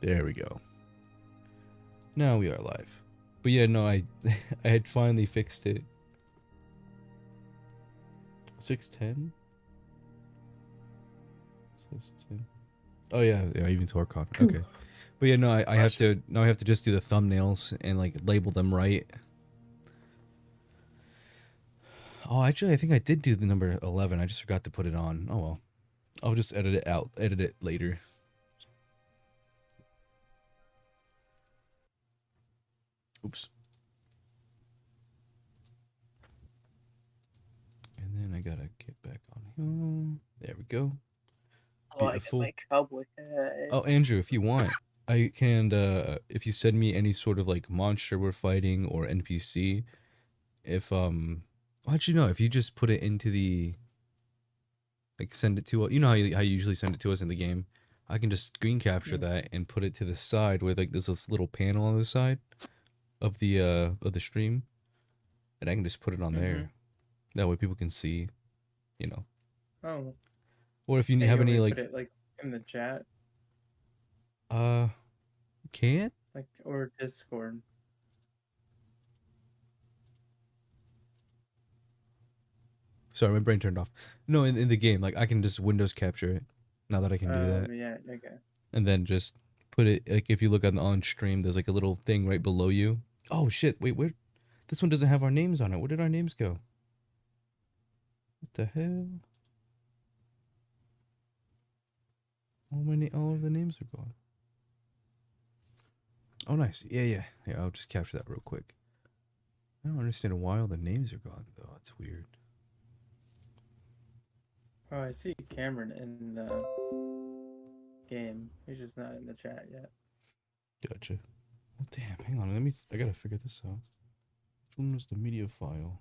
There we go. Now we are live. But yeah, no, I I had finally fixed it. 610? 610. Oh yeah, yeah, even Torcon. Okay. But yeah, no, I have Bless you. to now I have to just do the thumbnails and like label them right. Oh, actually, I think I did do the number 11. I just forgot to put it on. Oh well. I'll just edit it out. Edit it later. Oops. And then I gotta get back on here. There we go. Oh, I got Beautiful. my cowboy hat. Oh, Andrew, if you want, I can if you send me any sort of like monster we're fighting or NPC, if well, actually no, if you just put it into the like send it to you know how you usually send it to us in the game, I can just screen capture Mm-hmm. that and put it to the side where like there's this little panel on the side of the stream, and I can just put it on Mm-hmm. there. That way people can see, you know. Oh, Or if you yeah, you have want me any to like put it like in the chat, uh can like or Discord? sorry, my brain turned off. No, in the game, like I can just Windows capture it. Now that I can do that, Yeah, okay. and then just put it like if you look on stream, there's like a little thing right below you. Oh shit! Wait, where? This one doesn't have our names on it. Where did our names go? What the hell? All of the names are gone. Oh, nice. Yeah, yeah, yeah. I'll just capture that real quick. I don't understand why all the names are gone though. That's weird. Oh, I see Cameron in the game. He's just not in the chat yet. Gotcha. Well, damn. Hang on. I gotta figure this out. Which one was the media file?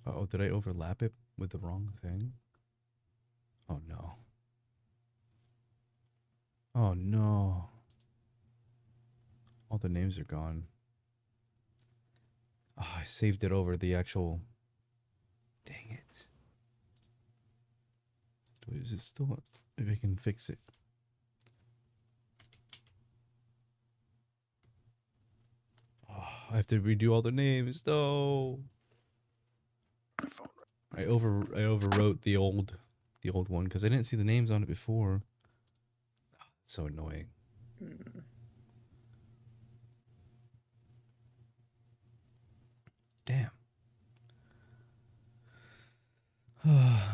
Oh, did I overlap it with the wrong thing? Oh no. Oh no. All the names are gone. Oh, I saved it over the actual. Dang it. Is it still? Maybe I can fix it. Oh, I have to redo all the names. No. I overwrote the old one because I didn't see the names on it before. Oh, it's so annoying. Mm. Damn.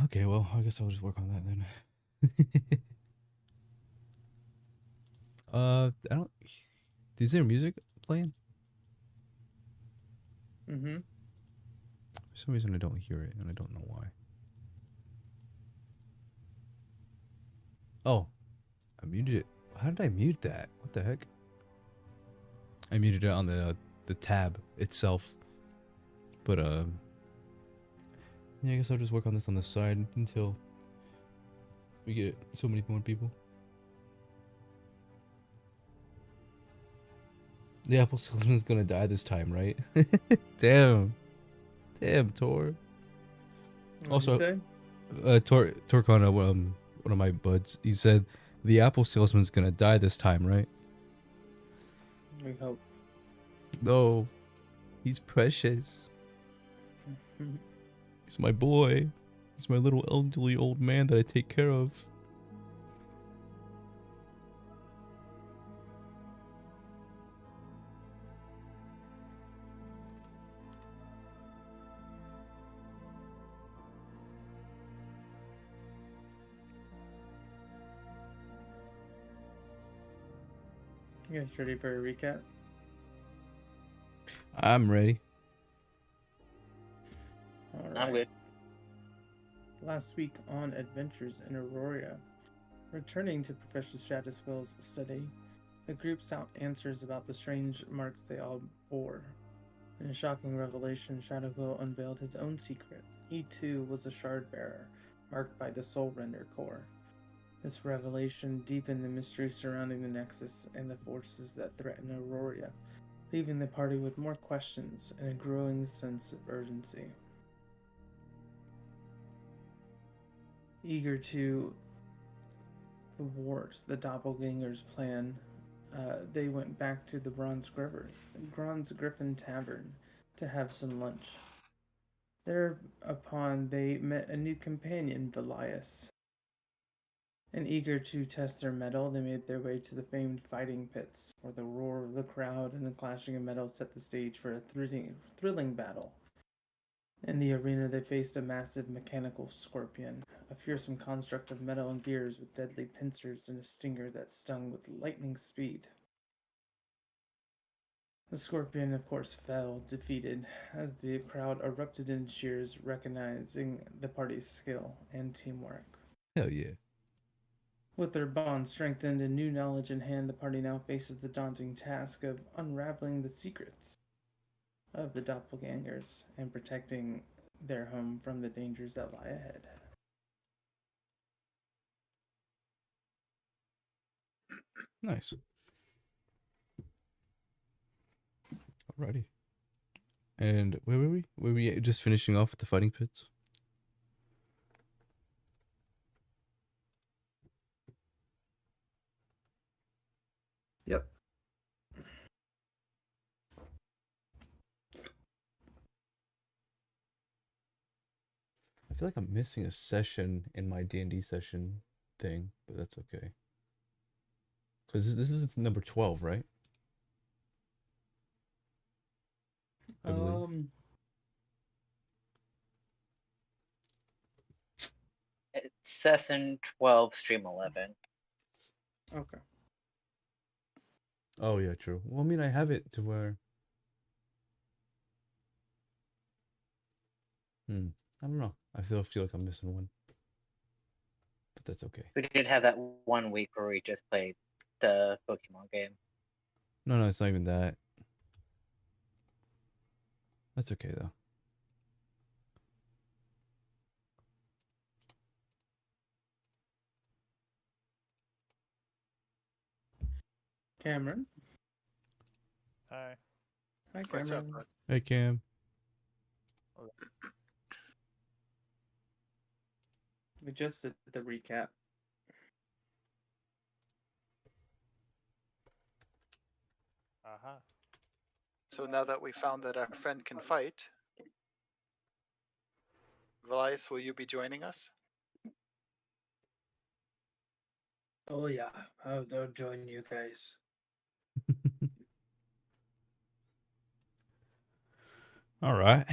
Okay, well, I guess I'll just work on that then. I don't. Is there music playing? Mm-hmm. For some reason, I don't hear it, and I don't know why. Oh, I muted it. How did I mute that? What the heck? I muted it on the tab itself. But yeah, I guess I'll just work on this on the side until we get so many more people. The apple salesman's gonna die this time, right? Damn, damn, Tor. What'd you Also, say? Torcon, one of my buds, he said the apple salesman's gonna die this time, right? We hope. No, he's precious. He's my boy. He's my little elderly old man that I take care of. You guys ready for a recap? I'm ready. All I'm right. good. Last week on Adventures in Aurora, returning to Professor Shadowfield's study, the group sought answers about the strange marks they all bore. In a shocking revelation, Shadowfield unveiled his own secret. He too was a shard bearer, marked by the Soul Render core. This revelation deepened the mystery surrounding the Nexus and the forces that threaten Aurora, leaving the party with more questions and a growing sense of urgency. Eager to thwart the doppelganger's plan, they went back to the Bronze Griffin Tavern to have some lunch. Thereupon they met a new companion, Velias. And eager to test their mettle, they made their way to the famed fighting pits, where the roar of the crowd and the clashing of metal set the stage for a thrilling battle. In the arena, they faced a massive mechanical scorpion, a fearsome construct of metal and gears with deadly pincers and a stinger that stung with lightning speed. The scorpion, of course, fell defeated as the crowd erupted in cheers, recognizing the party's skill and teamwork. Hell yeah. With their bond strengthened and new knowledge in hand, the party now faces the daunting task of unraveling the secrets of the doppelgangers and protecting their home from the dangers that lie ahead. Nice. Alrighty. And where were we? Were we just finishing off with the fighting pits? Yep. I feel like I'm missing a session in my D&D session thing, but that's okay. Because this is number 12, right? I believe. It's session 12, stream 11. Okay. Oh, yeah, true. Well, I mean, I have it to where... I don't know. I feel like I'm missing one. But that's okay. We did have that 1 week where we just played the Pokemon game. No, it's not even that. That's okay, though. Cameron. Hi. Hi, What's up, Cameron. bud? Hey, Cam. We just did the recap. Uh-huh. So now that we found that our friend can fight, Velias, will you be joining us? Oh yeah, I'll join you guys. All right.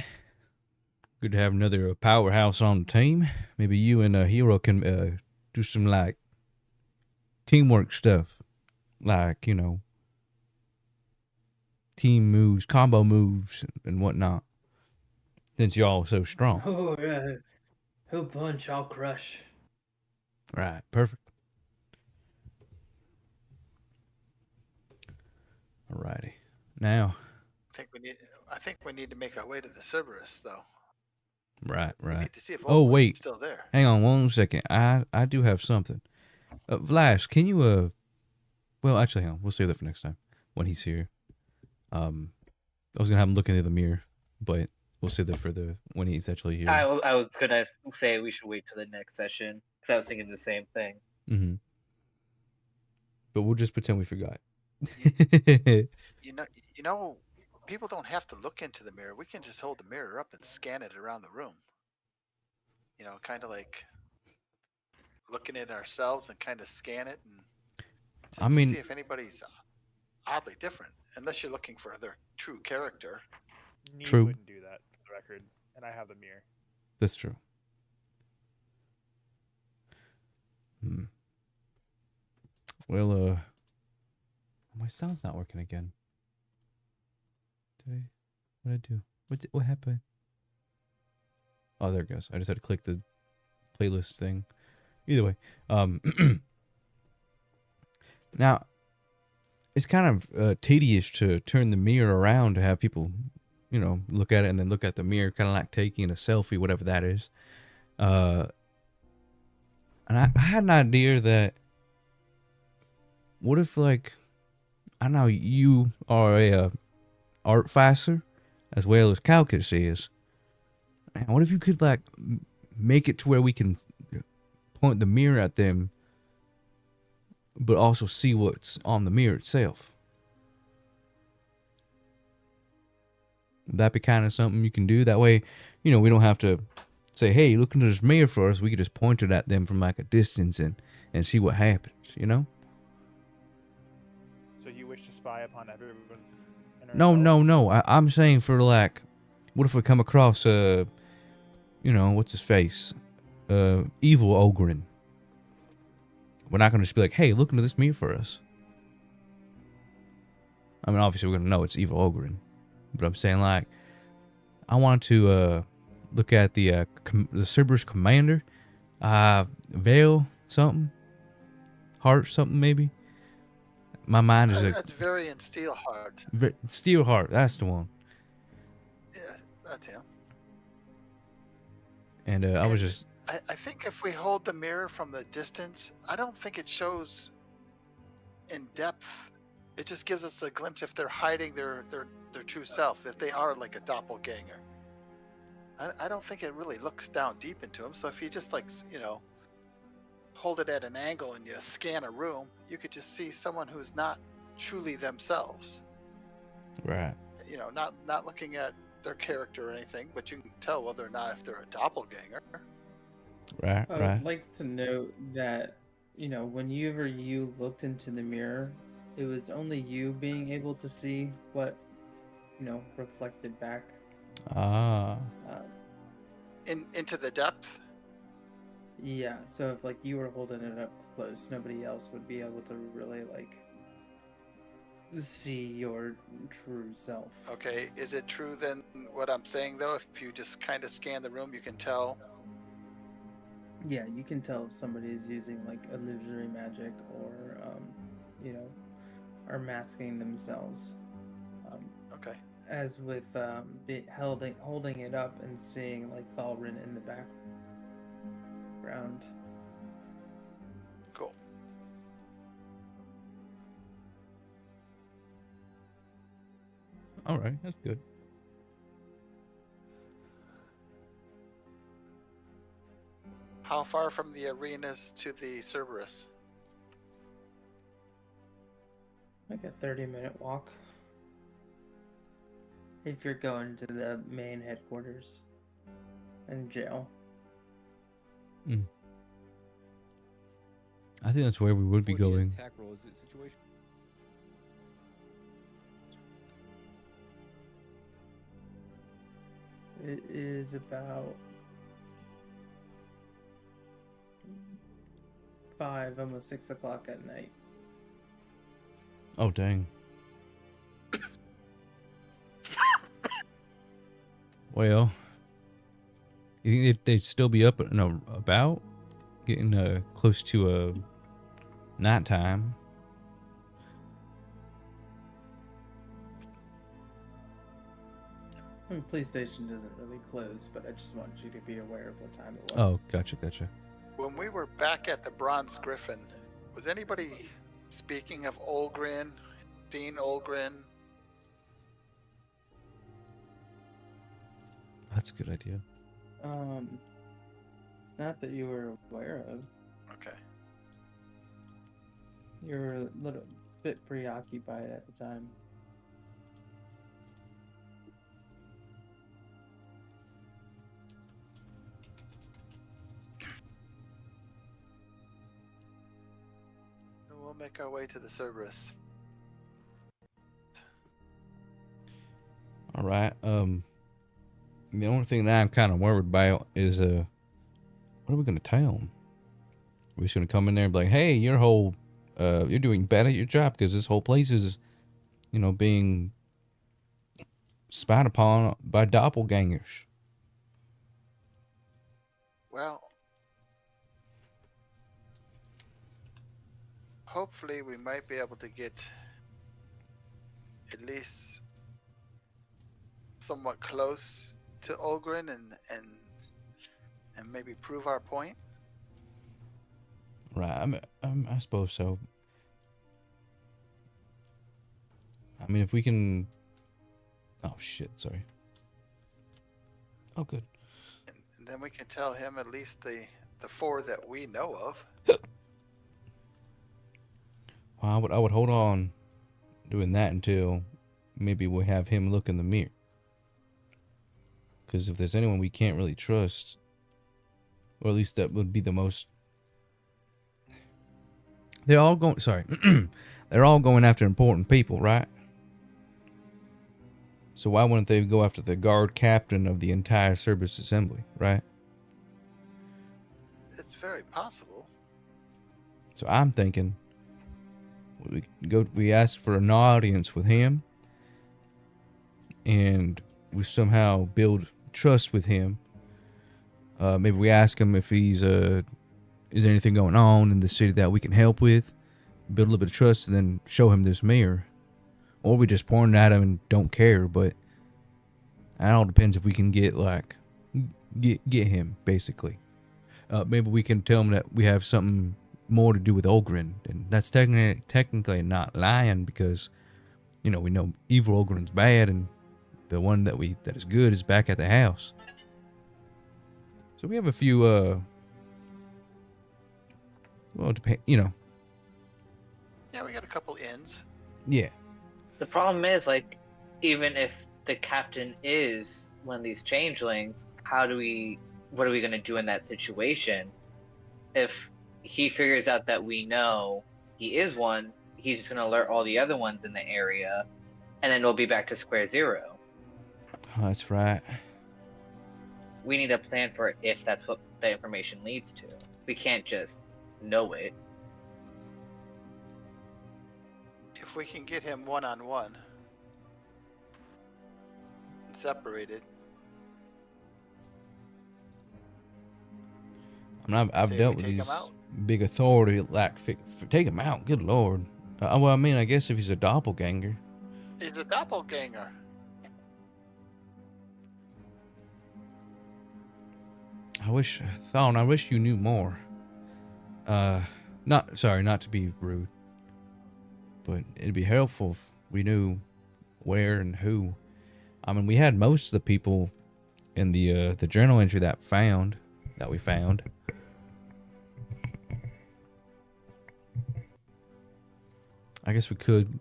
Good to have another powerhouse on the team. Maybe you and Hero can do some like teamwork stuff, like team moves, combo moves, and whatnot. Since y'all are so strong. Oh yeah, he'll punch, I'll crush. Right. Perfect. Alrighty. Now. I think we need to make our way to the Cerberus, though. Right. We need to see if Oh, Oakwood's wait. still there. Hang on 1 second. I do have something. Vlash, can you well, actually, hang on. We'll save that for next time when he's here. I was gonna have him look into the mirror, but we'll save that for when he's actually here. I was gonna say we should wait till the next session because I was thinking the same thing. Mm-hmm. But we'll just pretend we forgot. You know, people don't have to look into the mirror. We can just hold the mirror up and scan it around the room. You know, kind of like looking at ourselves and kind of scan it and just to see if anybody's oddly different. Unless you're looking for their true character. True. Wouldn't do that for the record, and I have the mirror. That's true. Well, my sound's not working again. What'd I do? What happened? Oh, there it goes. I just had to click the playlist thing. Either way, now it's kind of tedious to turn the mirror around to have people, look at it and then look at the mirror, kind of like taking a selfie, whatever that is. And I had an idea that what if like I know you are a artificer as well as Calcus is. And what if you could like make it to where we can point the mirror at them, but also see what's on the mirror itself? Would that be kind of something you can do? That way, you know, we don't have to say, "Hey, look into this mirror for us." We could just point it at them from like a distance and see what happens. You know? So you wish to spy upon everyone's inner No, self? no, no. I'm saying for like, what if we come across you know, what's his face, evil Ogren? We're not gonna just be like, "Hey, look into this mirror for us." I mean, obviously we're gonna know it's evil Ogren, but I'm saying like, I wanted to look at the Cerberus commander, Vale something, Heart something maybe. My mind is like That's Varian Steelheart. Steelheart. That's the one. Yeah, that's him. And I was And just I think if we hold the mirror from the distance, I don't think it shows in depth. It just gives us a glimpse if they're hiding their true self, if they are like a doppelganger. I don't think it really looks down deep into them. So if you just like, you know, hold it at an angle and you scan a room, you could just see someone who's not truly themselves. right. You know, not looking at their character or anything, but you can tell whether or not if they're a doppelganger. Right, I right. would like to note that, you know, whenever you looked into the mirror, it was only you being able to see what, you know, reflected back. Ah, Into the depth. Yeah, so if like you were holding it up close, nobody else would be able to really like see your true self. Okay, is it true then what I'm saying though? If you just kind of scan the room, you can tell. Yeah, you can tell if somebody is using like illusory magic or, you know, are masking themselves. Okay. As with holding it up and seeing like Thalrin in the background. Cool. all right. That's good. How far from the arenas to the Cerberus? Like a 30-minute walk. If you're going to the main headquarters and jail. I think that's where we would be For the going. attack roll, is it situation? It is about 5, almost 6 o'clock at night. Oh dang. Well, you think they'd still be up and about, getting close to nighttime? I mean, police station doesn't really close, but I just want you to be aware of what time it was. Oh, gotcha. When we were back at the Bronze Griffin, was anybody speaking of Olgrin, seen Olgrin? That's a good idea. Not that you were aware of. Okay. You were a little bit preoccupied at the time. We'll make our way to the Cerberus. All right. The only thing that I'm kind of worried about is what are we gonna tell them? We're just gonna come in there and be like, "Hey, you're doing bad at your job because this whole place is, you know, being spied upon by doppelgangers." Well, hopefully we might be able to get at least somewhat close to Olgrin and maybe prove our point. Right. I suppose so. I mean, if we can. Oh shit! Sorry. Oh, good. And then we can tell him at least the 4 that we know of. Well, I would hold on doing that until maybe we have him look in the mirror. Because if there's anyone we can't really trust, or at least that would be the most. They're all going. Sorry, they're all going after important people, right? So why wouldn't they go after the guard captain of the entire service assembly, right? It's very possible. So I'm thinking we ask for an audience with him, and we somehow build trust with him. Maybe we ask him if he's is there anything going on in the city that we can help with, build a little bit of trust, and then show him this mirror. Or we just point it at him and don't care, but it all depends if we can get him, basically. Maybe we can tell him that we have something more to do with Olgrin, and that's technically not lying, because, we know evil Olgrin's bad, and the one that is good is back at the house. So we have a few, well, Yeah, we got a couple ins. yeah. The problem is, like, even if the captain is one of these changelings, what are we going to do in that situation? If he figures out that we know he is one, he's just going to alert all the other ones in the area, and then we'll be back to square zero. Oh, that's right. We need a plan for it if that's what the information leads to. We can't just know it. If we can get him one-on-one and separated. I mean, I've Say dealt we with take him these out. big authority, like, take him out. Good lord. Well, I mean, I guess if he's a doppelganger. He's a doppelganger. I wish you knew more. Not to be rude, but it'd be helpful if we knew where and who. I mean, we had most of the people in the journal entry that we found. I guess we could,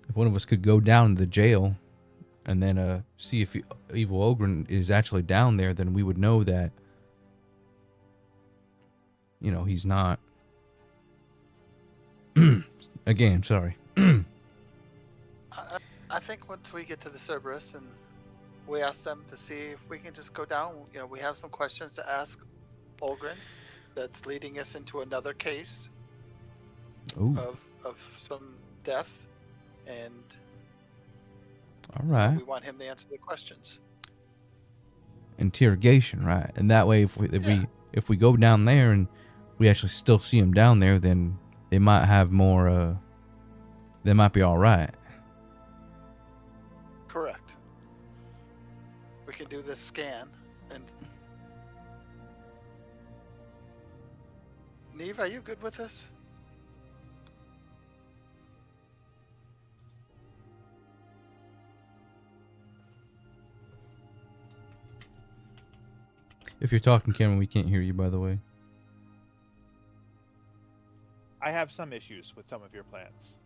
if one of us could go down to the jail and then see if Evil Ogren is actually down there, then we would know that, he's not. Again, sorry. I think once we get to the Cerberus and we ask them to see if we can just go down, we have some questions to ask Olgrin that's leading us into another case Ooh, of some death, and all right. we want him to answer the questions. Interrogation, right? And that way, if we go down there and we actually still see him down there, then they might have more. They might be all right. Correct. We can do this scan and. Neve, are you good with this? If you're talking, Cameron, we can't hear you. By the way. I have some issues with some of your plans.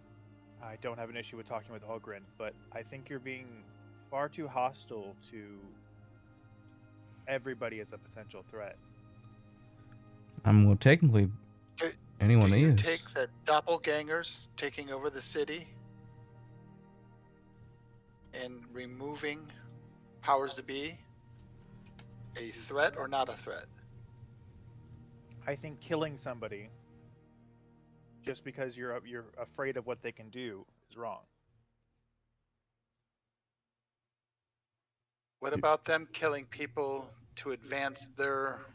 I don't have an issue with talking with Holgren, but I think you're being far too hostile to everybody as a potential threat. Well, technically, anyone Do you is. take the doppelgangers taking over the city and removing powers to be a threat or not a threat? I think killing somebody just because you're afraid of what they can do is wrong. What about them killing people to advance their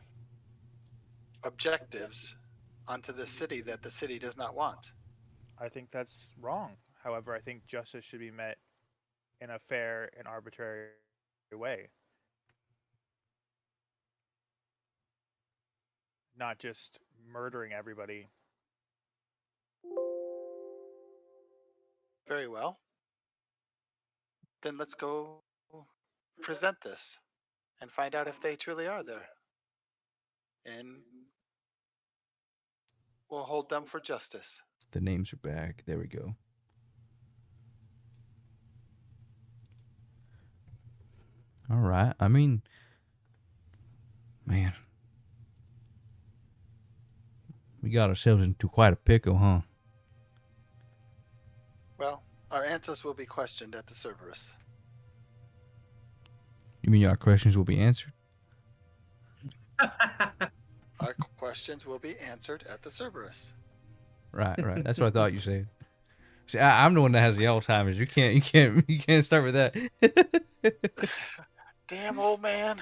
objectives onto the city that the city does not want? I think that's wrong. However, I think justice should be met in a fair and arbitrary way. not just murdering everybody. Very well. Then let's go present this and find out if they truly are there. And we'll hold them for justice. The names are back. There we go. All right. I mean, man, we got ourselves into quite a pickle, huh? Well, our answers will be questioned at the Cerberus. You mean our questions will be answered? Our questions will be answered at the Cerberus. Right, right. That's what I thought you said. See, I'm the one that has the Alzheimer's. You can't start with that. Damn old man.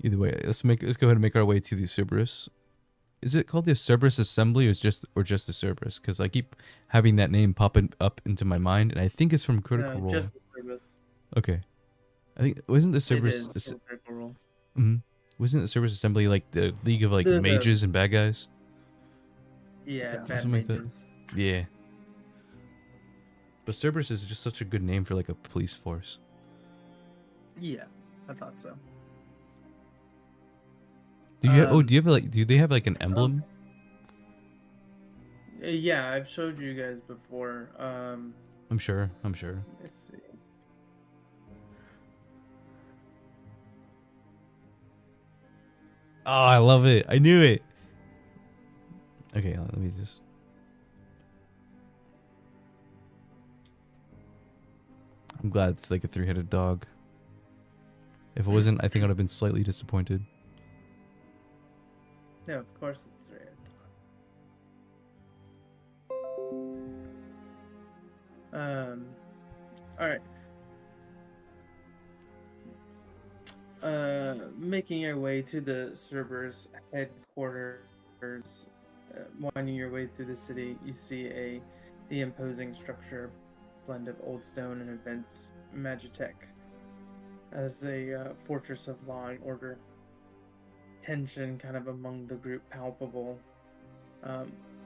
Either way, let's go ahead and make our way to the Cerberus. Is it called the Cerberus Assembly, or just the Cerberus? Because I keep having that name popping up into my mind, and I think it's from Critical Role. Just the Cerberus. Okay, I think wasn't the It Cerberus? is from Critical Role. Wasn't the Cerberus Assembly like the League of like The- mages and bad guys? Yeah, bad Something like that. mages. Yeah. But Cerberus is just such a good name for like a police force. Yeah, I thought so. Do they have like an emblem? Yeah, I've showed you guys before. I'm sure. Let's see. Oh, I love it. I knew it. Okay, let me just. I'm glad it's like a three-headed dog. If it wasn't, I think I'd have been slightly disappointed. Yeah, of course it's red. All right. Making your way to the Cerberus headquarters, winding your way through the city, you see the imposing structure, blend of old stone and advanced magitech, as a fortress of law and order. Tension kind of among the group palpable,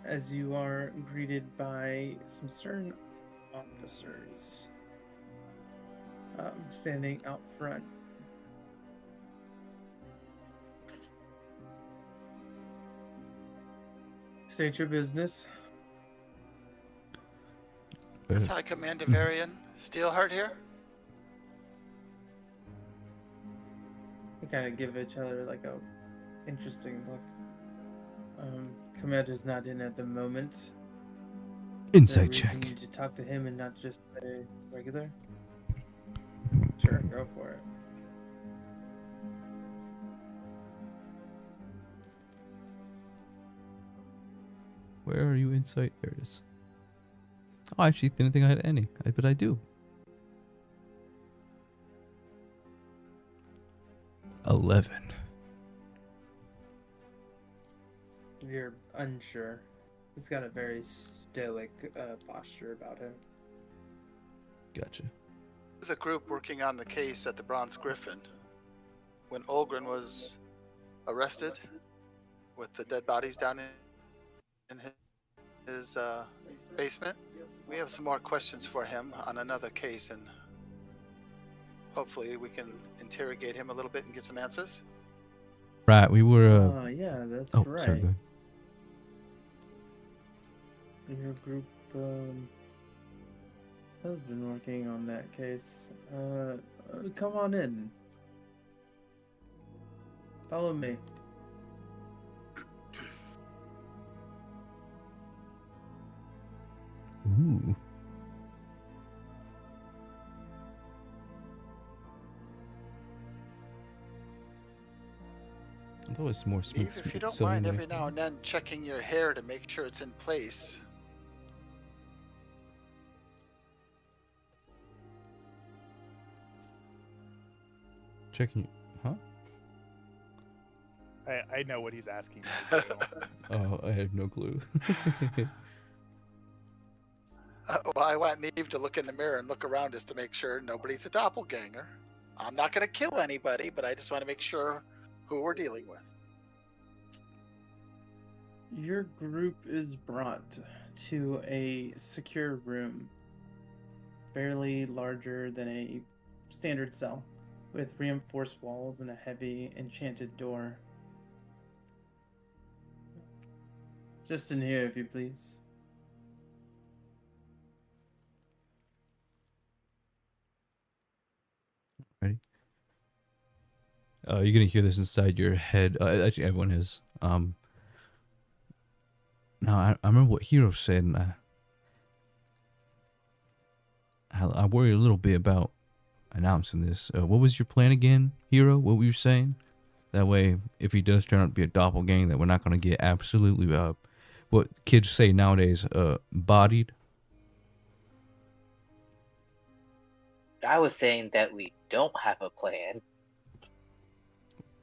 as you are greeted by some stern officers standing out front. State your business. Is High Commander Varian Steelheart here? They kind of give each other like a interesting look. Commander's not in at the moment. Is there a Insight reason check. you need to talk to him and not just a regular? Sure, go for it. Where are you, Insight? There it is. Oh, I actually didn't think I had any, but I do. 11. You're unsure. He's got a very stoic posture about him. Gotcha. The group working on the case at the Bronze Griffin. When Olgren was arrested with the dead bodies down in his basement, we have some more questions for him on another case, and hopefully we can interrogate him a little bit and get some answers. Right, we were. Yeah, that's Oh, right. sorry. Go ahead. Your group has been working on that case. Come on in. Follow me. Ooh. That was more smooth. Steve, if you don't mind every now and then checking your hair to make sure it's in place. Checking. Huh? I know what he's asking. Me to do. Oh, I have no clue. Uh-oh. but I want Neve to look in the mirror and look around just to make sure nobody's a doppelganger. I'm not going to kill anybody, but I just want to make sure who we're dealing with. Your group is brought to a secure room, barely larger than a standard cell, with reinforced walls and a heavy enchanted door. Just in here, if you please. Ready? You're gonna hear this inside your head. Actually, everyone is. Now I remember what Hero said, and I worry a little bit about announcing this. What was your plan again, Hero? What were you saying? That way, if he does turn out to be a doppelganger, that we're not gonna get absolutely what kids say nowadays, bodied. I was saying that we don't have a plan.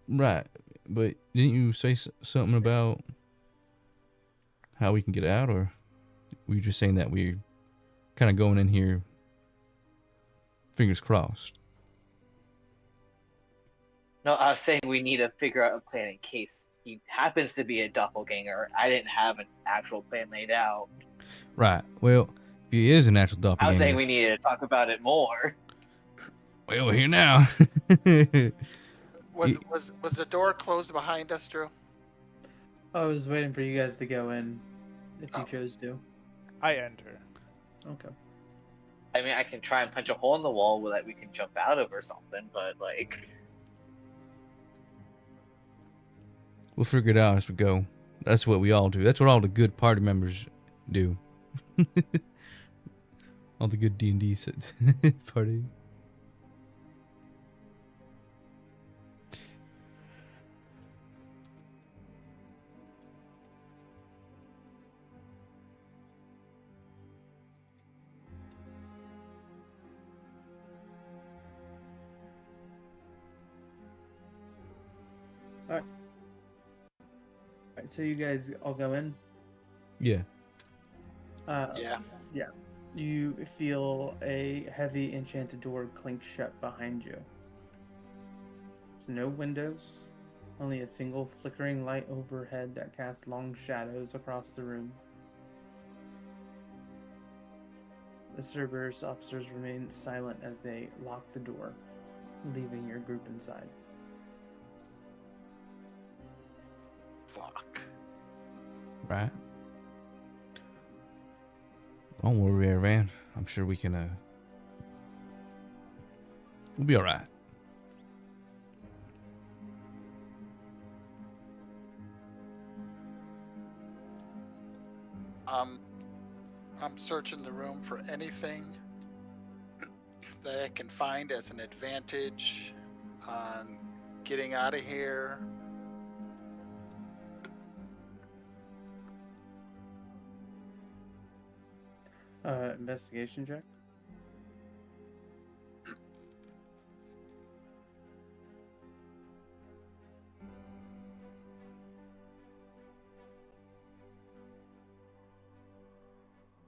Right, but didn't you say something about how we can get out, or were you just saying that we're kind of going in here, fingers crossed? No, I was saying we need to figure out a plan in case he happens to be a doppelganger. I didn't have an actual plan laid out. Right. Well, if he is a natural I doppelganger, was saying we needed to talk about it more. well, we're here now. Was the door closed behind us, Drew? I was waiting for you guys to go in, if you Oh. chose to. I enter. Okay. I mean, I can try and punch a hole in the wall that we can jump out of or something, but like, We'll figure it out as we go. That's what we all do. That's what all the good party members do. All the good D&D party. Alright, so you guys all go in? Yeah. Yeah. Yeah. You feel a heavy enchanted door clink shut behind you. There's no windows, only a single flickering light overhead that casts long shadows across the room. The Cerberus officers remain silent as they lock the door, leaving your group inside. Fuck. Right. Don't worry, Aaron. I'm sure we can, we'll be alright. I'm searching the room for anything that I can find as an advantage on getting out of here. Investigation check.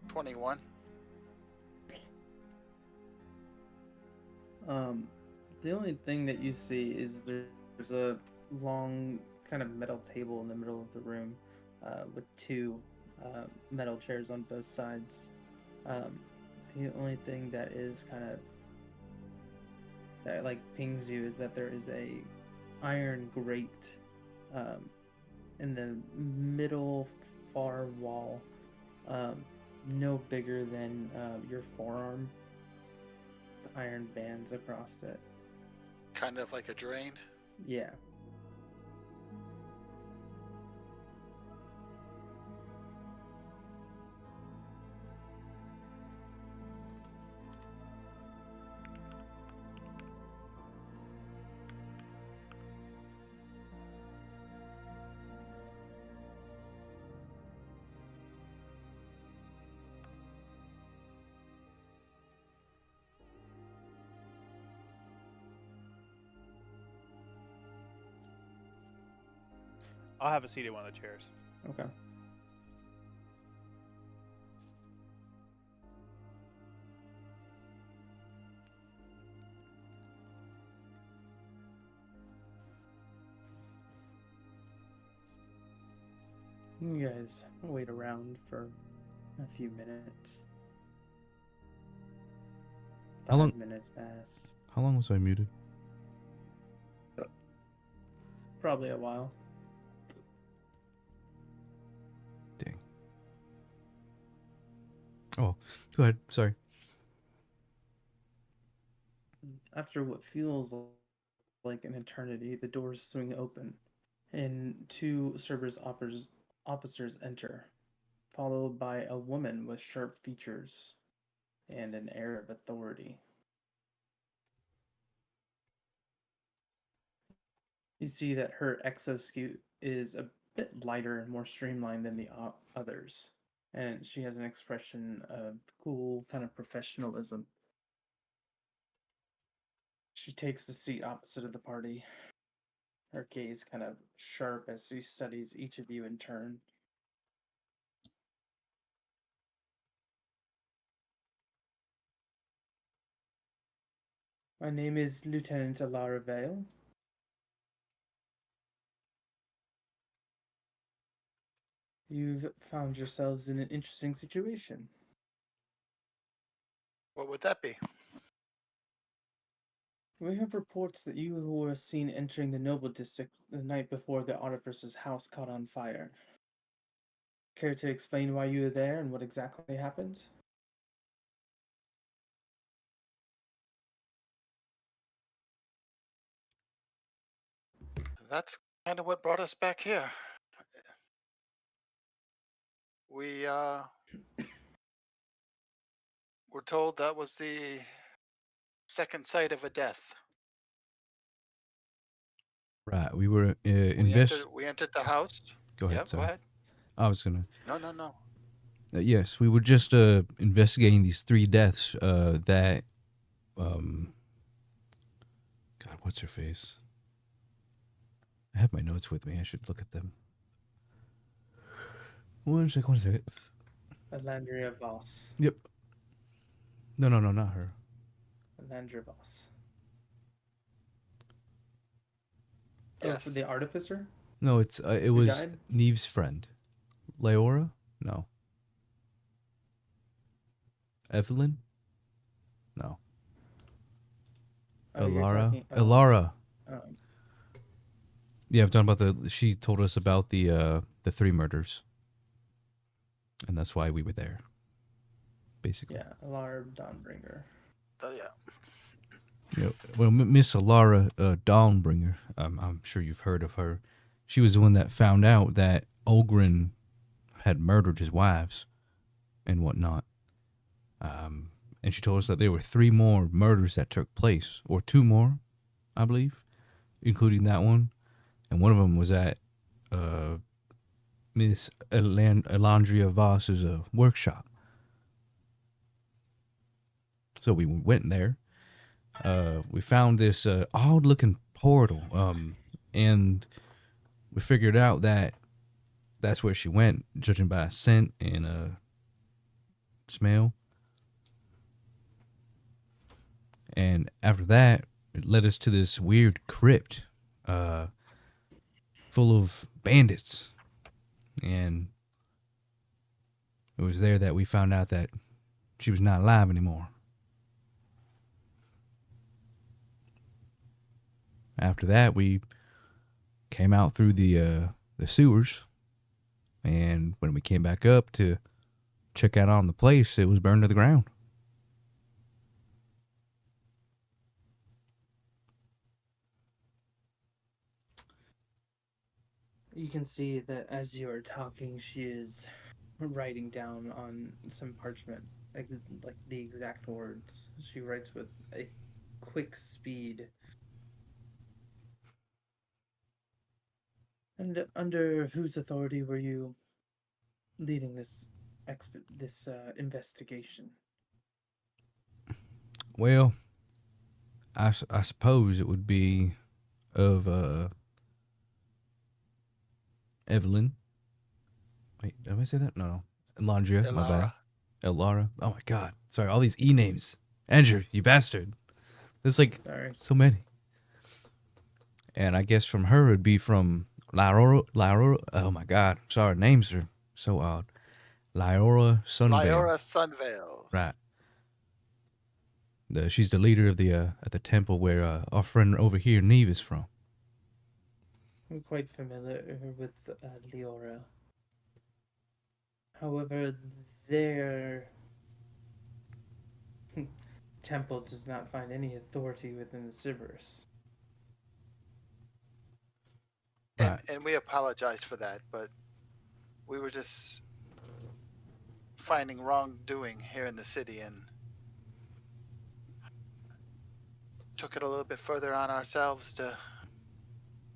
$21. The only thing that you see is there's a long kind of metal table in the middle of the room, with two metal chairs on both sides. The only thing that is kind of that like pings you is that there is a iron grate in the middle far wall, no bigger than your forearm. The iron bands across it. Kind of like a drain. Yeah. I'll have a seat in one of the chairs. Okay. You guys wait around for a few minutes. How long- 5 minutes pass. How long was I muted? Probably a while. Dang. Oh, go ahead. Sorry. After what feels like an eternity, the doors swing open, and two Cerberus officers enter, followed by a woman with sharp features and an air of authority. You see that her exosuit is a bit lighter and more streamlined than the others, and she has an expression of cool kind of professionalism. She takes the seat opposite of the party, her gaze kind of sharp as she studies each of you in turn. My name is Lieutenant Alara Vale. You've found yourselves in an interesting situation. What would that be? We have reports that you were seen entering the Noble District the night before the Artificer's house caught on fire. Care to explain why you were there and what exactly happened? That's kind of what brought us back here. We were told that was the second site of a death. Right. We were We entered the house. Go ahead. Yep, Sorry. go ahead. I was gonna. No. Yes, we were just investigating these 3 deaths. That God, what's her face? I have my notes with me. I should look at them. One second. Alandria Voss. Yep. No, not her. Alandria Voss. Yes. For the Artificer? No, it Who was died? Neve's friend, Leora. No. Evelyn. No. Oh, you're Elara. talking- oh, Elara. um, Yeah, I'm talking about she told us about the 3 murders, and that's why we were there. Basically. yeah, Alara Dawnbringer. Oh yeah. Yeah. Well, Miss Alara Dawnbringer, I'm sure you've heard of her. She was the one that found out that Olgrin had murdered his wives and whatnot. And she told us that there were 3 more murders that took place, or 2 more, I believe, including that one. And one of them was at Miss Elandria Voss's workshop. So we went there. We found this odd-looking portal, and we figured out that that's where she went, judging by scent and smell. And after that, it led us to this weird crypt, full of bandits. And it was there that we found out that she was not alive anymore. After that, we came out through the sewers, and when we came back up to check out on the place, it was burned to the ground. You can see that as you are talking, she is writing down on some parchment, like the exact words. She writes with a quick speed. And under whose authority were you leading this investigation? Well, I suppose it would be of Evelyn. Wait, did I say that? No. Elandria, my bad. Elara. Oh my god. Sorry, all these names. Andrew, you bastard. There's like Sorry. so many. And I guess from her it'd be from Lyora. Oh my God. Sorry, names are so odd. Lyora Sunveil. Lyora Sunvale. Right. She's the leader of the at the temple where our friend over here, Neve, is from. I'm quite familiar with Leora. However, their temple does not find any authority within the Cerberus. Right. And we apologize for that, but we were just finding wrongdoing here in the city and took it a little bit further on ourselves to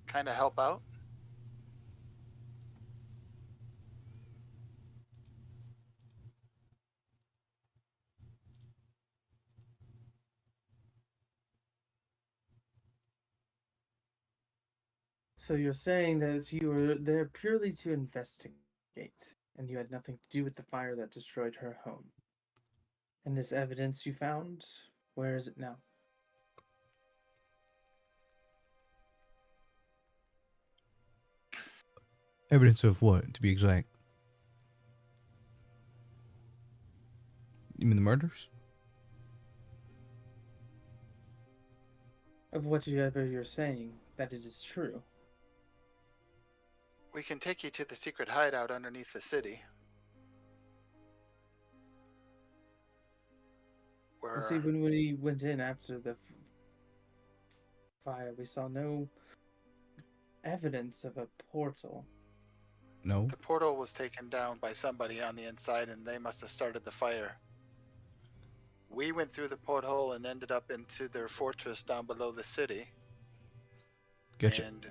kind of help out. So you're saying that you were there purely to investigate, and you had nothing to do with the fire that destroyed her home. And this evidence you found, where is it now? Evidence of what, to be exact? You mean the murders? Of whatever you're saying, that it is true. We can take you to the secret hideout underneath the city. You see, when we went in after the fire, we saw no evidence of a portal. No. The portal was taken down by somebody on the inside and they must have started the fire. We went through the porthole and ended up into their fortress down below the city. Gotcha. And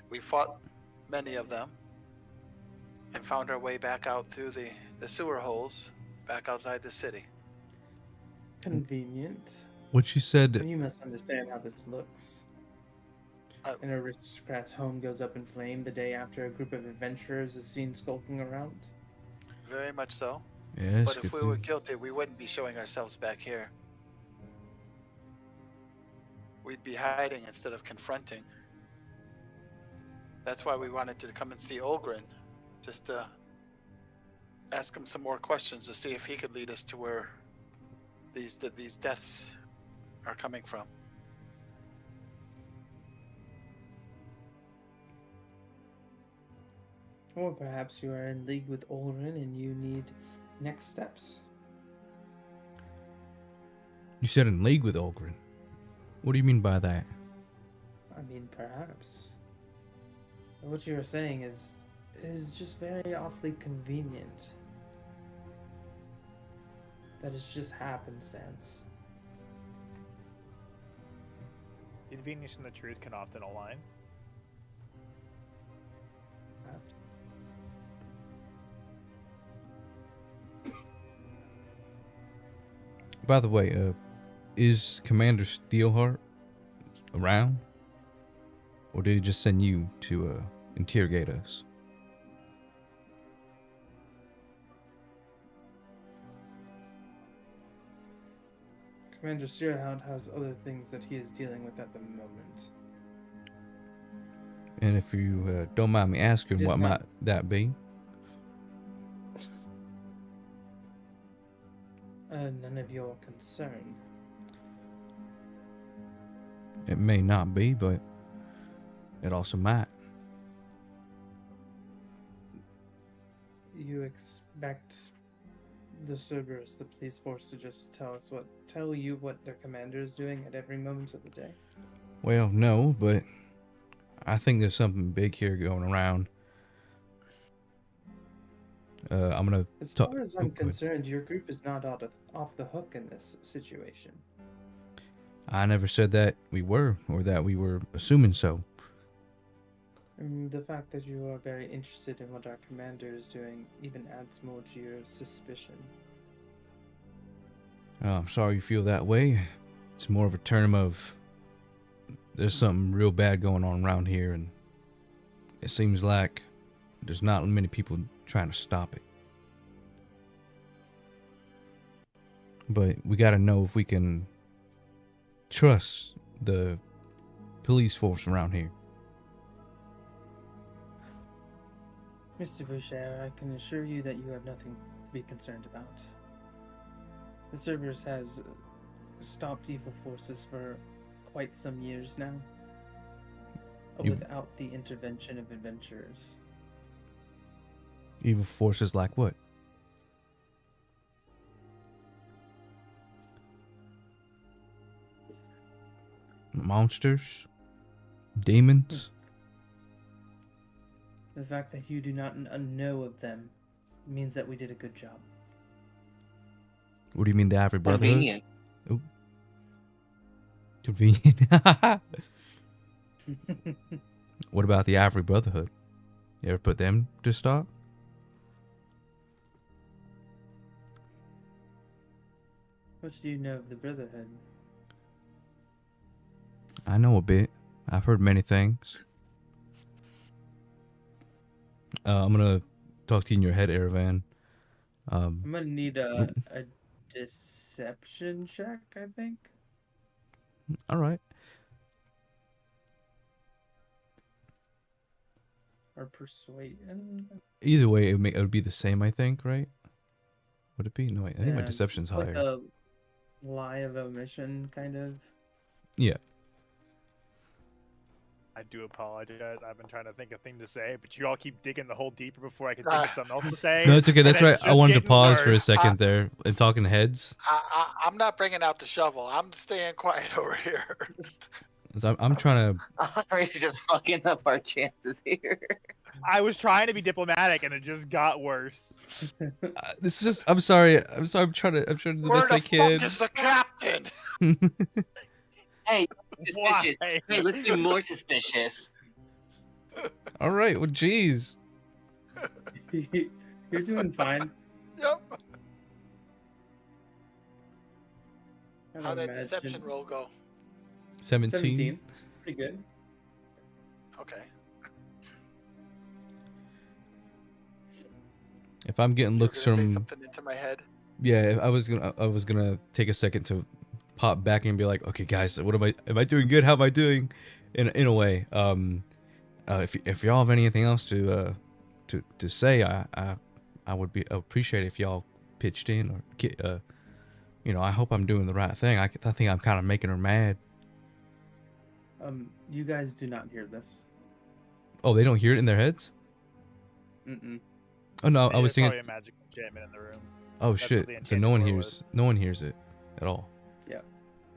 we fought many of them and found our way back out through the sewer holes back outside the city. Convenient. What she said. You must understand how this looks. An aristocrat's home goes up in flame the day after a group of adventurers is seen skulking around. Very much so. Yes. But if we were guilty, we wouldn't be showing ourselves back here. We'd be hiding instead of confronting. That's why we wanted to come and see Olgrin, just to ask him some more questions to see if he could lead us to where these deaths are coming from. Or perhaps you are in league with Olrin and you need next steps. You said in league with Olgrin. What do you mean by that? I mean, perhaps. What you are saying is just very awfully convenient. That is just happenstance. Convenience and the truth can often align. By the way, is Commander Steelheart around? Or did he just send you to interrogate us? Commander Steelhound has other things that he is dealing with at the moment. And if you don't mind me asking, what might that be? None of your concern. It may not be, but it also might. You expect the Cerberus, the police force, to just tell you what their commander is doing at every moment of the day? Well, no, but I think there's something big here going around. I'm gonna. As far as I'm concerned, your group is not off the hook in this situation. I never said that we were, or that we were assuming so. The fact that you are very interested in what our commander is doing even adds more to your suspicion. I'm sorry you feel that way. It's more of a term of there's something real bad going on around here, and it seems like there's not many people trying to stop it. But we gotta know if we can trust the police force around here. Mr. Boucher, I can assure you that you have nothing to be concerned about. The Cerberus has stopped evil forces for quite some years now, You- without the intervention of adventurers. Evil forces like what? Monsters? Demons? The fact that you do not know of them means that we did a good job. What do you mean, the Average Brotherhood? Convenient. Convenient. What about the Average Brotherhood? You ever put them to stop? What do you know of the Brotherhood? I know a bit. I've heard many things. I'm gonna talk to you in your head, Aravan. I'm gonna need a deception check, I think. All right. Or persuasion. Either way, it would be the same, I think, right? Would it be? No, wait. I think my Yeah, deception's it's like higher. a lie of omission, kind of. Yeah. I do apologize. I've been trying to think of thing to say, but you all keep digging the hole deeper before I can think of something else to say. No, it's okay. That's and right. it's I just wanted to getting pause for a worse. second there and talking heads. I'm not bringing out the shovel. I'm staying quiet over here. 'Cause I'm trying to. I'm already just fucking up our chances here. I was trying to be diplomatic, and it just got worse. This is just. I'm sorry. I'm sorry. I'm trying to do the Where best the I fuck can. is the captain? Hey, suspicious. Why? Hey, let's be more suspicious. All right. Well, jeez. You're doing fine. Yep. I How'd that imagine- deception roll go? 17. 17. Pretty good. Okay. If I'm getting You were looks gonna say from. something into my head. Yeah, I was gonna take a second to pop back and be like, okay, guys, what am I doing good? How am I doing? In a way, if y'all have anything else to say, I would appreciate it if y'all pitched in or I hope I'm doing the right thing. I think I'm kind of making her mad. You guys do not hear this. Oh, they don't hear it in their heads? Mm-mm. Oh no, I There's was thinking. probably a magic enchantment in the room. Oh That's what shit! the So enchanted no one door hears. No one hears it at all. Yeah.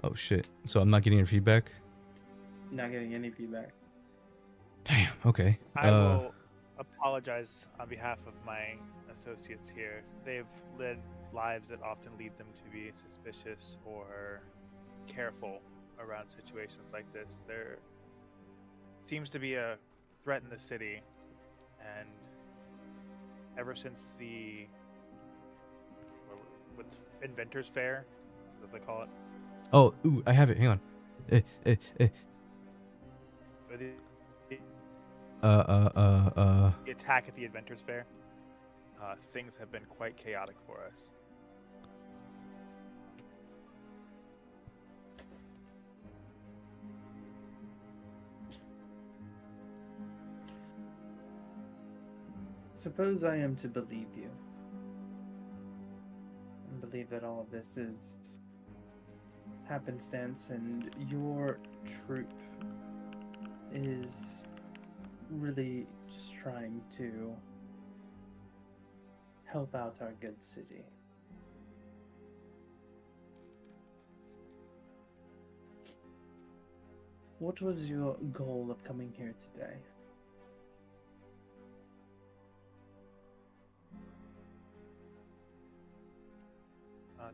Oh shit! So I'm not getting your feedback. Not getting any feedback. Damn. Okay. I will apologize on behalf of my associates here. They've led lives that often lead them to be suspicious or careful around situations like this. There seems to be a threat in the city, and ever since the with Inventors Fair, what they call it, Oh, ooh, I have it. Hang on. or the Uh. the attack at the Inventors Fair, things have been quite chaotic for us. Suppose I am to believe you. And believe that all of this is happenstance and your troop is really just trying to help out our good city. What was your goal of coming here today?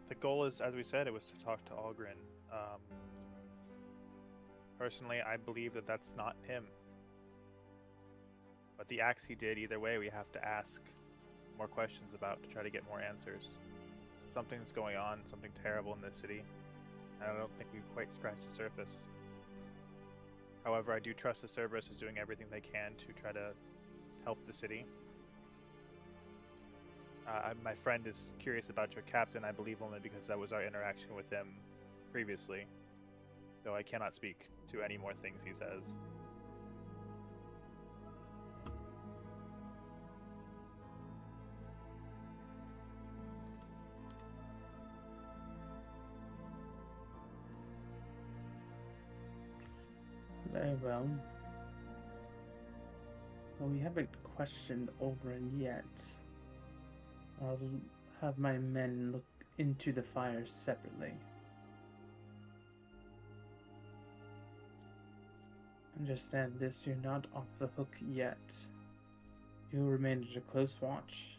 The goal is, as we said, it was to talk to Algren. Personally, I believe that that's not him. But the acts he did, either way, we have to ask more questions about to try to get more answers. Something's going on, something terrible in this city. And I don't think we've quite scratched the surface. However, I do trust the Cerberus is doing everything they can to try to help the city. My friend is curious about your captain, I believe only because that was our interaction with him previously. Though I cannot speak to any more things he says. Very well. Well, we haven't questioned Olgren yet. I'll have my men look into the fire separately. Understand this, you're not off the hook yet. You'll remain at a close watch.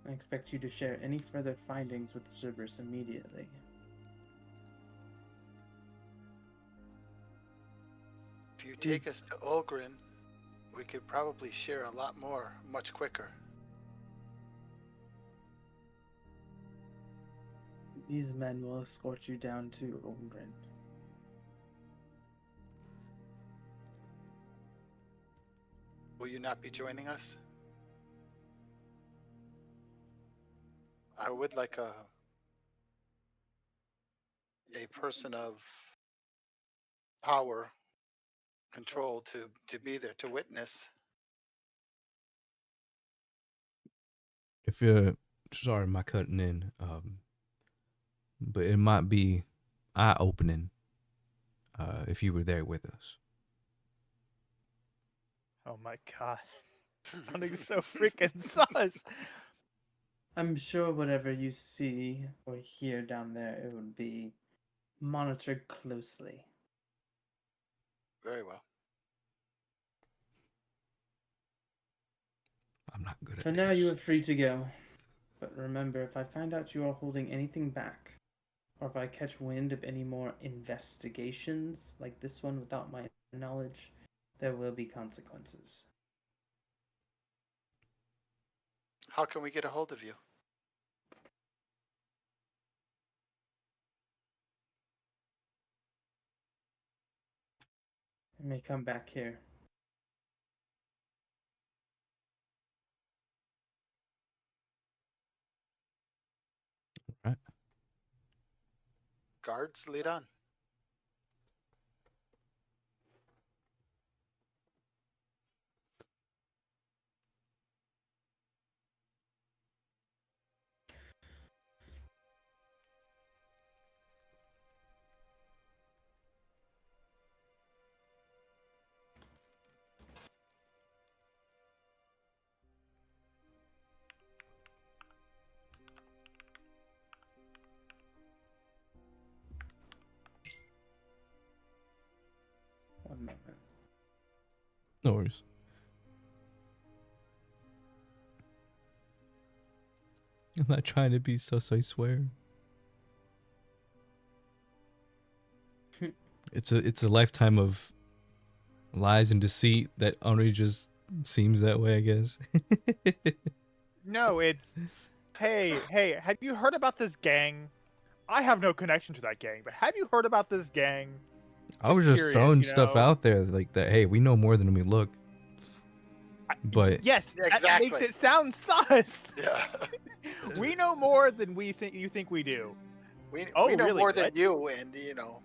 I expect you to share any further findings with Cerberus immediately. If you take us to Olgren, we could probably share a lot more, much quicker. These men will escort you down to Olgren. Will you not be joining us? I would like a person of power, control to be there to witness. If you're sorry, am I cutting in? But it might be eye opening if you were there with us. Oh my god. Sounding so freaking sus. I'm sure whatever you see or hear down there, it would be monitored closely. Very well. I'm not good at For now, this. you are free to go. But remember, if I find out you are holding anything back, or if I catch wind of any more investigations like this one without my knowledge, there will be consequences. How can we get a hold of you? I may come back here. Right. Guards, lead on. One moment. No worries. I'm not trying to be sus, I swear. It's a lifetime of lies and deceit that only just seems that way, I guess. No, it's hey, have you heard about this gang? I have no connection to that gang, but have you heard about this gang? I was just curious, throwing you stuff know? out there like that. Hey, we know more than we look. But Yes, Yeah, that exactly. makes it sound sus. Yeah. We know more than you think we do. We Oh, know really? more than What? you, and you know.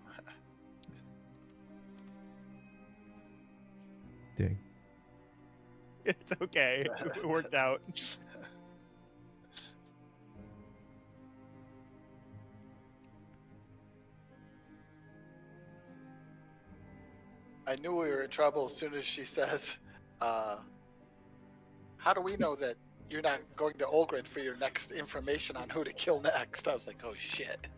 dang. It's okay. It worked out. I knew we were in trouble as soon as she says, how do we know that you're not going to Olgren for your next information on who to kill next? I was like, oh shit.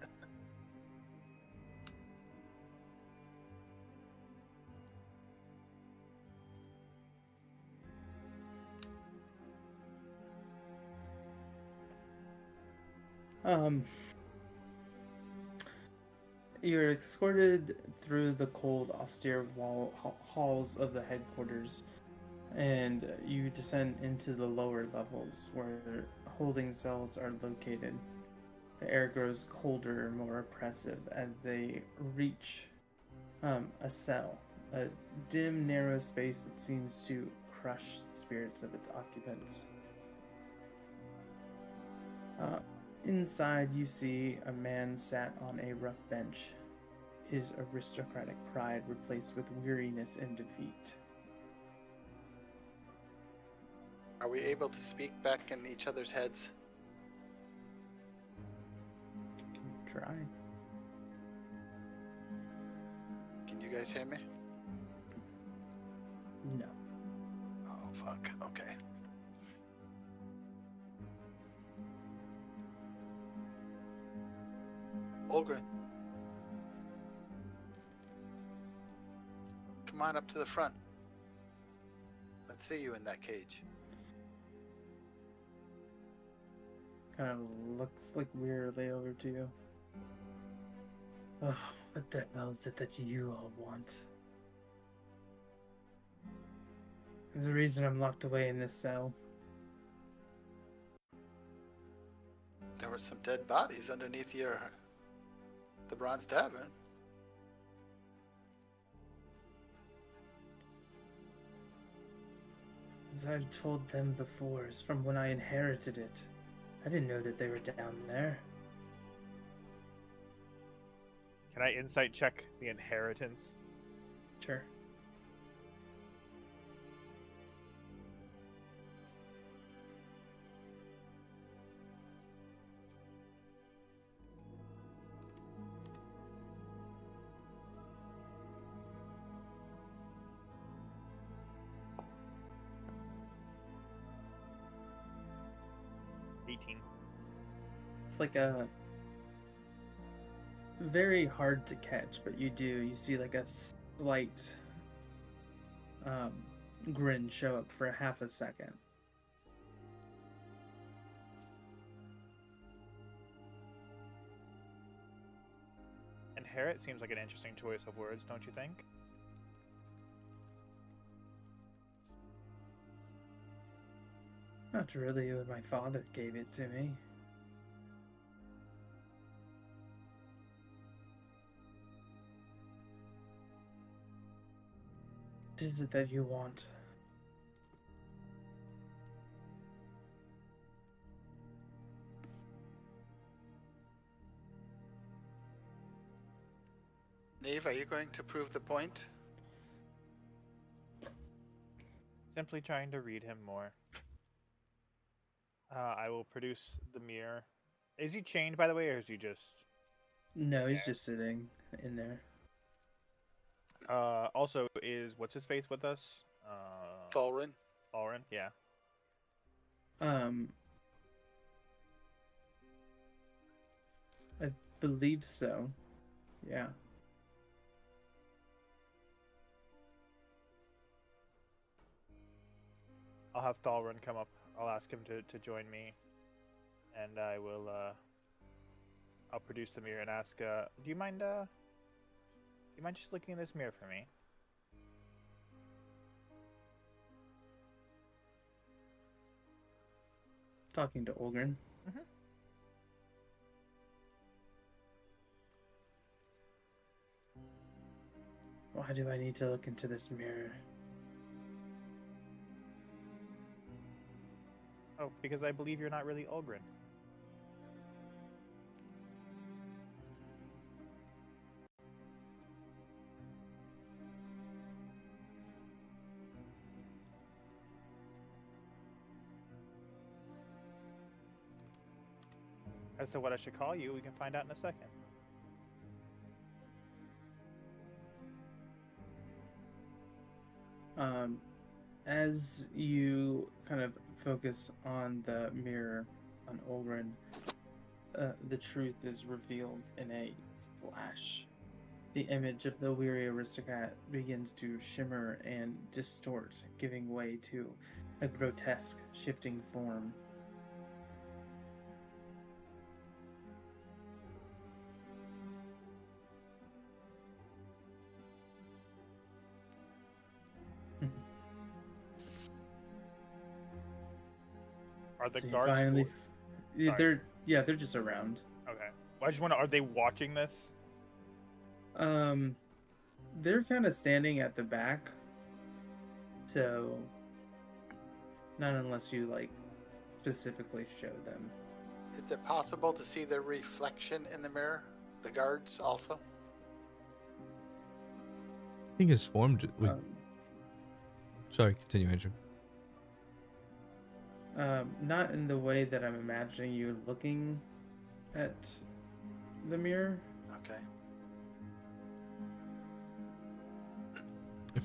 You're escorted through the cold, austere halls of the headquarters, and you descend into the lower levels where holding cells are located. The air grows colder, more oppressive as they reach a cell, a dim, narrow space that seems to crush the spirits of its occupants. Inside, you see a man sat on a rough bench, his aristocratic pride replaced with weariness and defeat. Are we able to speak back in each other's heads? Try. Can you guys hear me? Ogren. Come on up to the front. Let's see you in that cage. Kind of looks like weirdly over to you. Oh, what the hell is it that you all want? There's a reason I'm locked away in this cell. There were some dead bodies underneath the Bronze Tavern. As I've told them before, it's from when I inherited it. I didn't know that they were down there. Can I insight check the inheritance? Sure. It's like a very hard to catch, but you see like a slight grin show up for half a second. Inherit seems like an interesting choice of words, don't you think? Not really when my father gave it to me. What is it that you want? Nave, are you going to prove the point? Simply trying to read him more. I will produce the mirror. Is he chained, by the way, or is he just... No, he's just sitting in there. Also, is what's-his-face with us? Thulrin? Alrin, yeah. I believe so. Yeah. I'll have Thalrun come up. I'll ask him to join me, and I will. I'll produce the mirror and ask. Do you mind? Do you mind just looking in this mirror for me? Talking to Olgren. Mm-hmm. Why do I need to look into this mirror? Oh, because I believe you're not really Ulgrin. As to what I should call you, we can find out in a second. As you kind of focus on the mirror on Olgren, the truth is revealed in a flash. The image of the weary aristocrat begins to shimmer and distort, giving way to a grotesque, shifting form. Are the So you guards? finally, Sorry. they're just around. Okay. Well, I just want to. Are they watching this? They're kind of standing at the back, so not unless you like specifically show them. Is it possible to see their reflection in the mirror? The guards also? I think it's formed with. Um, Sorry, continue, Andrew. Not in the way that I'm imagining you looking at the mirror. Okay.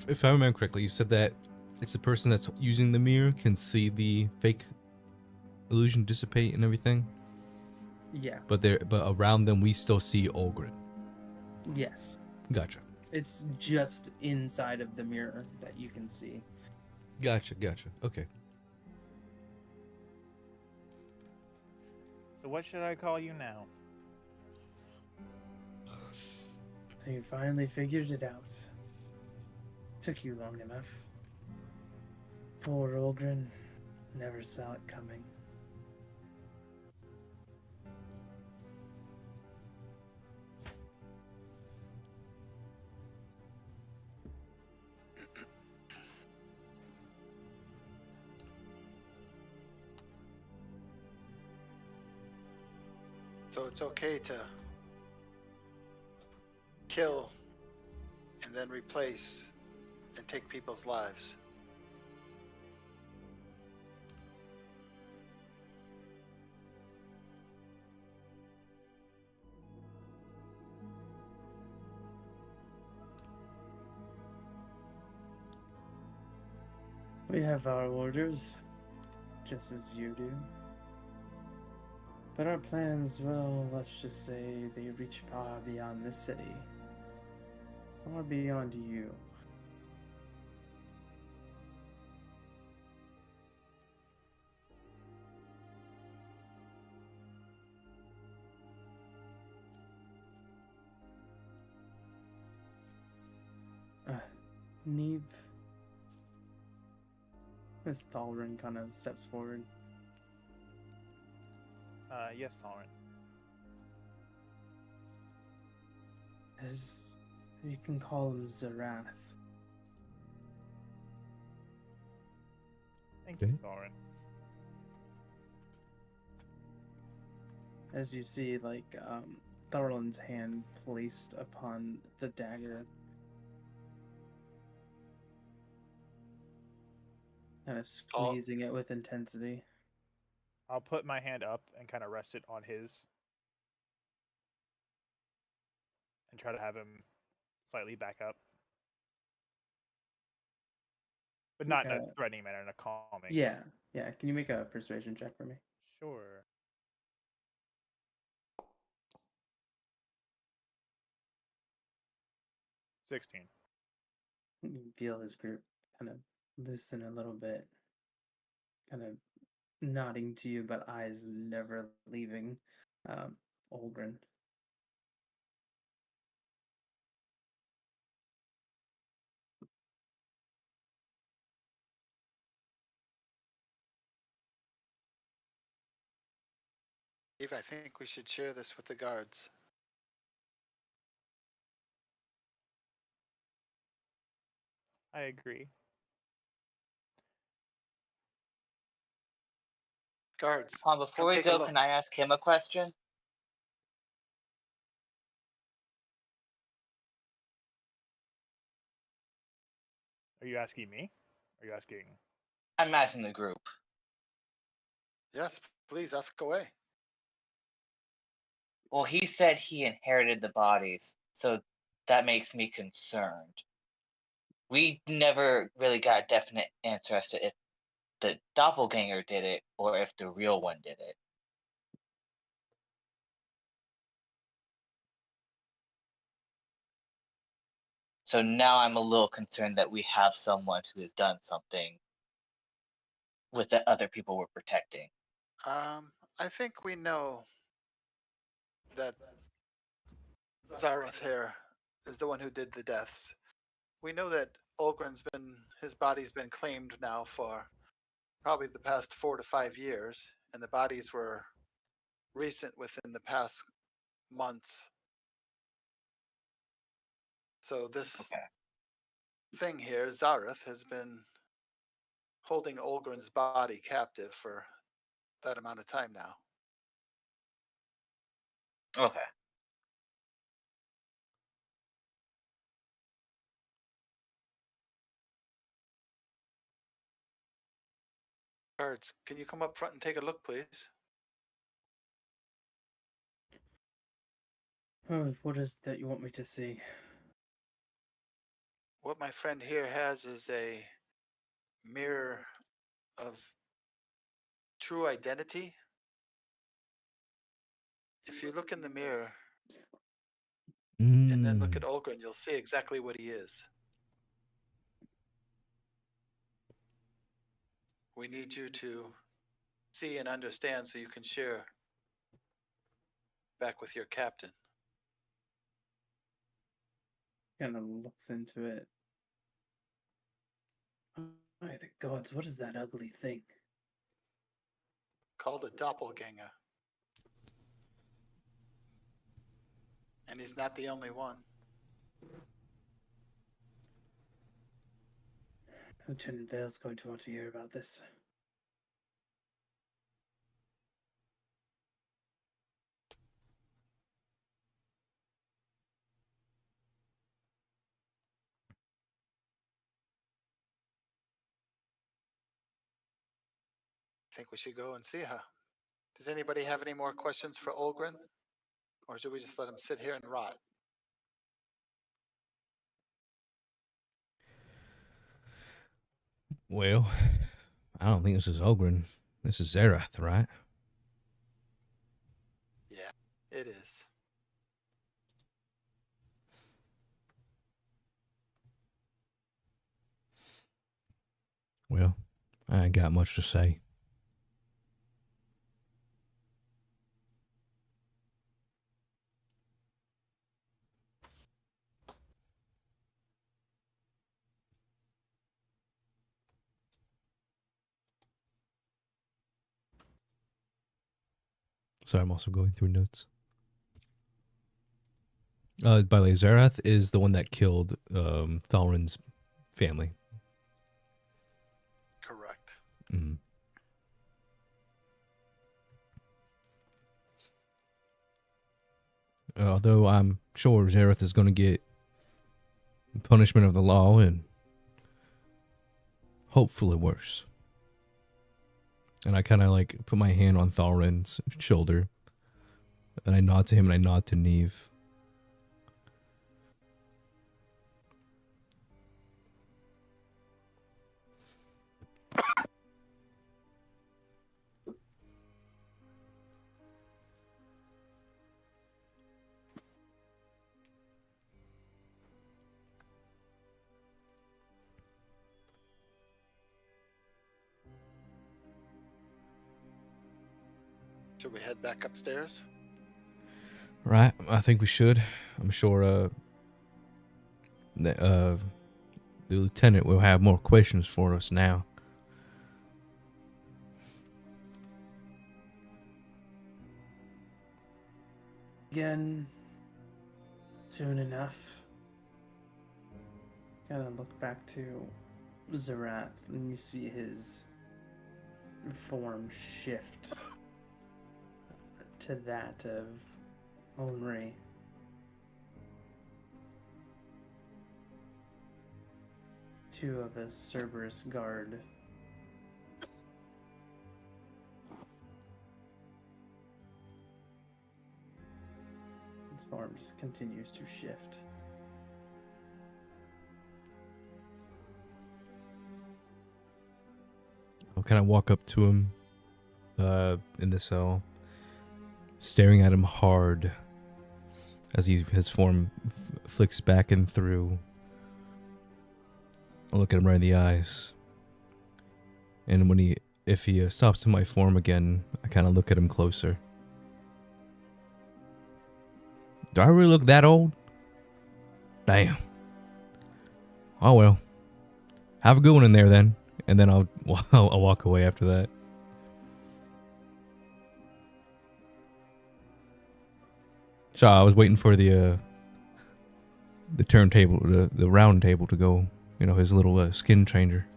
If I remember correctly, you said that it's the person that's using the mirror can see the fake illusion dissipate and everything. Yeah. But around them we still see Olgrin. Yes. Gotcha. It's just inside of the mirror that you can see. Gotcha. Okay. So what should I call you now? So you finally figured it out. Took you long enough. Poor Olgrin never saw it coming. So it's okay to kill and then replace and take people's lives. We have our orders, just as you do. But our plans, well, let's just say they reach far beyond this city. Far beyond you. Neve. Miss Thalrin kind of steps forward. Yes, Tolerant. As you can call him Zarath. Thank Okay. you, Tolerant. As you see, Tharlin's hand placed upon the dagger. Kind of squeezing it with intensity. I'll put my hand up and kind of rest it on his and try to have him slightly back up. But not in a Okay. threatening manner, in a calming. Yeah. Can you make a persuasion check for me? Sure. 16. You can feel his grip kind of loosen a little bit. Kind of nodding to you, but eyes never leaving Olgrin. Eve, I think we should share this with the guards. I agree. Guards, Before come we take a go, look. can I ask him a question? Are you asking me? Are you asking? I'm asking the group. Yes, please ask away. Well, he said he inherited the bodies, so that makes me concerned. We never really got a definite answer as to if the doppelganger did it or if the real one did it. So now I'm a little concerned that we have someone who has done something with the other people we're protecting. I think we know that Zareth here is the one who did the deaths. We know that his body's been claimed now for probably the past 4 to 5 years, and the bodies were recent within the past months. So this Okay. thing here, Zareth, has been holding Olgrin's body captive for that amount of time now. Okay. Guards, can you come up front and take a look, please? Oh, what is that you want me to see? What my friend here has is a mirror of true identity. If you look in the mirror and then look at Olgren, you'll see exactly what he is. We need you to see and understand so you can share back with your captain. Kind of looks into it. By the gods, what is that ugly thing? Called a doppelganger. And he's not the only one. Lieutenant Vale's going to want to hear about this. I think we should go and see her. Does anybody have any more questions for Olgren? Or should we just let him sit here and rot? Well, I don't think this is Ogren. This is Zerath, right? Yeah, it is. Well, I ain't got much to say. So I'm also going through notes. By the way, Zerath is the one that killed Thalrin's family. Correct. Mm. Although I'm sure Zerath is going to get punishment of the law and hopefully worse. And I kind of like put my hand on Thalrin's shoulder and I nod to him and I nod to Neve. Should we head back upstairs? Right, I think we should. I'm sure the lieutenant will have more questions for us now. Again, soon enough. Kind of look back to Zerath, and you see his form shift to that of Onri. Two of a Cerberus guard. His form just continues to shift. I'll kind of walk up to him in the cell, staring at him hard as his form flicks back and through. I'll look at him right in the eyes. And if he stops in my form again, I kind of look at him closer. Do I really look that old? Damn. Oh well. Have a good one in there then. And then I'll walk away after that. So I was waiting for the turntable, the round table to go. You know, his little skin changer.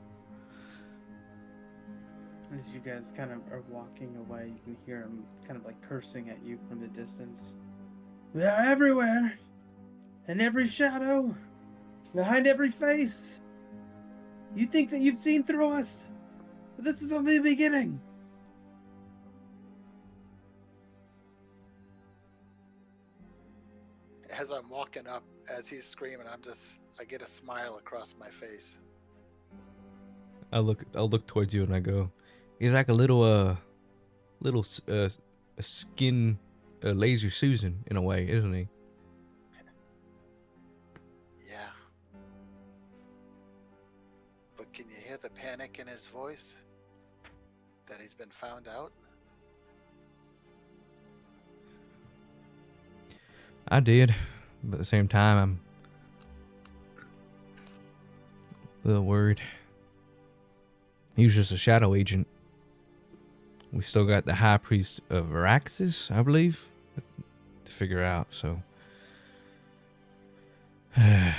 As you guys kind of are walking away, you can hear him kind of like cursing at you from the distance. We are everywhere, in every shadow, behind every face. You think that you've seen through us, but this is only the beginning. As I'm walking up, as he's screaming, I get a smile across my face. I'll look towards you and I go, he's like a little a skin a lazy Susan in a way, isn't he? Yeah. But can you hear the panic in his voice? That he's been found out? I did, but at the same time, I'm a little worried. He was just a shadow agent. We still got the High Priest of Araxis, I believe, to figure out, so. I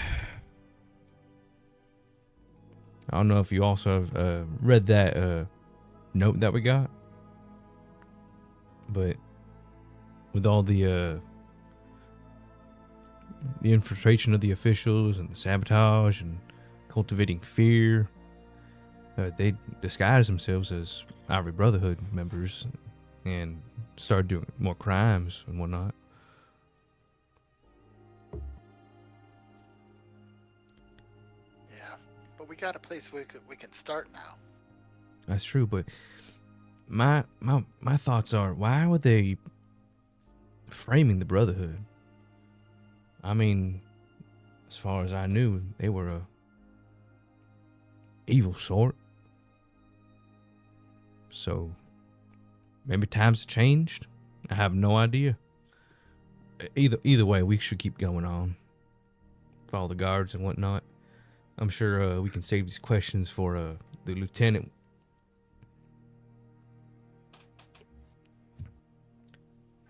don't know if you also have read that note that we got, but with all the infiltration of the officials and the sabotage and cultivating fear, they disguised themselves as Ivory Brotherhood members and started doing more crimes and whatnot. Yeah. But we got a place we can start now. That's true, but my thoughts are, why were they framing the Brotherhood? I mean, as far as I knew, they were a evil sort. So maybe times have changed. I have no idea. Either way, we should keep going on. Follow the guards and whatnot. I'm sure we can save these questions for the lieutenant.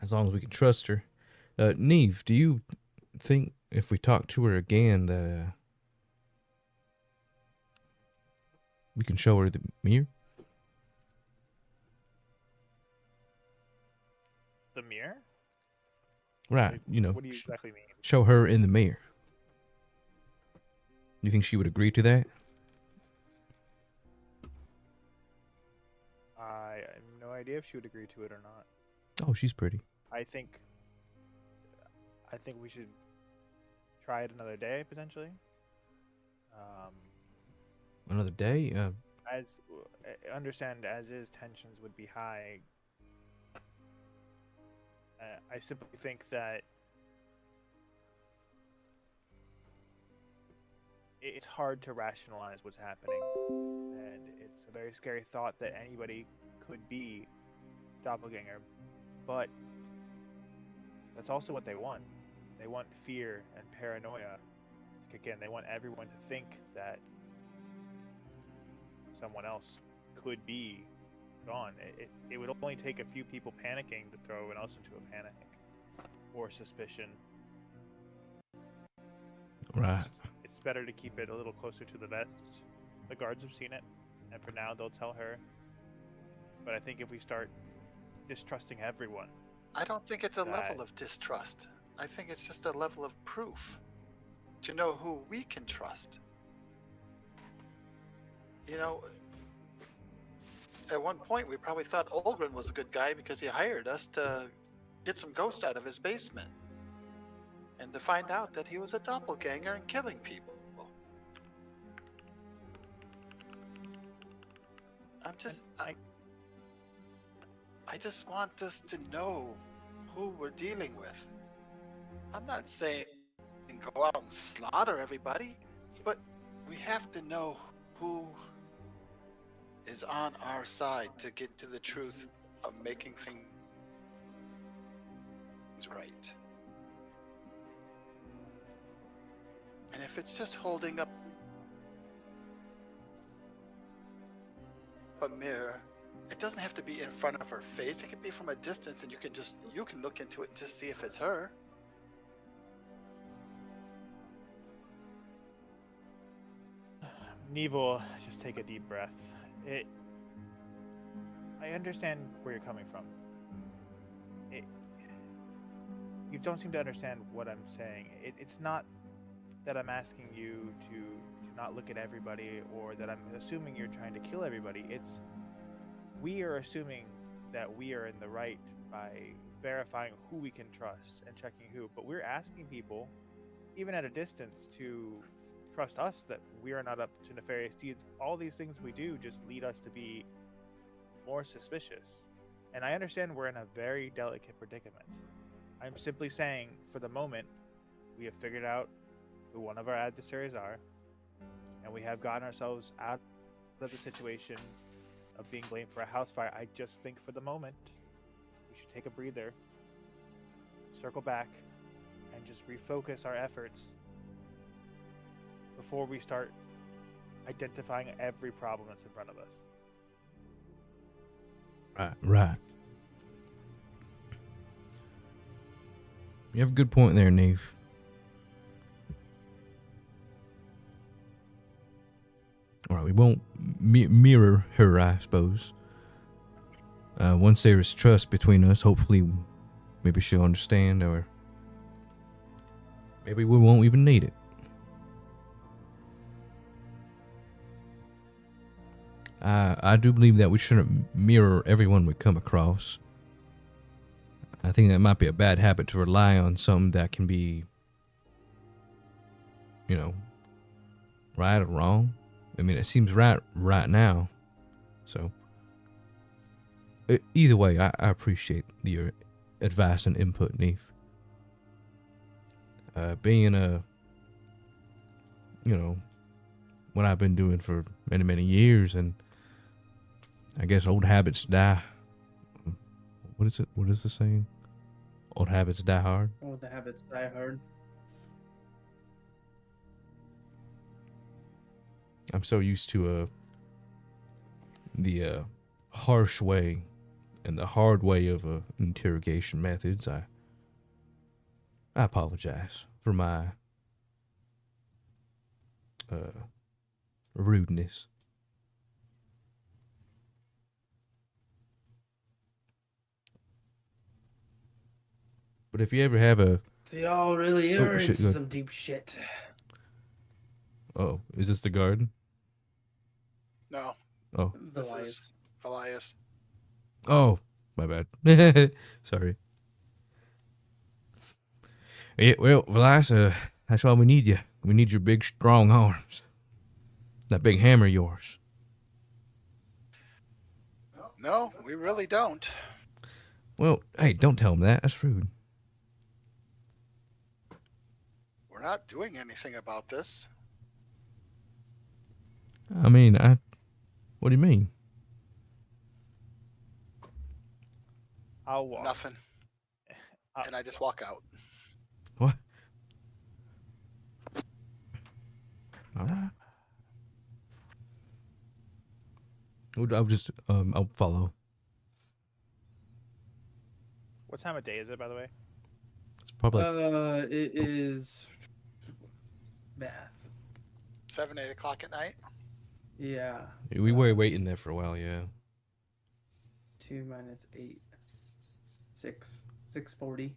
As long as we can trust her. Neve, do you think if we talk to her again that we can show her the mirror? The mirror? Right, Like, you know, what do you exactly mean? show her in the mirror. You think she would agree to that? I have no idea if she would agree to it or not. Oh, she's pretty. I think we should try it another day potentially. Another day? As understand as is, tensions would be high. I simply think that it's hard to rationalize what's happening, and it's a very scary thought that anybody could be doppelganger. But that's also what they want. They want fear and paranoia to kick in. They want everyone to think that someone else could be gone. It would only take a few people panicking to throw everyone else into a panic or suspicion. Right. It's better to keep it a little closer to the vest. The guards have seen it, and for now they'll tell her. But I think if we start distrusting everyone, I don't think it's a level of distrust. I think it's just a level of proof to know who we can trust. You know, at one point we probably thought Olgren was a good guy because he hired us to get some ghost out of his basement. And to find out that he was a doppelganger and killing people. I just want us to know who we're dealing with. I'm not saying go out and slaughter everybody, but we have to know who is on our side to get to the truth of making things right. And if it's just holding up a mirror, it doesn't have to be in front of her face. It could be from a distance, and you can look into it and just see if it's her. Neve will just take a deep breath. I understand where you're coming from. You don't seem to understand what I'm saying. It's not that I'm asking you to not look at everybody, or that I'm assuming you're trying to kill everybody. It's we are assuming that we are in the right by verifying who we can trust and checking who. But we're asking people, even at a distance, to trust us that we are not up to nefarious deeds. All these things we do just lead us to be more suspicious. And I understand we're in a very delicate predicament. I'm simply saying, for the moment, we have figured out who one of our adversaries are, and we have gotten ourselves out of the situation of being blamed for a house fire. I just think for the moment, we should take a breather, circle back, and just refocus our efforts before we start identifying every problem that's in front of us. Right. You have a good point there, Neve. All right, we won't mirror her, I suppose. Once there is trust between us, hopefully, maybe she'll understand, or maybe we won't even need it. I do believe that we shouldn't mirror everyone we come across. I think that might be a bad habit to rely on something that can be, right or wrong. I mean, it seems right now. So, either way, I appreciate your advice and input, Neve. Being what I've been doing for many, many years, and I guess old habits die. What is it? What is the saying? Old habits die hard. Old habits die hard. I'm so used to the harsh way and the hard way of interrogation methods. I apologize for my rudeness. But if you ever have a... So y'all really Oh, are shit, into go ahead. some deep shit. Oh, is this the garden? No, Oh. this Velias. is Velias. Oh, my bad. Sorry. Yeah, well, Velas, that's why we need you. We need your big, strong arms. That big hammer of yours. No, we really don't. Well, hey, don't tell him that. That's rude. We're not doing anything about this. I mean, what do you mean? I'll walk. Nothing. And I just walk out. What? All right. I'll just, I'll follow. What time of day is it, by the way? It's probably... It is math. 7, 8 o'clock at night. Yeah. we were waiting there for a while, yeah. 2 minus 8. 6. 6:40.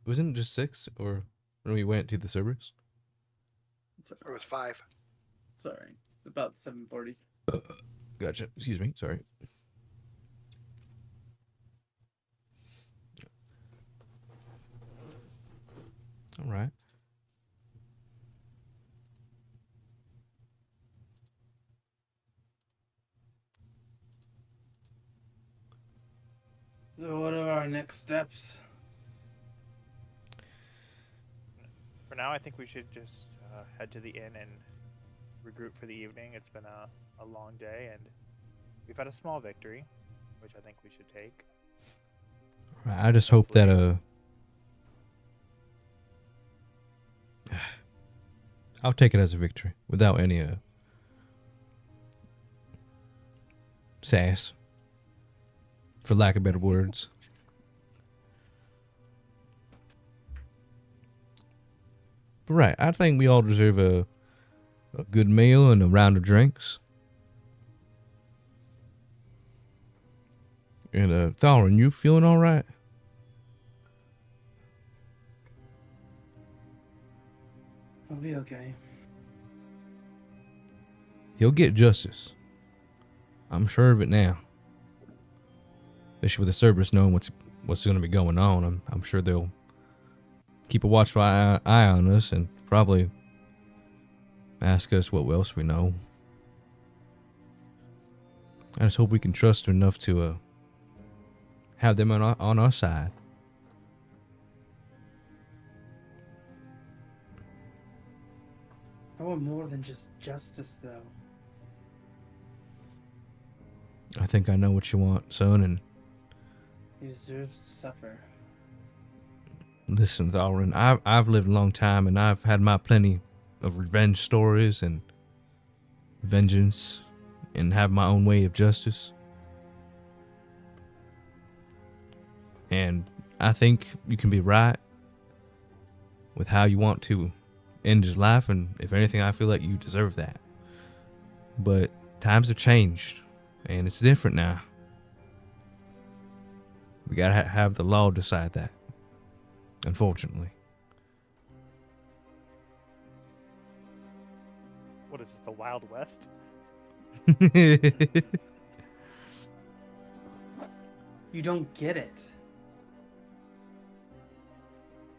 Wasn't it just 6, or when we went to the Cerberus? It was 5. Sorry. It's about 7:40. Gotcha. Excuse me. Sorry. All right. So what are our next steps? For now, I think we should just head to the inn and regroup for the evening. It's been a long day, and we've had a small victory, which I think we should take. All right. I just hope that I'll take it as a victory without any sass, for lack of better words. But right, I think we all deserve a good meal and a round of drinks. And Thalrin, you feeling all right? I'll be okay. He'll get justice. I'm sure of it now. Especially with the Cerberus knowing what's going to be going on, I'm sure they'll keep a watchful eye on us and probably ask us what else we know. I just hope we can trust her enough to have them on our side. I want more than just justice, though. I think I know what you want, son, and He deserves to suffer. listen, Thalrin, I've lived a long time, and I've had my plenty of revenge stories and vengeance, and have my own way of justice. And I think you can be right with how you want to end his life, and if anything, I feel like you deserve that. But times have changed, and it's different now. We gotta have the law decide that, unfortunately. What is this, the Wild West? You don't get it.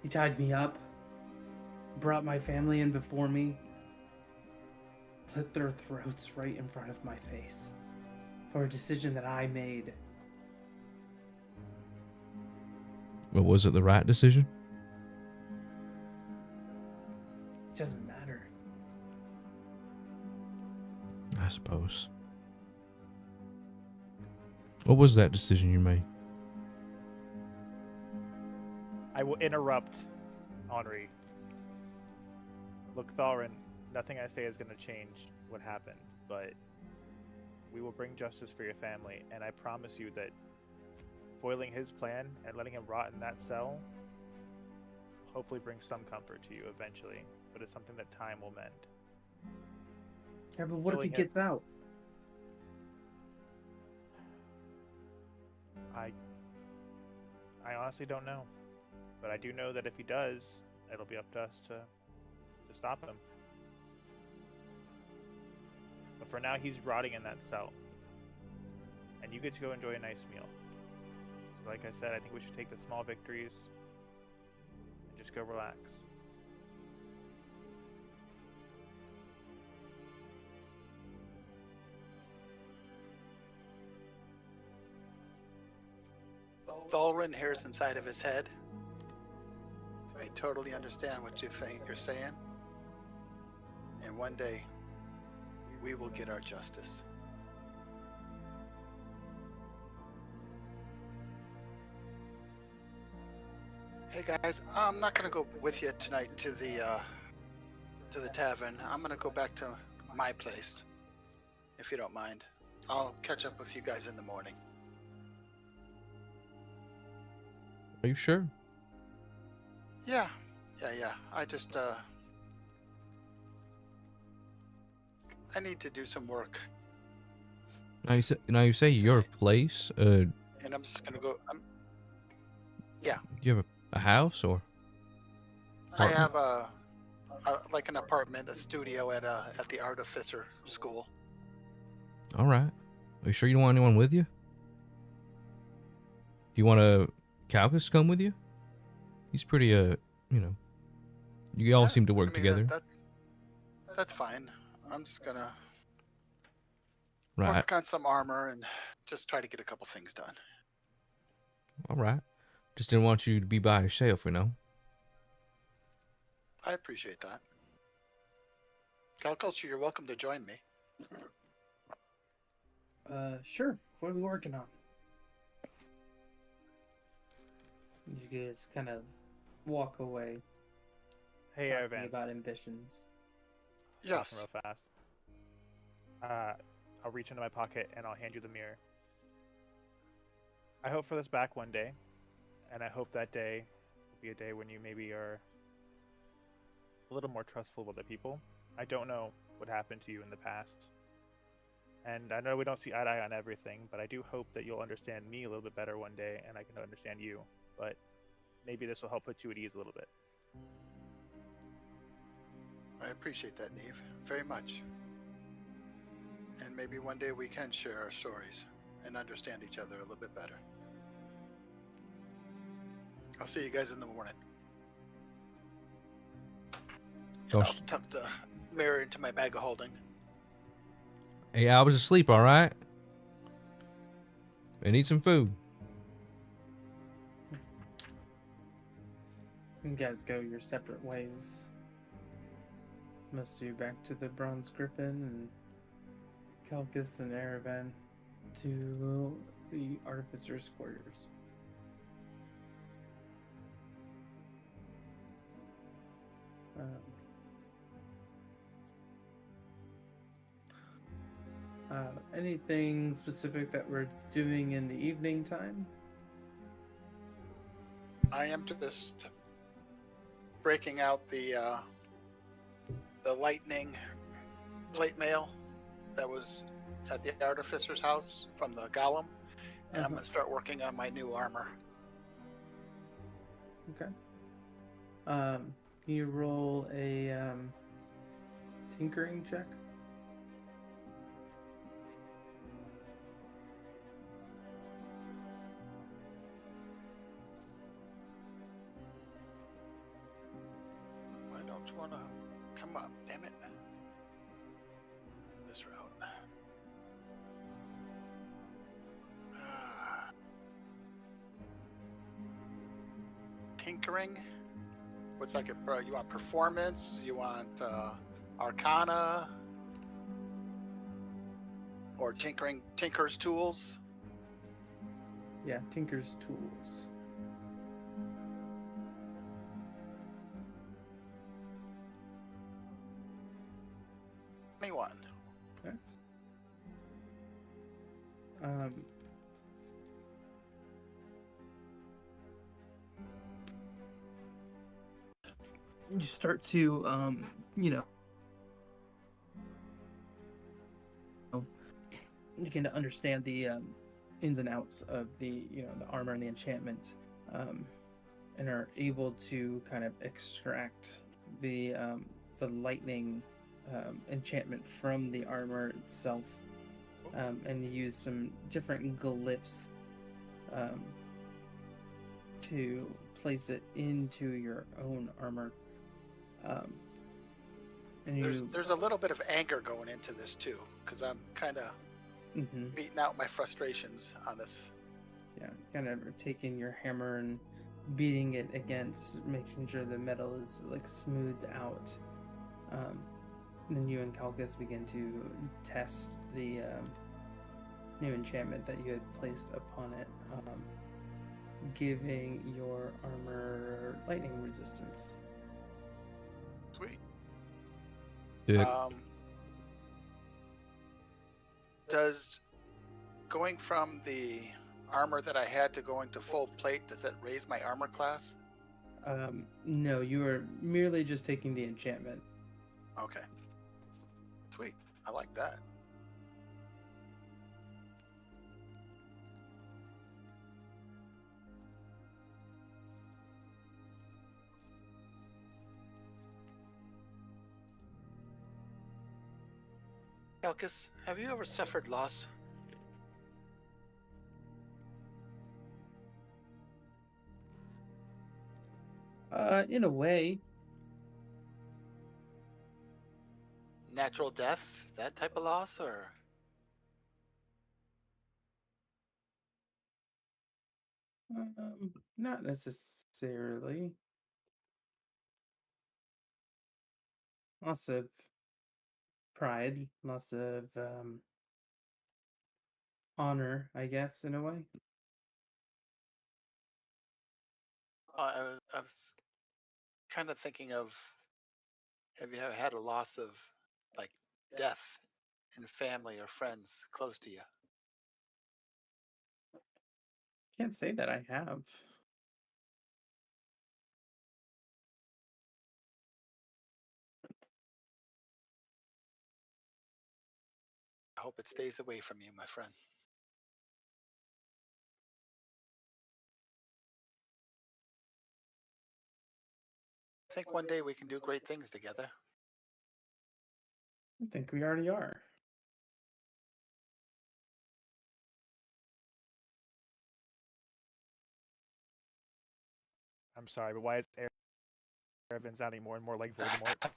He tied me up, brought my family in before me, slit their throats right in front of my face for a decision that I made. But was it the right decision? It doesn't matter. I suppose. What was that decision you made? I will interrupt Henri. Look, Thalrin, nothing I say is going to change what happened, but we will bring justice for your family, and I promise you that foiling his plan and letting him rot in that cell hopefully brings some comfort to you eventually, but it's something that time will mend. Yeah, but what if he Killing him- gets out? I honestly don't know, but I do know that if he does, it'll be up to us to stop him. But for now, he's rotting in that cell, and you get to go enjoy a nice meal. So like I said, I think we should take the small victories and just go relax. Thalrin hears inside of his head. I totally understand what you're saying. And one day, we will get our justice. Hey guys, I'm not gonna go with you tonight to the tavern. I'm gonna go back to my place, if you don't mind. I'll catch up with you guys in the morning. Are you sure? Yeah. I just I need to do some work, Now you say your place. and I'm just gonna go. You have a house or? I Apartment? have like an apartment, a studio at the artificer school. All right. Are you sure you don't want anyone with you? Do you want Calcus come with you? He's pretty you all Yeah, seem to work I mean, together. That's fine. I'm just gonna Right. work on some armor and just try to get a couple things done. All right. Just didn't want you to be by yourself, you know. I appreciate that. Calculture, you're welcome to join me. Sure. What are we working on? You guys kind of walk away, Hey, talking Aravan. about ambitions. Yes. Real fast. I'll reach into my pocket and I'll hand you the mirror. I hope for this back one day, and I hope that day will be a day when you maybe are a little more trustful of other people. I don't know what happened to you in the past, and I know we don't see eye to eye on everything, but I do hope that you'll understand me a little bit better one day, and I can understand you. But maybe this will help put you at ease a little bit. I appreciate that, Neve, very much. And maybe one day we can share our stories and understand each other a little bit better. I'll see you guys in the morning. And Don't I'll tuck the mirror into my bag of holding. Hey, I was asleep, all right? And eat some food. You guys go your separate ways. Most of you back to the Bronze Griffin, and Calcus and Erevan to the Artificer's quarters. Anything specific that we're doing in the evening time? I am just breaking out the lightning plate mail that was at the artificer's house from the golem, and I'm gonna start working on my new armor. Okay. Can you roll a tinkering check? Why don't you want to come up? Damn it! This route. Tinkering. What's like a? You want performance? You want arcana? Or tinkering? Tinker's tools. Yeah, Tinker's Tools. Anyone? Yes. You start to, begin to understand the ins and outs of the, the armor and the enchantment, and are able to kind of extract the lightning enchantment from the armor itself, and use some different glyphs to place it into your own armor. And There's a little bit of anger going into this too, because I'm kind of beating out my frustrations on this. Yeah, kind of taking your hammer and beating it against, making sure the metal is like smoothed out. And then you and Calcus begin to test the new enchantment that you had placed upon it, giving your armor lightning resistance. Sweet. Yeah. Does going from the armor that I had to going to full plate, does that raise my armor class? No, you are merely just taking the enchantment. Okay. Sweet. I like that. Elkis, have you ever suffered loss? In a way. Natural death, that type of loss, or? Not necessarily. Lots of pride, lots of honor, I guess, in a way. I was kind of thinking of, have you ever had a loss of, like, death in family or friends close to you? Can't say that I have. I hope it stays away from you, my friend. I think one day we can do great things together. I think we already are. I'm sorry, but why is Erevan sounding more and more like Voldemort?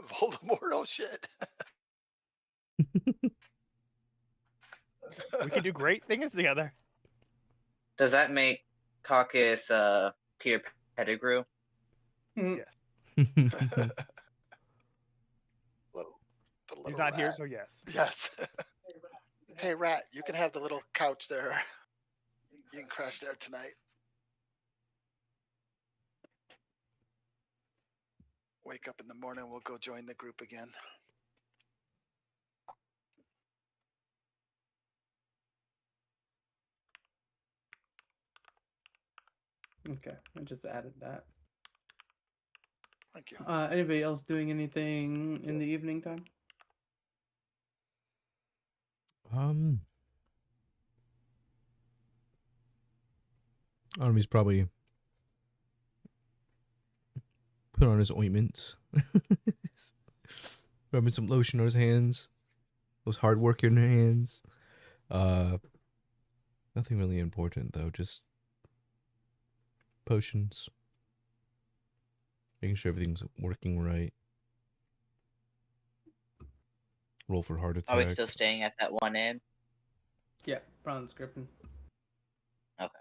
Voldemort, oh shit. We can do great things together. Does that make Caucus Peter Pettigrew? Mm. Yes. little, the He's little not here, rat. so yes. Yes. Hey, rat, you can have the little couch there. You can crash there tonight. Wake up in the morning, we'll go join the group again. Okay, I just added that. Thank you. Anybody else doing anything in the evening time? He's probably put on his ointment, rubbing some lotion on his hands, those hard working hands. Nothing really important though, just potions, making sure everything's working right. Roll for heart Are we attack. still staying at that one inn? Yeah, Bronze Griffin. Okay.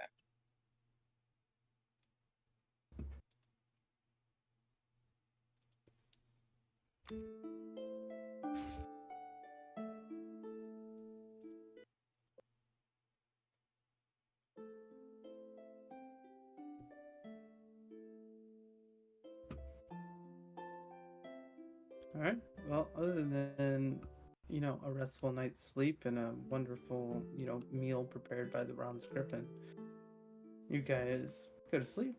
All right. Well, other than a restful night's sleep and a wonderful meal prepared by the Bronze Griffin, you guys go to sleep.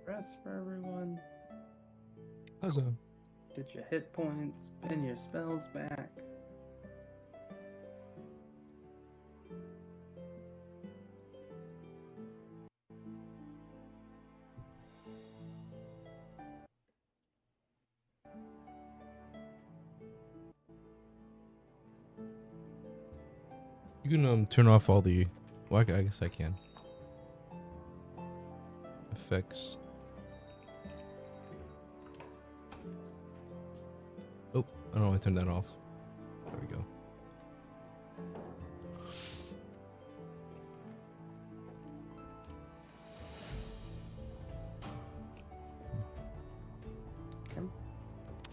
Rest for everyone. How's that? Get your hit points and your spells back. You can turn off all the. Well, I guess I can. Effects. Oh, I don't know. I turned that off. There we go. Okay.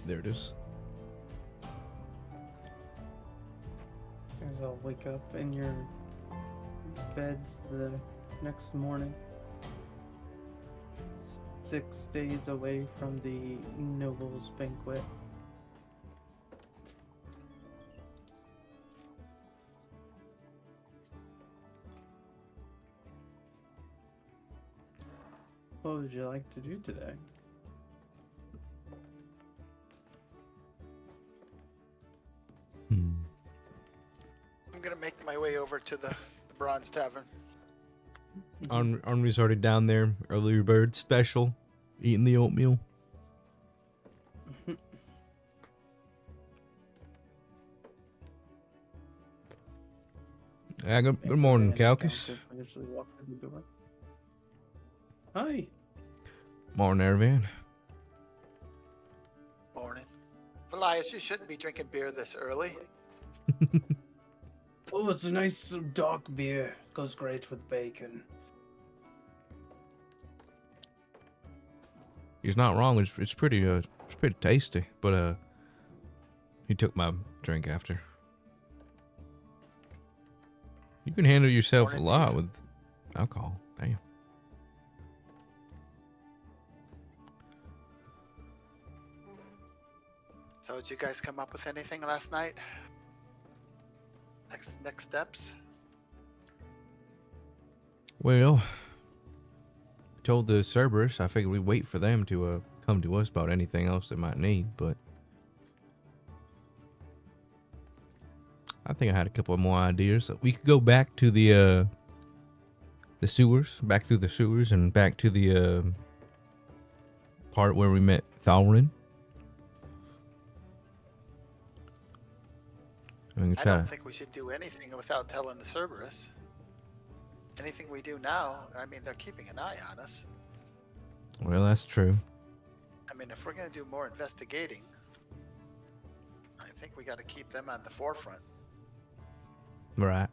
There it is. You guys all wake up in your beds the next morning. 6 days away from the Nobles Banquet. What would you like to do today? I'm gonna make my way over to the Bronze Tavern. Army's already down there. Early bird special. Eating the oatmeal. Yeah, good morning, Calcus. Hi. Morning, Ervan. Morning. Elias, you shouldn't be drinking beer this early. Oh, it's a nice dark beer. Goes great with bacon. He's not wrong. It's pretty tasty. But he took my drink after. You can handle yourself Morning, a lot Dave. with alcohol. Damn. So did you guys come up with anything last night? Next steps? Well, told the Cerberus I figured we'd wait for them to come to us about anything else they might need, but I think I had a couple of more ideas. We could go back to the sewers, back through the sewers, and back to the part where we met Thalrin. I don't think we should do anything without telling the Cerberus. Anything we do now, I mean, they're keeping an eye on us. Well, that's true. I mean, if we're going to do more investigating, I think we got to keep them on the forefront. Right.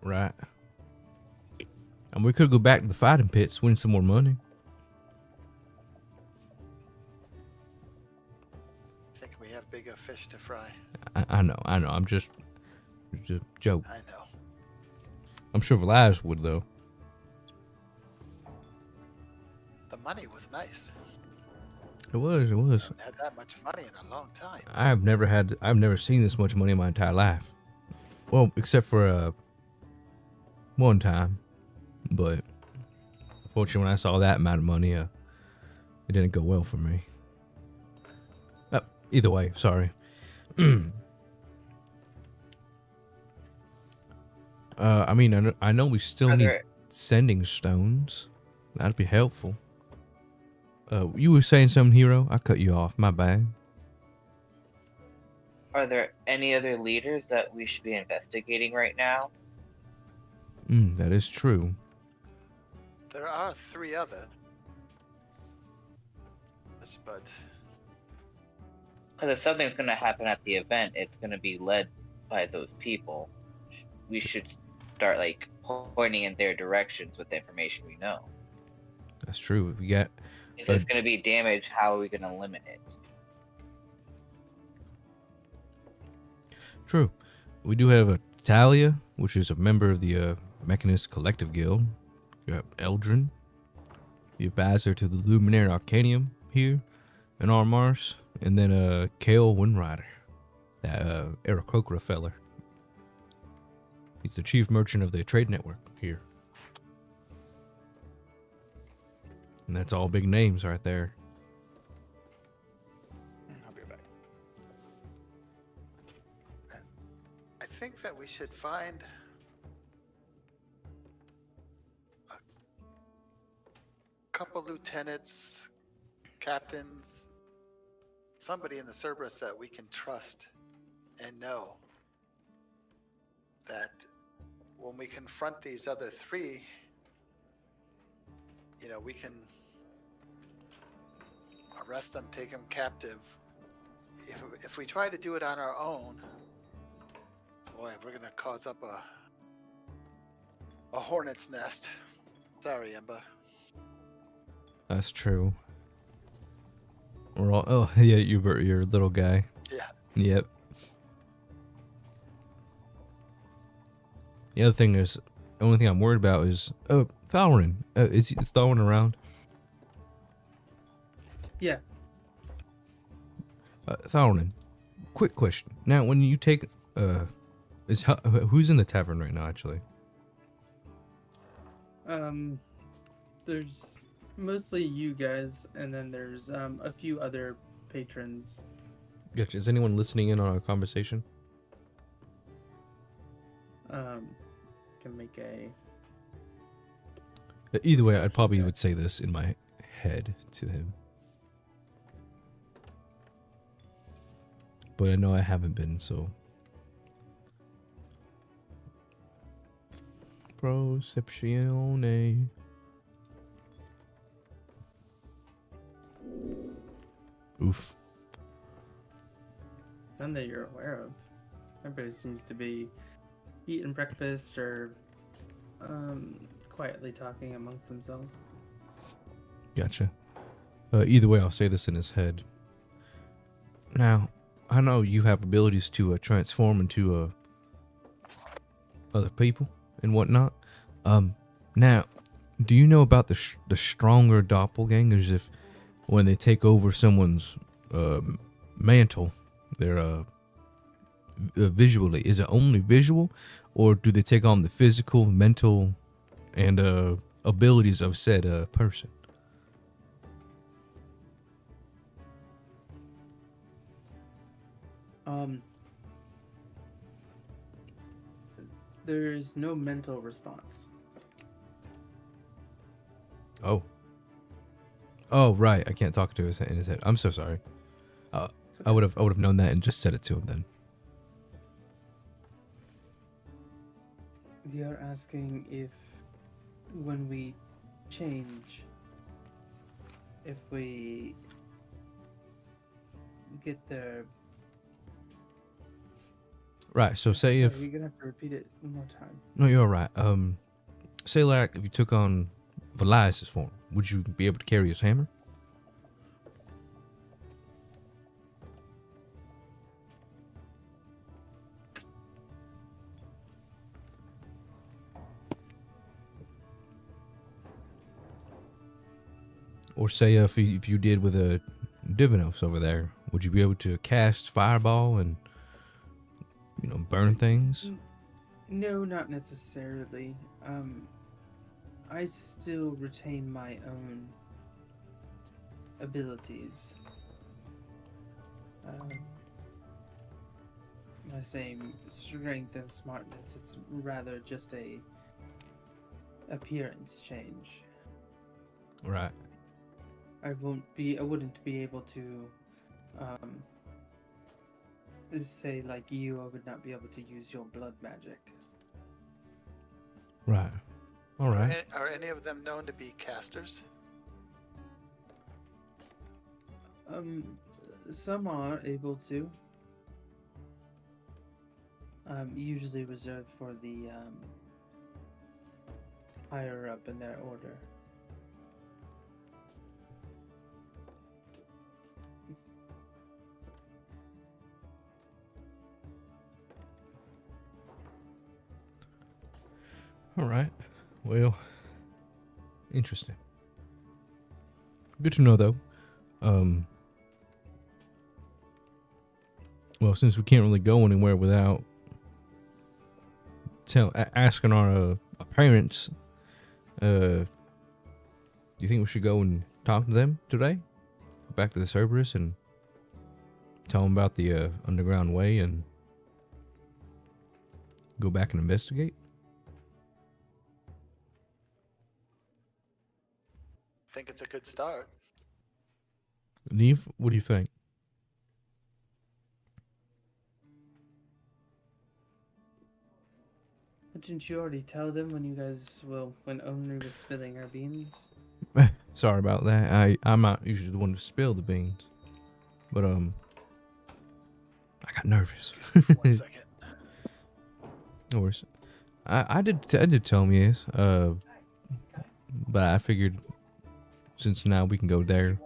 And we could go back to the fighting pits, win some more money. I think we have bigger fish to fry. I know. I'm just a joke. I know. I'm sure Vlad would though. The money was nice. It was. Haven't had that much money in a long time. I've never seen this much money in my entire life. Well, except for one time, but unfortunately, when I saw that amount of money, it didn't go well for me. Either way, sorry. I mean, I know we still need sending stones. That'd be helpful. You were saying something, Hero? I cut you off. My bad. Are there any other leaders that we should be investigating right now? That is true. There are 3 others, but Because if something's going to happen at the event, it's going to be led by those people. We should start like pointing in their directions with the information we know. That's true. We got. If it's going to be damage, how are we going to limit it? True. We do have a Talia, which is a member of the Mechanist Collective Guild. You got Eldrin, the advisor to the Luminary Arcanium here in Armars, and then Kale Windrider, that Aarakocra feller. He's the chief merchant of the trade network here. And that's all big names right there. I'll be right back. I think that we should find a couple lieutenants, captains, somebody in the Cerberus that we can trust and know that when we confront these other 3, we can arrest them, take them captive. If we try to do it on our own, boy, we're gonna cause up a hornet's nest. Sorry, Emba. That's true. We're all. Oh yeah, you're a little guy. Yeah. Yep. The other thing is, the only thing I'm worried about is Thalrin. Is Thalrin around? Yeah. Thalrin, quick question. Now, when you take who's in the tavern right now? Actually, There's mostly you guys, and then there's a few other patrons. gotcha. Is anyone listening in on our conversation? Can make a. Either way, I probably would say this in my head to him. But I know I haven't been, so. Proceptione. Oof. None that you're aware of. Everybody seems to be eating breakfast or quietly talking amongst themselves. Gotcha. Either way, I'll say this in his head. Now, I know you have abilities to transform into other people and whatnot. Now, do you know about the stronger doppelgangers? If when they take over someone's mantle, they're visually, is it only visual, or do they take on the physical, mental, and abilities of said person? There's no mental response. Oh, right. I can't talk to his in his head. I'm so sorry. I would have known that and just said it to him then. You're asking if when we change, if we get there. Right. So say Sorry, if you're gonna have to repeat it one more time. no, you're right. say like if you took on Velias's form, would you be able to carry his hammer? Or say if you did with a Divinos over there, would you be able to cast Fireball and burn things? No, not necessarily. I still retain my own abilities. My same strength and smartness. It's rather just a appearance change. Right. I wouldn't be able to say like you, I would not be able to use your blood magic. Right. All right. Are any of them known to be casters? Some are able to. Usually reserved for the higher up in their order. All right. Well, interesting. Good to know, though. Well, since we can't really go anywhere without asking our parents, do you think we should go and talk to them today? Go back to the Cerberus and tell them about the underground way and go back and investigate? I think it's a good start. Neve, what do you think? Didn't you already tell them when when Onry was spilling her beans? Sorry about that. I'm not usually the one to spill the beans, but I got nervous. 1 second. No worries. I did tell him yes, but I figured since now we can go there.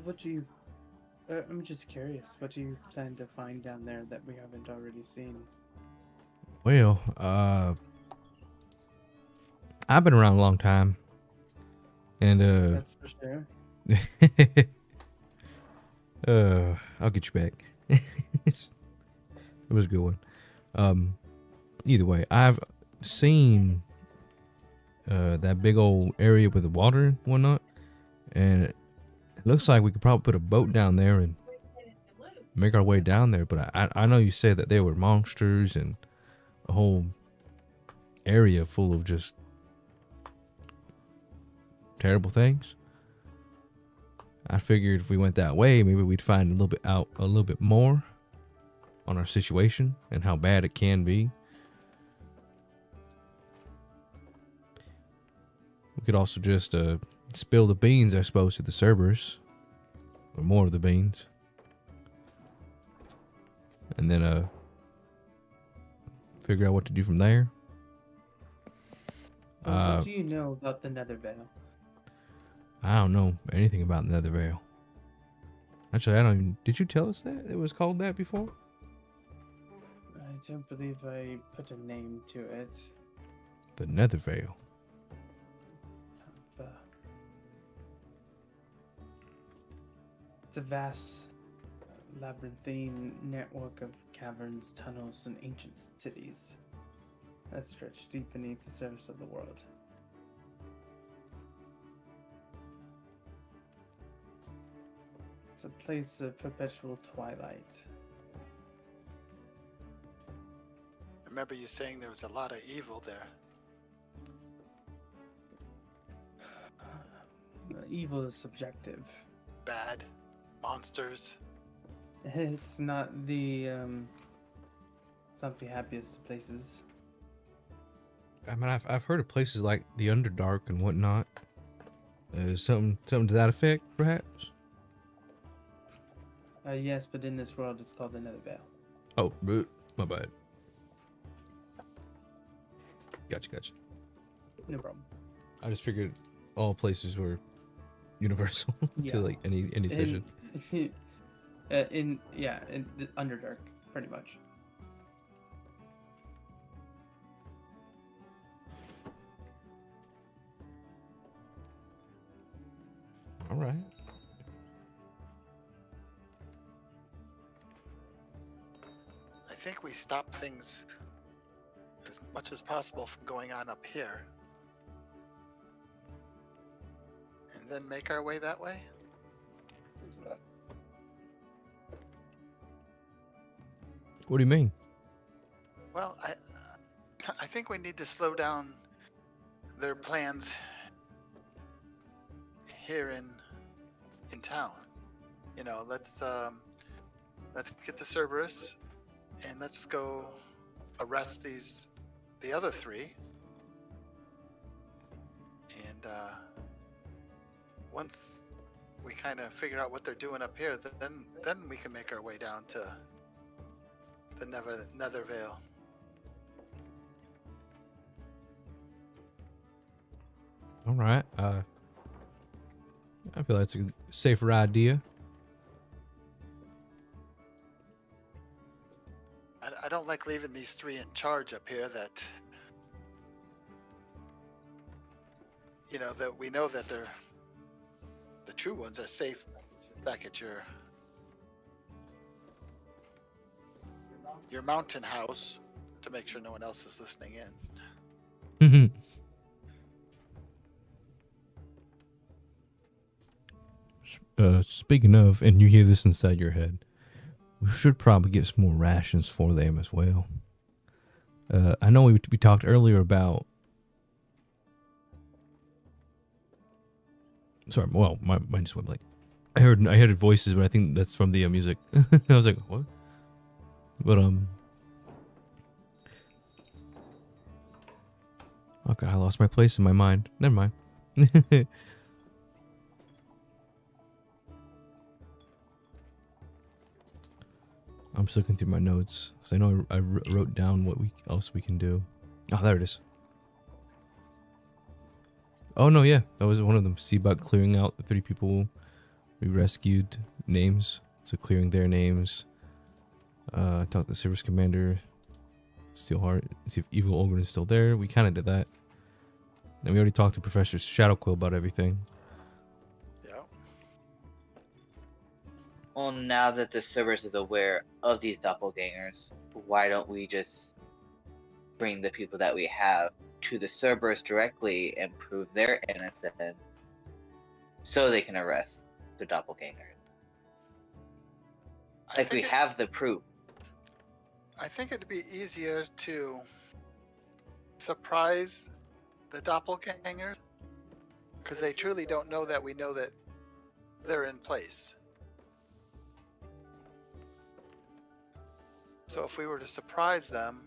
What do you? I'm just curious. What do you plan to find down there that we haven't already seen? Well, I've been around a long time, and That's for sure. I'll get you back. It was a good one. Either way, I've seen that big old area with the water and whatnot, and it looks like we could probably put a boat down there and make our way down there. But I know you said that there were monsters and a whole area full of just terrible things. I figured if we went that way, maybe we'd find a little bit more on our situation and how bad it can be. We could also just spill the beans, I suppose, to the Cerberus, or more of the beans, and then figure out what to do from there. What do you know about the Nether Veil? I don't know anything about Nether Veil. Actually, I don't even... Did you tell us that it was called that before? I don't believe I put a name to it. The Nether Veil. It's a vast labyrinthine network of caverns, tunnels, and ancient cities that stretch deep beneath the surface of the world. It's a place of perpetual twilight. I remember you saying there was a lot of evil there. Evil is subjective. Bad. Monsters. It's not the happiest of places. I mean, I've heard of places like the Underdark and whatnot. Something to that effect, perhaps? Yes, but in this world, it's called another veil. Oh, my bad. Gotcha. No problem. I just figured all places were universal Yeah. to like any session. In the Underdark, pretty much. All right. I think we stop things as much as possible from going on up here. And then make our way that way? What do you mean? Well, I think we need to slow down their plans here in town. You know, let's get the Cerberus and let's go arrest the other three. And once we kind of figure out what they're doing up here, then we can make our way down to the Nether Vale. All right. I feel that's a safer idea. I don't like leaving these three in charge up here that, you know, that we know that they're, the true ones are safe back at your mountain house to make sure no one else is listening in. Speaking of, and you hear this inside your head, we should probably get some more rations for them as well. I know we talked earlier about. Sorry, well, my mind just went blank. I heard voices, but I think that's from the music. I was like, what? But okay, I lost my place in my mind. Never mind. I'm just looking through my notes because I know I wrote down what else we can do. Oh, there it is. Oh no, yeah, that was one of them. See about clearing out the 3 people we rescued names. So clearing their names. Talk to the service commander. Steelheart. See if Evil Ogre is still there. We kind of did that. And we already talked to Professor Shadowquill about everything. Yeah. Well, now that the Cerberus is aware of these doppelgangers, why don't we just bring the people that we have to the Cerberus directly and prove their innocence so they can arrest the doppelgangers? Like, we have the proof. I think it'd be easier to surprise the doppelgangers because they truly don't know that we know that they're in place. So if we were to surprise them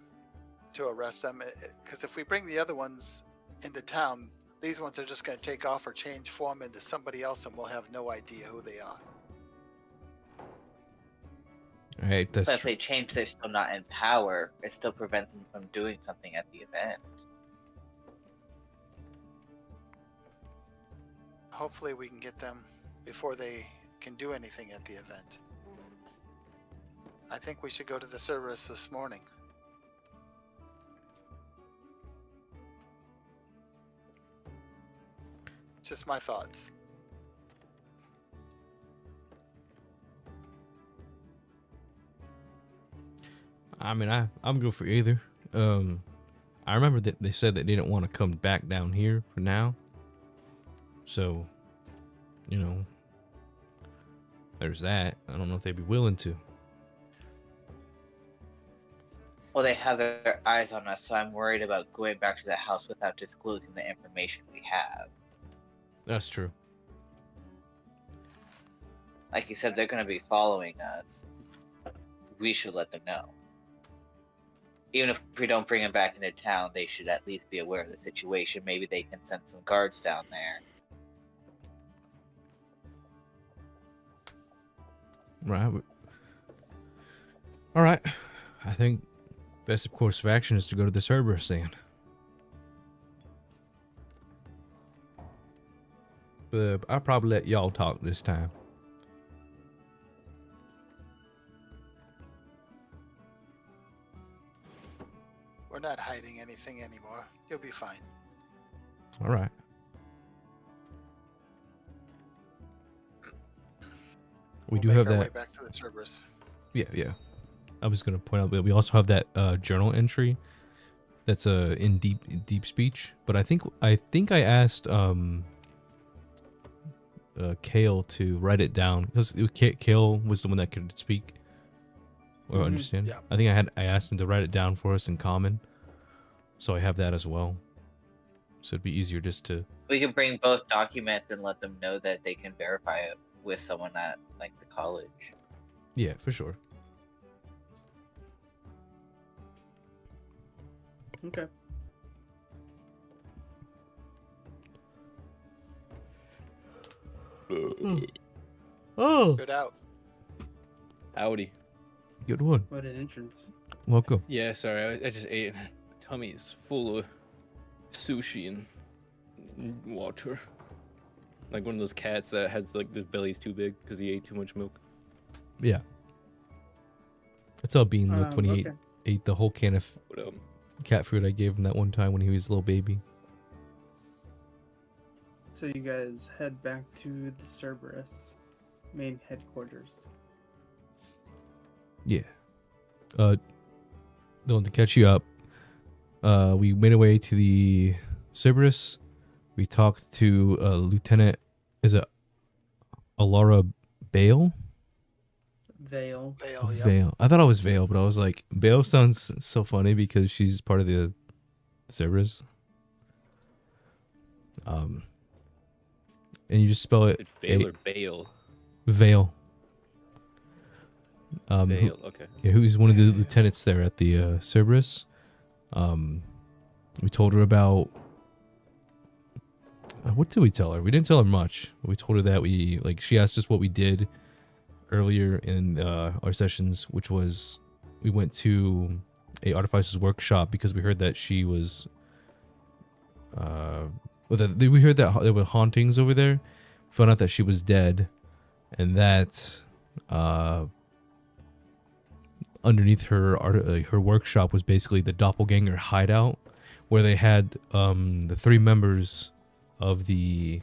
to arrest them, because if we bring the other ones into town, these ones are just going to take off or change form into somebody else and we'll have no idea who they are. Alright, that's But if true. they change, they're still not in power. It still prevents them from doing something at the event. Hopefully we can get them before they can do anything at the event. I think we should go to the Cerberus this morning. Just my thoughts. I mean, I'm good for either. I remember that they said that they didn't want to come back down here for now. So, you know, there's that. I don't know if they'd be willing to. Well, they have their eyes on us, so I'm worried about going back to the house without disclosing the information we have. That's true. Like you said, they're going to be following us. We should let them know. Even if we don't bring them back into town, they should at least be aware of the situation. Maybe they can send some guards down there. Right. All right. I think best course of action is to go to the Cerberus then. But I'll probably let y'all talk this time. We're not hiding anything anymore. You'll be fine. All right. We We'll do make have our way that. back to the Cerberus. Yeah. I was gonna point out that we also have that journal entry that's in deep speech. But I think I asked Kale to write it down because Kale was the one that could speak or Mhm. understand. Yeah. I think I asked him to write it down for us in common, so I have that as well. So it'd be easier just to. We can bring both documents and let them know that they can verify it with someone at like the college. Yeah, for sure. Okay. Oh, Good out. Howdy. good one. What an entrance. Welcome. Yeah, sorry, I just ate. My tummy is full of sushi and water. Like one of those cats that has like the belly's too big because he ate too much milk. Yeah. That's how Bean looked when he Okay. ate the whole can of But cat food I gave him that one time when he was a little baby. So you guys head back to the Cerberus main headquarters. Yeah. Don't to catch you up. We made our way to the Cerberus. We talked to Lieutenant. Is it Alara Bale? Vale. Vale, yep. Vale. I thought it was Vale, but I was like, Bale sounds so funny because she's part of the Cerberus. And you just spell it Fail or bail? Vale. Bail. Okay. Yeah, who's one of the lieutenants there at the Cerberus. We told her about. What did we tell her? We didn't tell her much. We told her that she asked us what we did earlier in our sessions, which was we went to a artificer's workshop because we heard that she was. We heard that there were hauntings over there. Found out that she was dead, and that underneath her her workshop was basically the doppelganger hideout, where they had the three members of the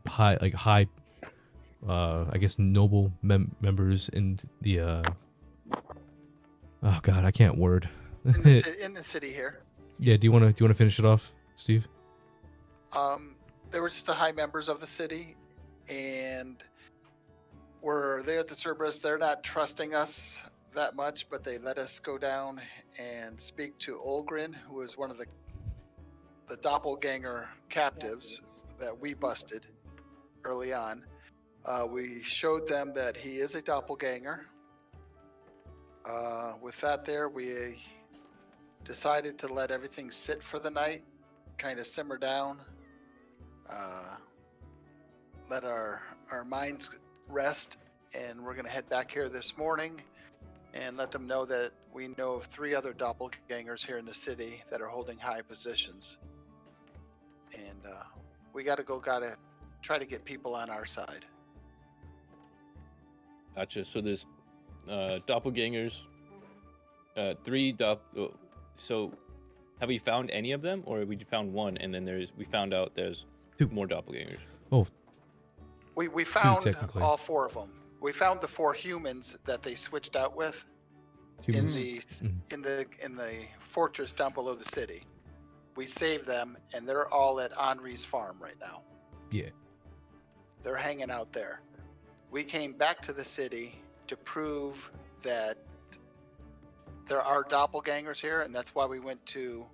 high I guess noble members in the oh god, I can't word. In the city here. Yeah, do you want to finish it off, Steve? They were just the high members of the city, and we're there at the Cerberus. They're not trusting us that much, but they let us go down and speak to Olgrin, who was one of the doppelganger captives that we busted early on. We showed them that he is a doppelganger. With that there, we decided to let everything sit for the night, kind of simmer down, let our minds rest, and we're going to head back here this morning and let them know that we know of 3 other doppelgangers here in the city that are holding high positions. And we gotta try to get people on our side. Gotcha. So there's doppelgangers. So have we found any of them, or we found one and then we found out there's 2 more doppelgangers? Oh, We found technically. all 4 of them. We found the 4 humans that they switched out with in the fortress down below the city. We saved them, and they're all at Henri's farm right now. Yeah. They're hanging out there. We came back to the city to prove that there are doppelgangers here, and that's why we went to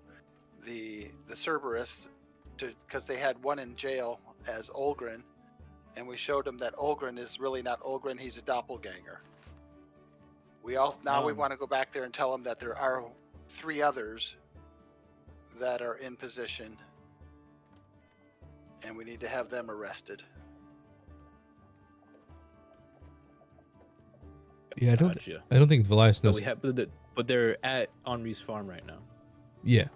the Cerberus, because they had one in jail as Olgrin, and we showed them that Olgrin is really not Olgrin, he's a doppelganger. We want to go back there and tell them that there are 3 others that are in position, and we need to have them arrested. Yeah, Gotcha. I don't think Velias But knows. we have, but they're at Henri's farm right now. Yeah,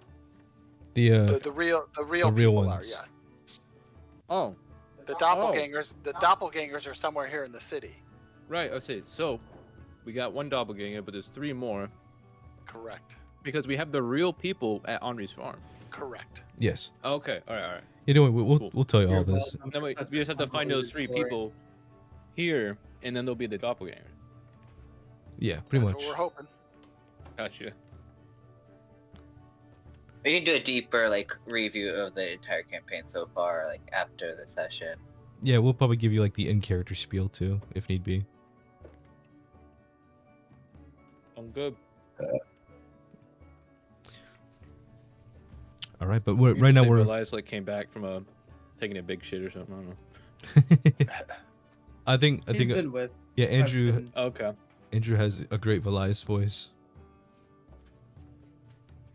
the The real real people ones. are, yeah. Oh, The doppelgangers are somewhere here in the city. right. I see. So we got one doppelganger, but there's 3 more Correct. because we have the real people at Henri's farm. Correct. yes. Okay. All right. You know, we'll Cool. we'll tell you all You're this. welcome. Then we Such just a have to find those 3 convoluted story. people here, and then they'll be the doppelganger. Yeah, pretty That's much. what we're hoping. Gotcha. We can do a deeper like review of the entire campaign so far, like after the session. Yeah, we'll probably give you like the in character spiel too, if need be. I'm good. All right, but You right now say we're. Elias like came back from taking a big shit or something. I don't know. I think He's been with. yeah, I've Andrew been- Okay. Andrew has a great Velias voice.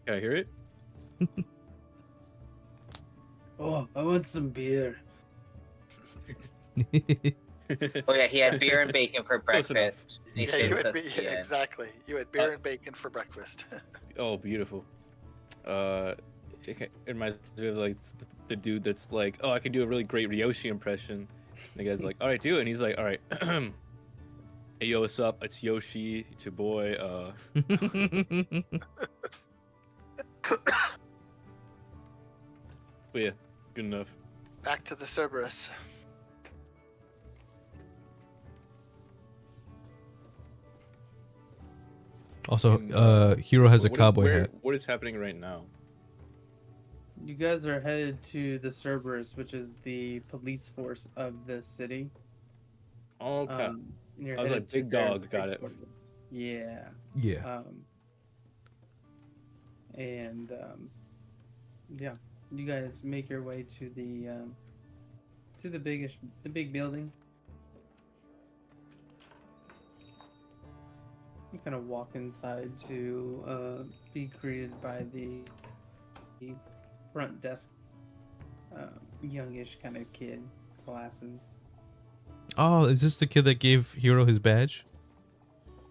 Can I hear it? Oh, I want some beer. Oh yeah, he had beer and bacon for Close enough. breakfast. He Yeah, stayed you with had us at the end. exactly. You had beer and bacon for breakfast. Oh, beautiful. It reminds me of like the dude that's like, oh, I can do a really great Ryoshi impression. And the guy's like, all right, do it. And he's like, all right. Hey, yo, what's up? It's Yoshi. It's your boy. But yeah, good enough. Back to the Cerberus. Also, And, Hero has a What is- cowboy where- hat. What is happening right now? You guys are headed to the Cerberus, which is the police force of the city. Oh, okay. You're I was headed like, to Big their Dog, got it. headquarters. Yeah. Yeah. Yeah, you guys make your way to the big building. You kind of walk inside to be greeted by the front desk, youngish kind of kid, glasses. Oh, is this the kid that gave Hero his badge?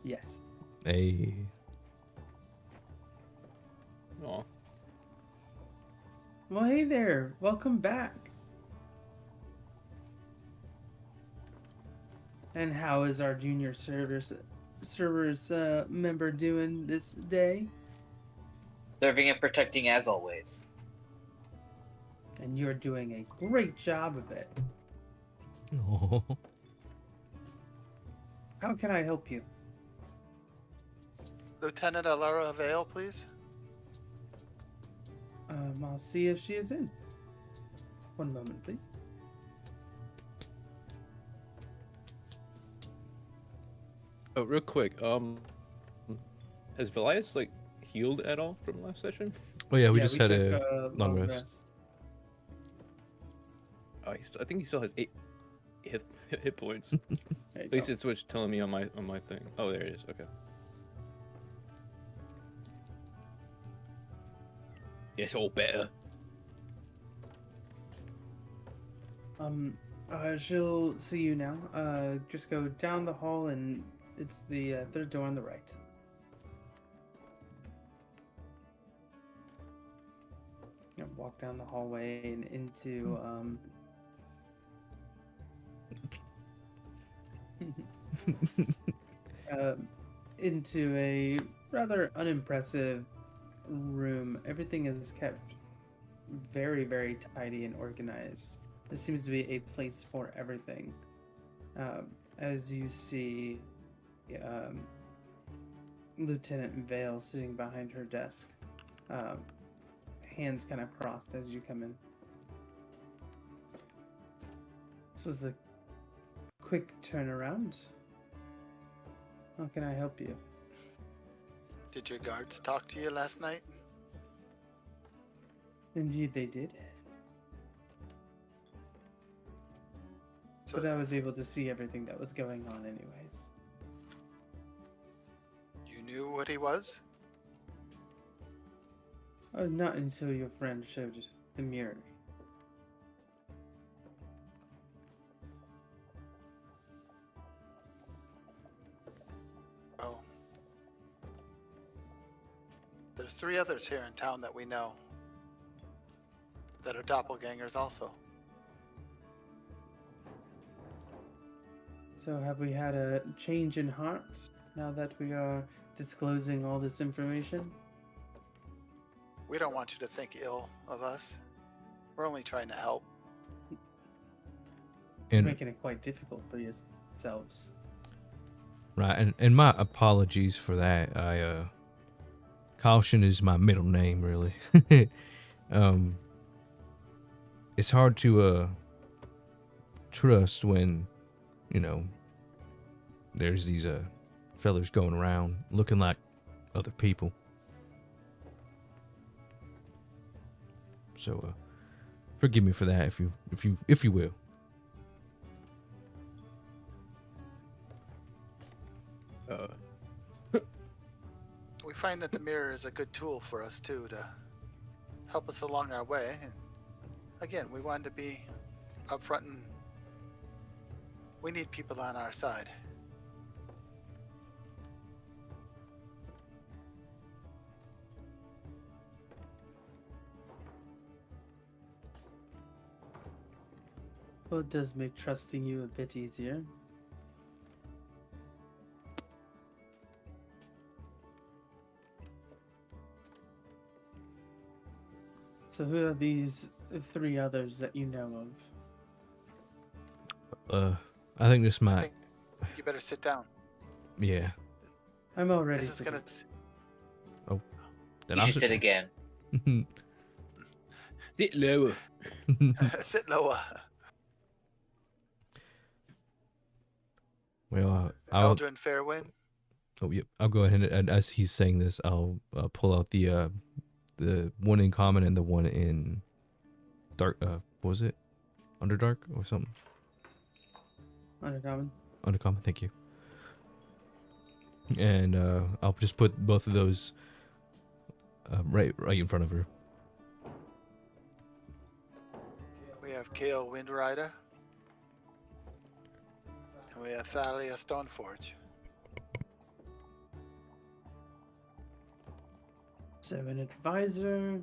Yes. Hey. Oh, Well, hey there. Welcome back. And how is our junior servers member doing this day? Serving and protecting as always. And you're doing a great job of it. Oh. How can I help you? Lieutenant Alara Vale, please. I'll see if she is in. One moment, please. oh, real quick. Has Velias like healed at all from last session? Oh yeah, we just had took a long rest. Oh, I think he still has 8 hit points. There you At least go. it's what's telling me on my thing. Oh, there it is. Okay. It's all better. She'll see you now. Just go down the hall and it's the third door on the right. You know, walk down the hallway and into into a rather unimpressive room. Everything is kept very, very tidy and organized. There seems to be a place for everything. As you see, Lieutenant Vale sitting behind her desk, hands kind of crossed as you come in. This was a quick turnaround. How can I help you? Did your guards talk to you last night? Indeed, they did. So But I was able to see everything that was going on, anyways. you knew what he was? Not until your friend showed the mirror. There's 3 others here in town that we know that are doppelgangers also. So have we had a change in hearts now that we are disclosing all this information? We don't want you to think ill of us. We're only trying to help. And Making it quite difficult for yourselves. right, and my apologies for that. Caution is my middle name, really. It's hard to trust when, you know, there's these fellas going around looking like other people. So forgive me for that if you will. We find that the mirror is a good tool for us too to help us along our way. And again, we wanted to be upfront, and we need people on our side. Well, it does make trusting you a bit easier. So who are these 3 others that you know of? I think this I might, think you better sit down. yeah. I'm already This is sitting. gonna. Then You I'll should sit again. Sit lower. Sit lower. Well, I'll Eldrin Fairwind. oh yep. I'll go ahead and as he's saying this, I'll pull out the one in common and the one in dark. What was it? Underdark or something? Undercommon. Undercommon. Thank you. And I'll just put both of those right in front of her. We have Kale Windrider. And we have Thalia Stoneforge. 7 advisor,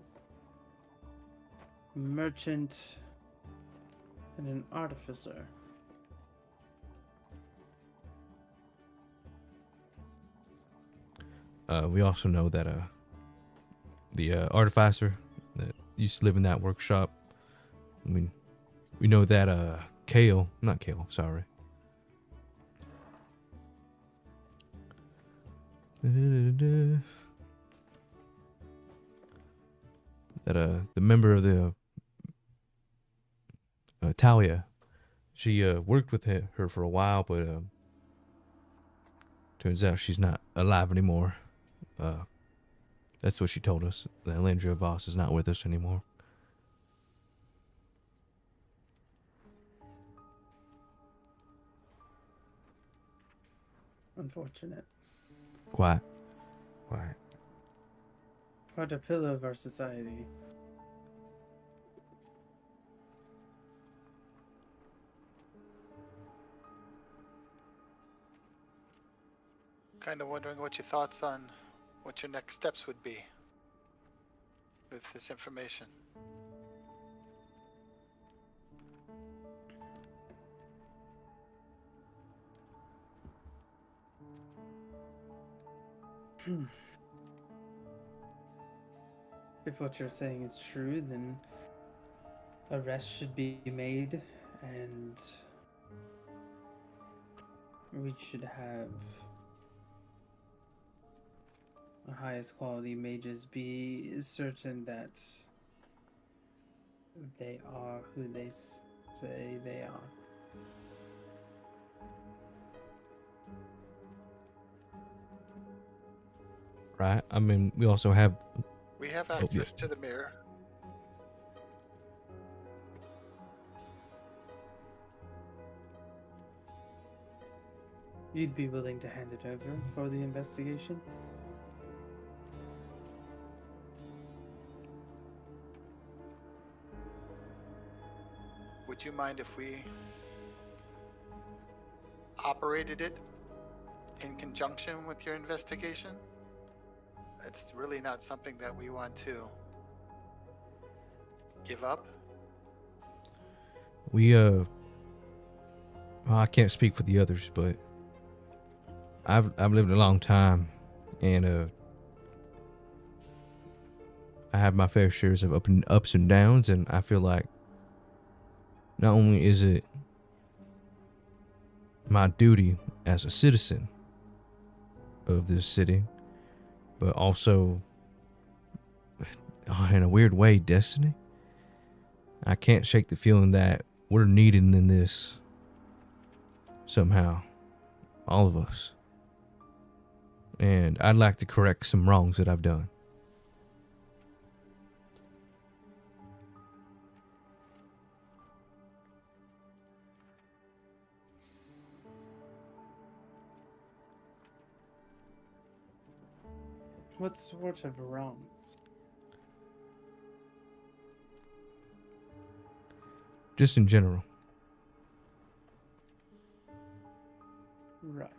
merchant, and an artificer. We also know that the artificer that used to live in that workshop. I mean, we know that not Kale, sorry. That the member of the Talia, she worked with her for a while, but turns out she's not alive anymore. That's what she told us. That Landria Voss is not with us anymore. Unfortunate. Quiet. Quite a pillar of our society. Kind of wondering what your thoughts on what your next steps would be with this information. If what you're saying is true, then arrest should be made, and we should have the highest quality mages be certain that they are who they say they are. Right? I mean, we also have... We have yeah. access to the mirror. You'd be willing to hand it over for the investigation? Would you mind if we operated it in conjunction with your investigation? It's really not something that we want to give up. We well, I can't speak for the others, but I've lived a long time, and I have my fair shares of ups and downs, and I feel like not only is it my duty as a citizen of this city, but also, in a weird way, destiny. I can't shake the feeling that we're needed in this somehow, all of us. And I'd like to correct some wrongs that I've done. What sort of wrongs? Just in general. Right.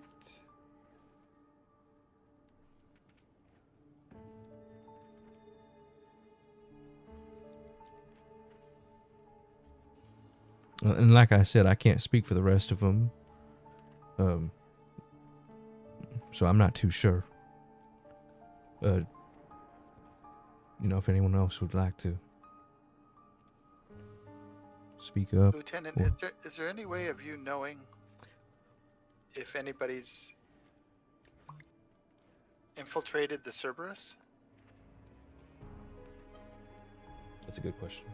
And like I said, I can't speak for the rest of them. So I'm not too sure. If anyone else would like to speak up. Lieutenant, or- is there any way of you knowing if anybody's infiltrated the Cerberus? That's a good question.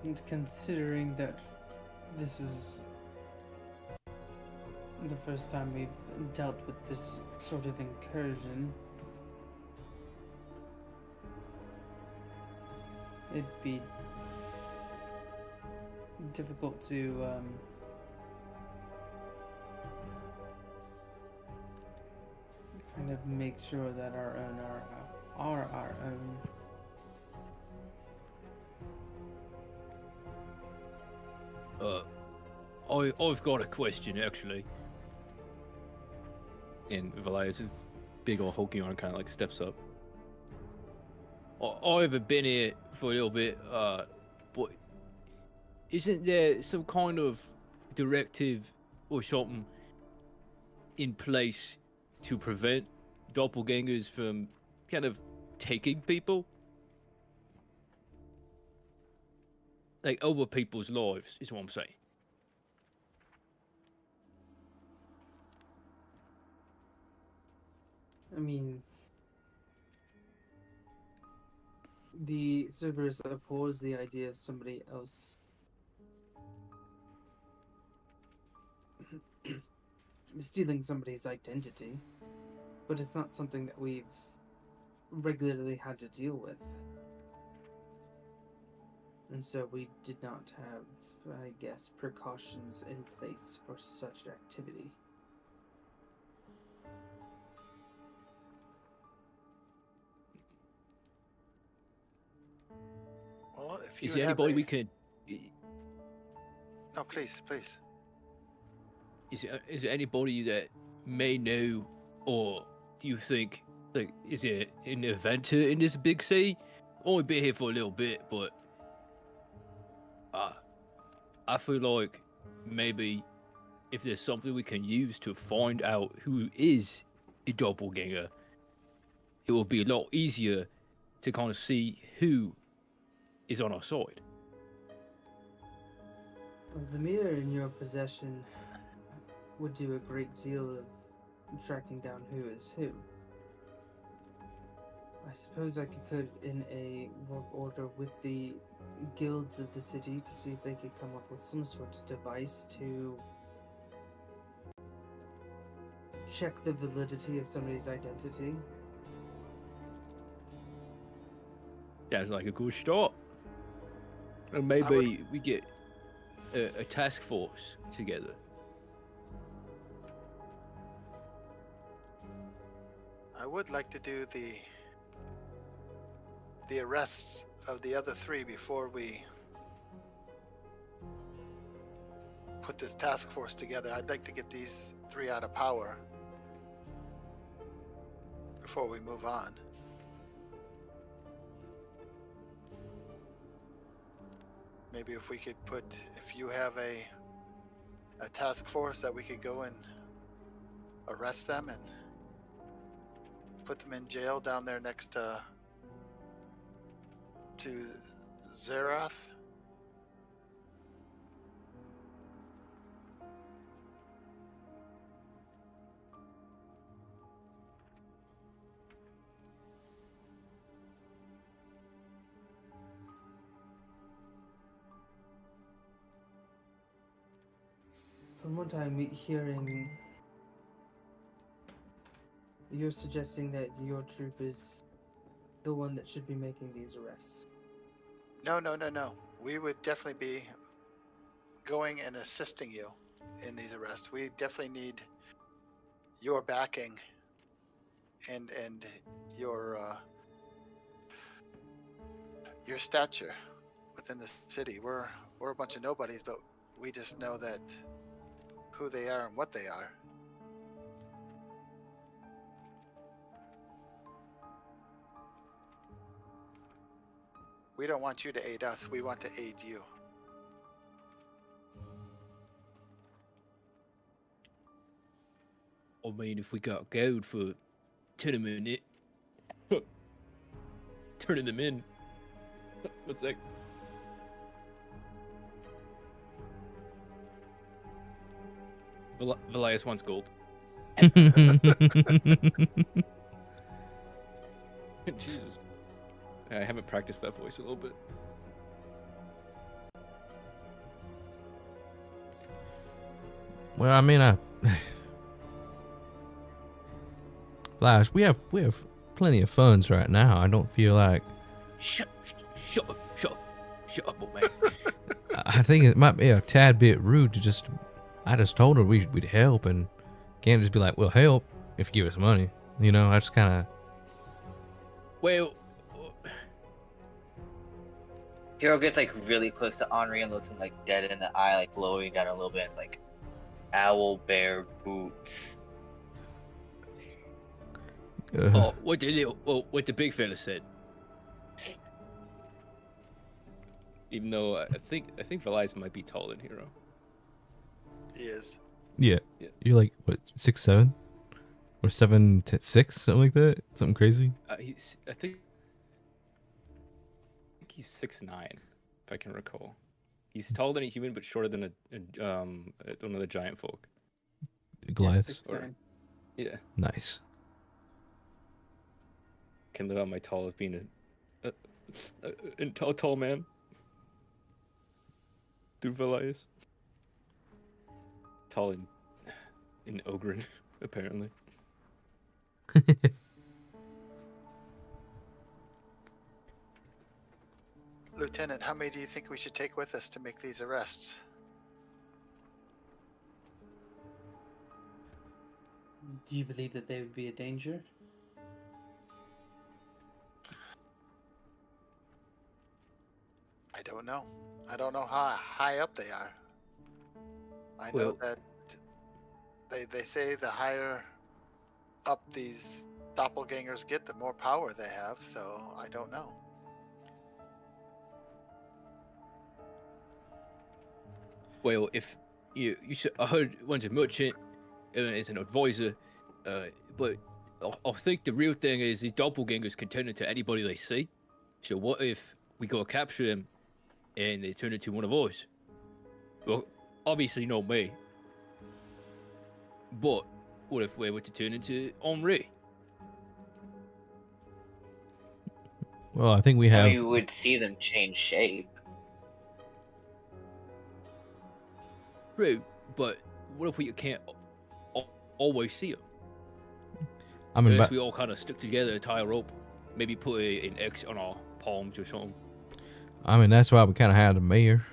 And considering that this is the first time we've dealt with this sort of incursion, it'd be difficult to kind of make sure that our own are our own. I've got a question actually. And Valias' big old hulking arm kind of like steps up. I haven't been here for a little bit, but isn't there some kind of directive or something in place to prevent doppelgangers from kind of taking people? Like over people's lives, is what I'm saying. I mean, the Cerberus oppose the idea of somebody else stealing somebody's identity, but it's not something that we've regularly had to deal with. And so we did not have, I guess, precautions in place for such activity. Well, if you Is there have anybody a- we can? No, please, please. Is there anybody that may know, or do you think, like, is there an inventor in this big city? Only been here for a little bit, but I feel like maybe if there's something we can use to find out who is a doppelganger, it will be a lot easier to kind of see who is on our side. Well, the mirror in your possession would do a great deal of tracking down who is who. I suppose I could put in a work order with the guilds of the city to see if they could come up with some sort of device to check the validity of somebody's identity. Sounds like a good start. And maybe we get a task force together. I would like to do the the arrests of the other 3 before we put this task force together. I'd like to get these 3 out of power before we move on. Maybe if we could if you have a task force that we could go and arrest them and put them in jail down there next to Zerath. From what I'm hearing, you're suggesting that your troop is the one that should be making these arrests. No. We would definitely be going and assisting you in these arrests. We definitely need your backing and your stature within the city. We're a bunch of nobodies, but we just know that who they are and what they are. We don't want you to aid us. We want to aid you. I mean, if we got gold for turning them in, turning them in. What's that? Velias wants gold. Jesus. I haven't practiced that voice a little bit. Well, I mean, Flash, we have plenty of funds right now. I don't feel like. Shut up, old man. I think it might be a tad bit rude to just. I just told her we'd help, and can't just be like, "We'll help if you give us money." You know, I just kind of. Well. Hero gets like really close to Henri and looks him like dead in the eye, like lowering down a little bit, like owl bear boots. Oh, what the big fella said. Even though I think Velias might be taller than Hero. He is. Yeah. You're like what, 6'7", or 7'6", something like that. Something crazy. I think he's 6'9", if I can recall. He's taller than a human, but shorter than one of the giant folk. Goliath. Yeah. Nice. Can live out my tall of being a tall man. Through Velias. Tall in Ogren, apparently. Lieutenant, how many do you think we should take with us to make these arrests? Do you believe that they would be a danger? I don't know. I don't know how high up they are. I know that they say the higher up these doppelgangers get, the more power they have, so I don't know. Well, if you should, I heard one's a merchant, is an advisor, but I think the real thing is these doppelgangers can turn into anybody they see. So what if we go capture them and they turn into one of us? Well, obviously not me. But what if we were to turn into Henri? Well, I think we have. You would see them change shape. True, but what if we can't always see them? I mean, unless we all kind of stick together, tie a rope, maybe put an X on our palms or something. I mean, that's why we kind of had the mayor.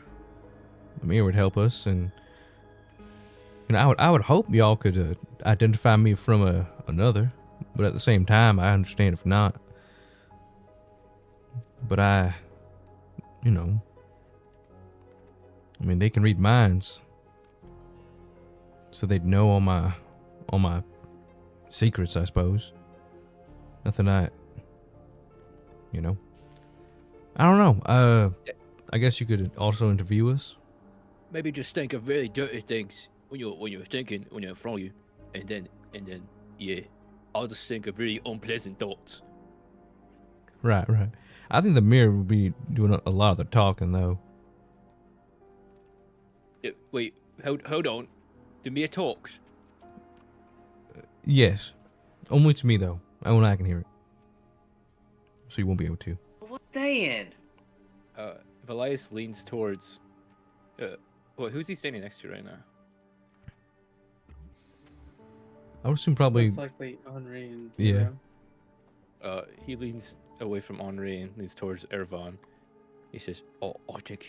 The mayor would help us, and I would hope y'all could identify me from another, but at the same time, I understand if not. but I mean, they can read minds, so they'd know all my secrets, I suppose. Nothing I don't know. I guess you could also interview us. Maybe just think of really dirty things when you're thinking when you're in front of you, and then yeah, I'll just think of really unpleasant thoughts. Right. I think the mirror would be doing a lot of the talking, though. Yeah, wait, hold on. The mirror talks. Yes. Only to me, though. Only I can hear it. So you won't be able to. What's saying? Velias leans towards. Well, who's he standing next to right now? I would assume probably. Most likely Henri and Yeah. Theo. He leans away from Henri and leans towards Ervan. He says, "Oh, I think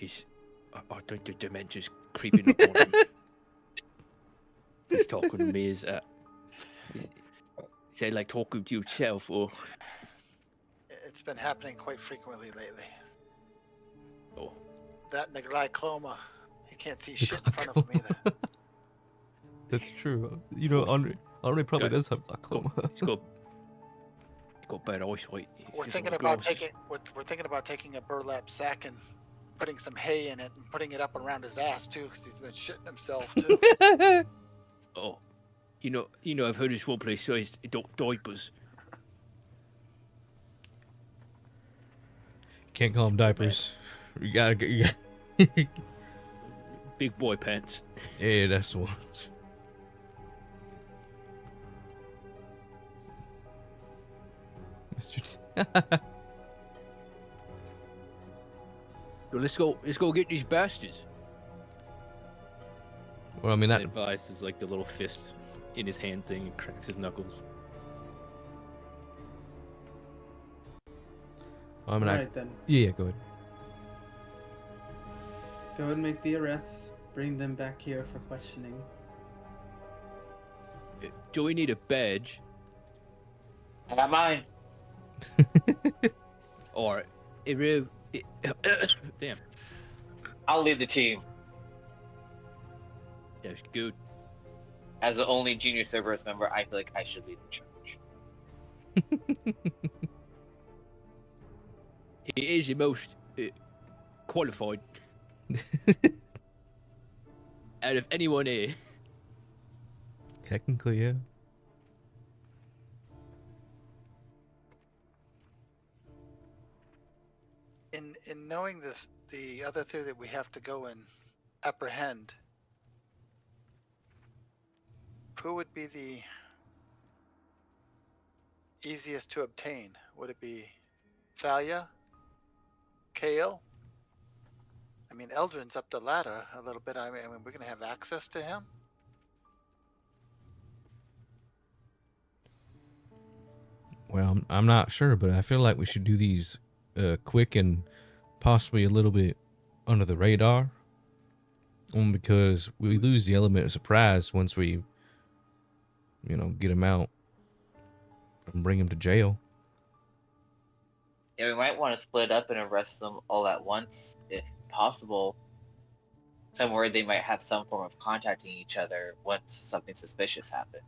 the dementia's creeping up on him. He's talking to me. Is like talking to yourself, or It's been happening quite frequently lately. oh, That and the glaucoma. He can't see shit in front of him either. That's true. Andre probably Yeah. does have glaucoma. he's got bad eyesight. We're thinking about taking a burlap sack and putting some hay in it and putting it up around his ass too, because he's been shitting himself too. Oh, I've heard this one place says diapers. Can't call them diapers. You gotta. Big boy pants. Yeah, that's the ones. Mr. So let's go get these bastards. Well, I mean that. And Velias is like the little fist in his hand thing and cracks his knuckles. I mean, Alright then. Yeah, go ahead. Go and make the arrests. Bring them back here for questioning. Do we need a badge? I got mine. Or damn, I'll lead the team. that's good. As the only junior Cerberus member, I feel like I should lead the charge. He is the most qualified out of anyone here. Technically, yeah. In knowing this, the other two that we have to go and apprehend, who would be the easiest to obtain? Would it be Thalia? Kale? I mean, Eldrin's up the ladder a little bit. I mean, we're going to have access to him? Well, I'm not sure, but I feel like we should do these quick and possibly a little bit under the radar. Only because we lose the element of surprise once we, get him out and bring him to jail. Yeah, we might want to split up and arrest them all at once, if possible. I'm worried they might have some form of contacting each other once something suspicious happens.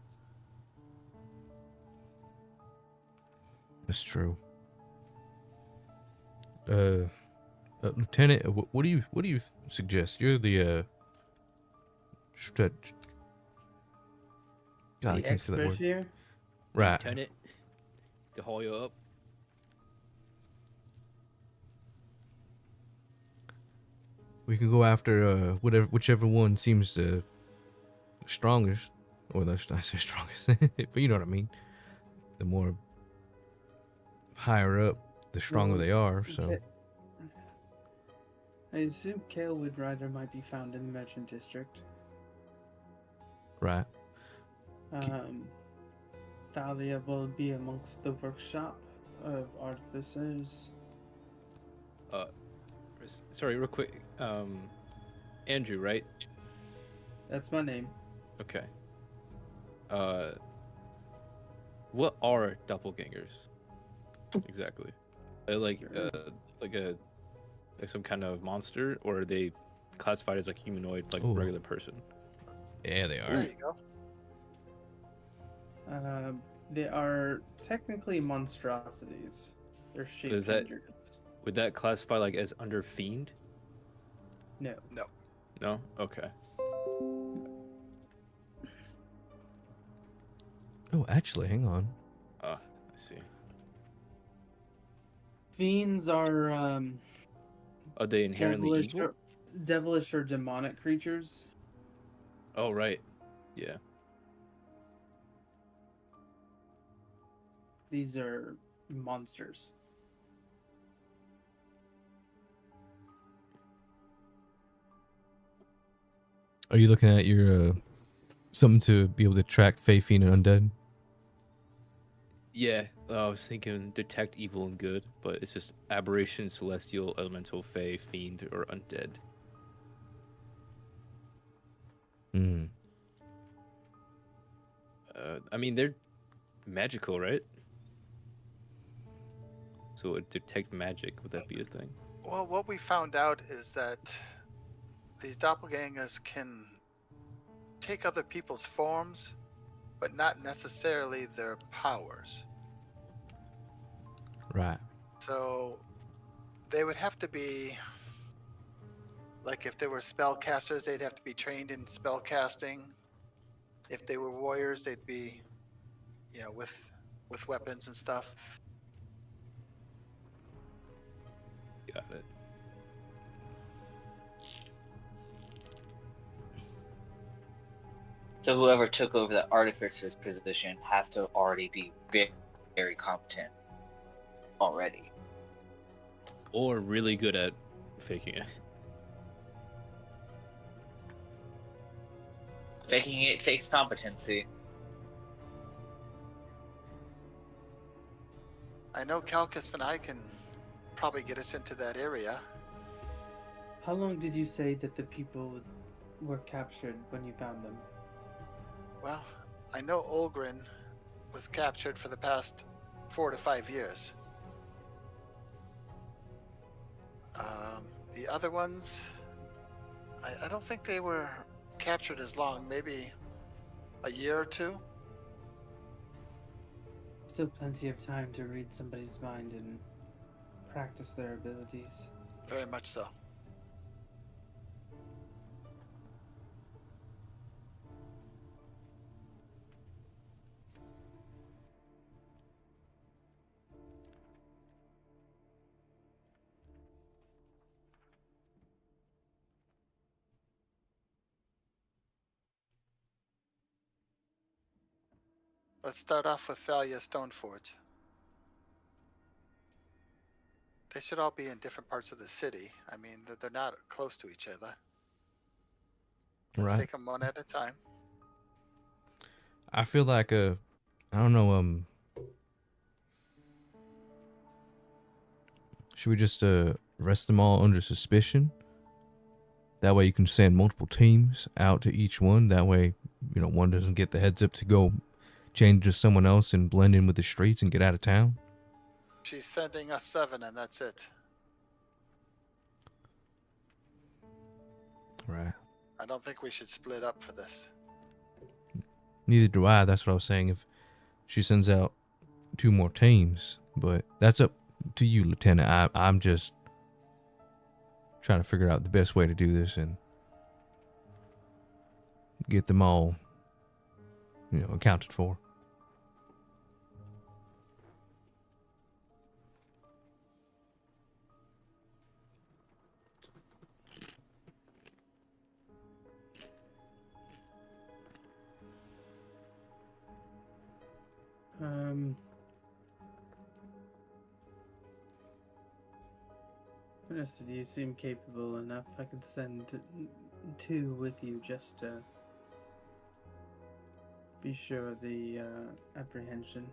That's true. Lieutenant, what do you suggest? You're the stretch. God, I The can't say that expert word. here? Right. Lieutenant, to haul you up. We can go after whichever one seems the strongest, or I say strongest, but you know what I mean. The more higher up, the stronger they are. So I assume Kalewood Rider might be found in the Merchant District. right. Thalia will be amongst the workshop of artificers. Sorry, real quick. Andrew, right? That's my name. Okay. What are doppelgangers exactly? like some kind of monster, or are they classified as like humanoid, like Ooh. regular person? Yeah, they There are. you go. They are technically monstrosities. They're shape Is that- changers. Would that classify like as under fiend? No. No. No. Okay. Oh, actually, hang on. I see. Fiends are Are they inherently evil? devilish or demonic creatures. Oh, right. Yeah. These are monsters. Are you looking at your something to be able to track Fey, Fiend, and Undead? Yeah. I was thinking detect evil and good, but it's just aberration, celestial, elemental, fey, fiend, or undead. Hmm. I mean, they're magical, right? So detect magic, would that be a thing? Well, what we found out is that these doppelgangers can take other people's forms, but not necessarily their powers. Right. So they would have to be, like, if they were spellcasters, they'd have to be trained in spellcasting. If they were warriors, they'd be, with weapons and stuff. Got it. So whoever took over the artificer's position has to already be very, very competent already. Or really good at faking it. Faking it takes competency. I know Calcus and I can probably get us into that area. How long did you say that the people were captured when you found them? Well, I know Olgrin was captured for the past 4 to 5 years. The other ones, I don't think they were captured as long, maybe a year or two. Still plenty of time to read somebody's mind and practice their abilities. Very much so. Let's start off with Thalia Stoneforge. They should all be in different parts of the city. I mean, they're not close to each other. Let's Right. take them one at a time. I feel like I don't know. Should we just arrest them all under suspicion? That way you can send multiple teams out to each one. That way, one doesn't get the heads up to go change to someone else and blend in with the streets and get out of town. She's sending us 7 and that's it. Right. I don't think we should split up for this. Neither do I. That's what I was saying. If she sends out 2 more teams, but that's up to you, Lieutenant. I'm just trying to figure out the best way to do this and get them all, accounted for. Honestly, you seem capable enough. I could send 2 with you just to be sure of the apprehension.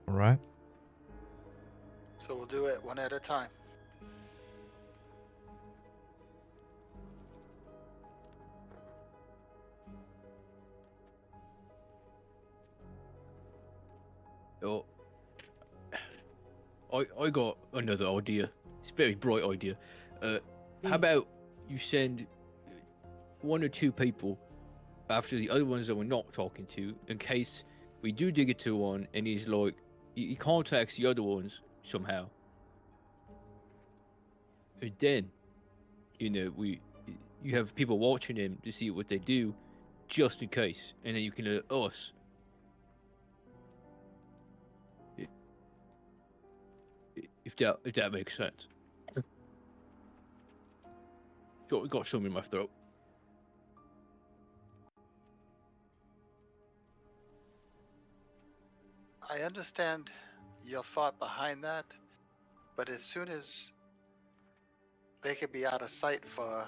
All right. So we'll do it one at a time. I got another idea. It's a very bright idea. How about you send 1 or 2 people after the other ones that we're not talking to, in case we do dig into one and he's like, he contacts the other ones somehow. And then, you have people watching him to see what they do, just in case, and then you can let us. If that makes sense. Got something in my throat. I understand your thought behind that, but as soon as they could be out of sight for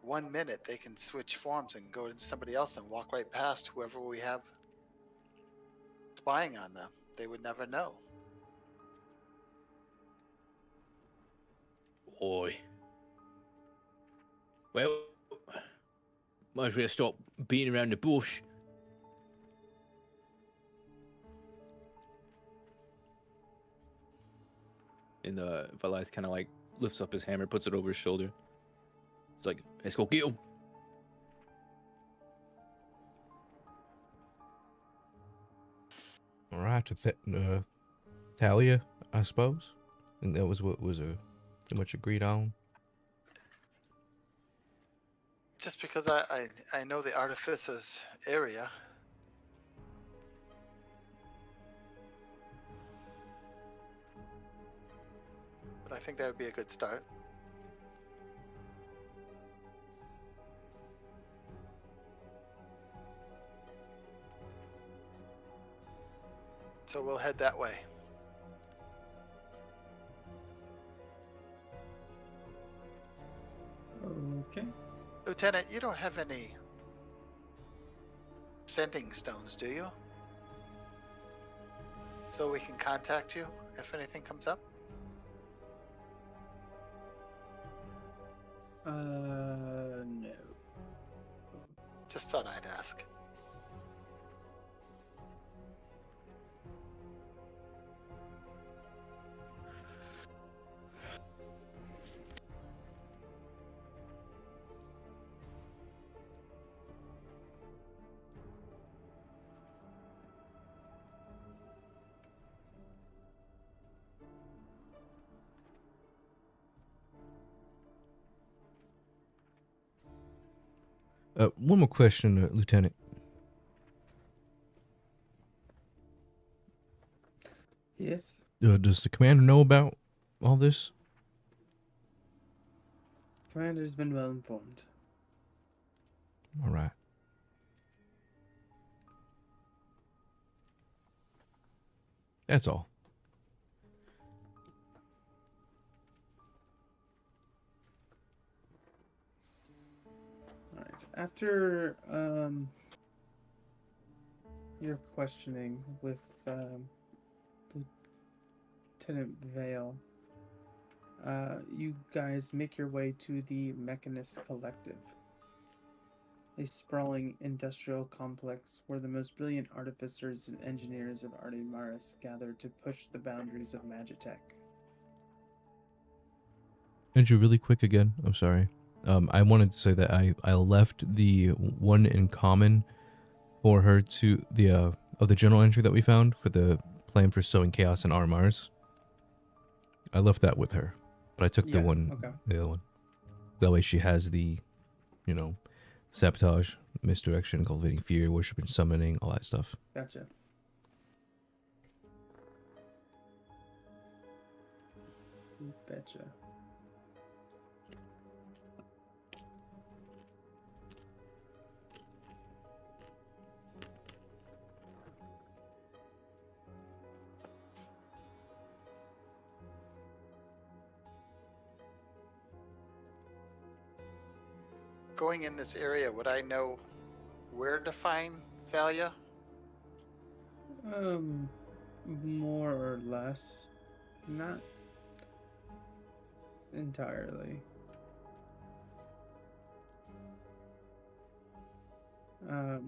1 minute, they can switch forms and go into somebody else and walk right past whoever we have spying on them. They would never know. Boy. Well, might as well stop beating around the bush. And Valais kind of like lifts up his hammer, puts it over his shoulder. He's like, let's go get him. All right, Talia, I suppose. And that was what was pretty much agreed on. Just because I know the artificer's area. But I think that would be a good start. So we'll head that way. Okay. Lieutenant, you don't have any sending stones, do you? So we can contact you if anything comes up? No. Just thought I'd ask. One more question, Lieutenant. Yes. Does the commander know about all this? Commander's been well informed. All right. That's all. All right. After your questioning with Lieutenant Vale, you guys make your way to the Mechanist Collective, a sprawling industrial complex where the most brilliant artificers and engineers of Artimaris gather to push the boundaries of Magitech. Andrew, really quick again. I'm sorry. I wanted to say that I left the one in common for her to the of the journal entry that we found for the plan for sowing chaos in Armars. I left that with her, but I took the other one. That way she has the, sabotage, misdirection, cultivating fear, worship and summoning, all that stuff. Gotcha. Betcha. Going in this area, would I know where to find Thalia? More or less. Not entirely. Let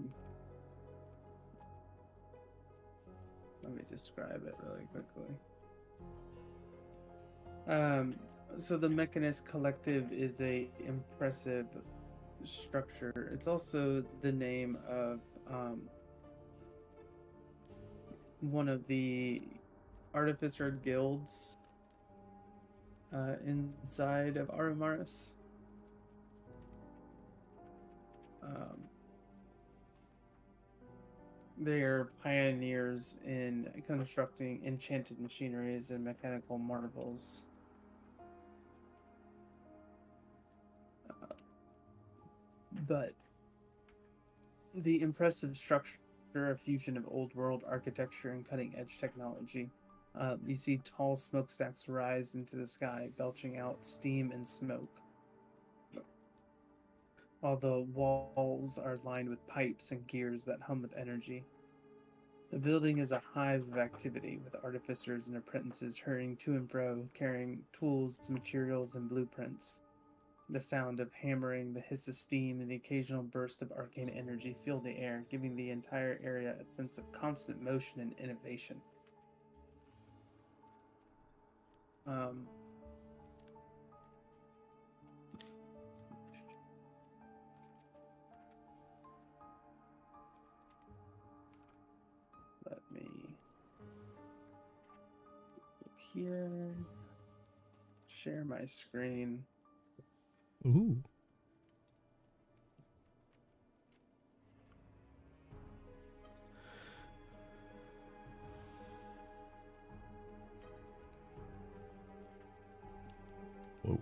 me describe it really quickly. So the Mechanist Collective is a impressive structure. It's also the name of one of the artificer guilds inside of Aramaris. They are pioneers in constructing enchanted machineries and mechanical marvels. But the impressive structure, a fusion of old world architecture and cutting edge technology. You see tall smokestacks rise into the sky, belching out steam and smoke, while the walls are lined with pipes and gears that hum with energy. The building is a hive of activity, with artificers and apprentices hurrying to and fro, carrying tools, materials, and blueprints. The sound of hammering, the hiss of steam, and the occasional burst of arcane energy fill the air, giving the entire area a sense of constant motion and innovation. Let me go here, share my screen. Ooh. Whoa.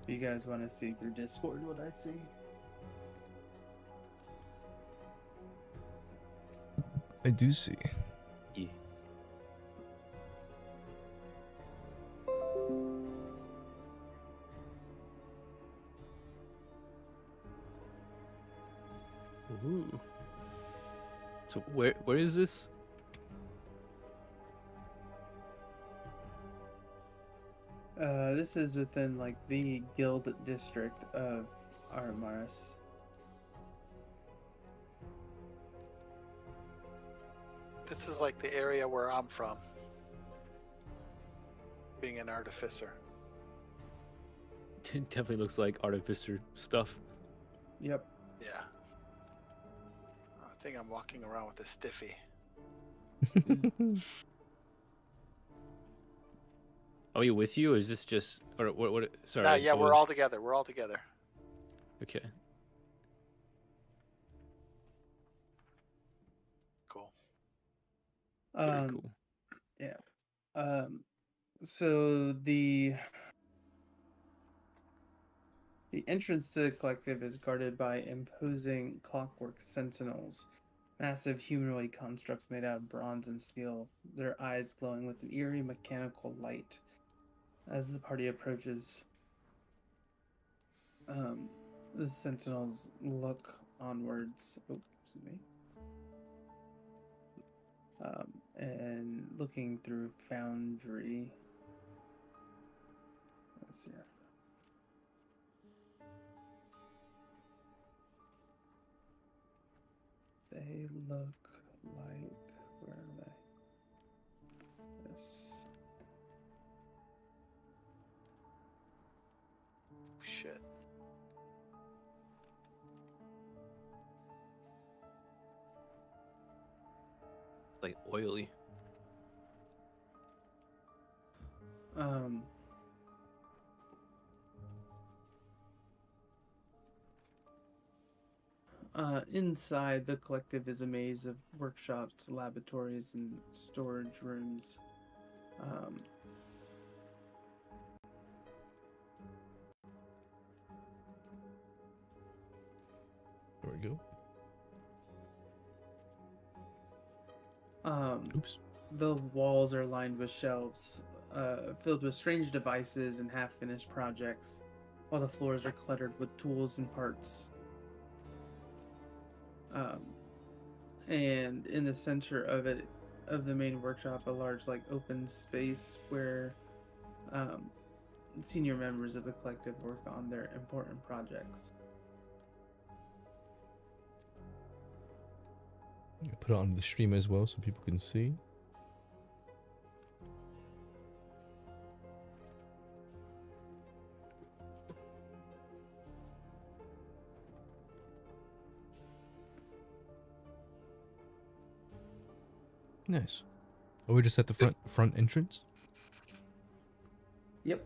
If you guys want to see through Discord what I see. I do see. Yeah. Ooh. So where is this? This is within like the guild district of Aramaris. This is like the area where I'm from. Being an artificer. It definitely looks like artificer stuff. Yep. Yeah. I think I'm walking around with a stiffy. Are you with you, or is this just or what? Sorry. Nah, yeah, what we're was- all together. We're all together. Okay. Cool. Very cool. Yeah. So the entrance to the collective is guarded by imposing clockwork sentinels, massive humanoid constructs made out of bronze and steel, their eyes glowing with an eerie mechanical light. As the party approaches, the sentinels look onwards. Oh, excuse me. And looking through Foundry. Let's see here. They look like, where are they? Yes. Shit. Like oily. Inside the collective is a maze of workshops, laboratories, and storage rooms. There we go. Oops. The walls are lined with shelves, filled with strange devices and half-finished projects, while the floors are cluttered with tools and parts. And in the center of it, of the main workshop, a large like open space where senior members of the collective work on their important projects. Put it on the stream as well so people can see. Nice. Are we just at the front entrance? Yep.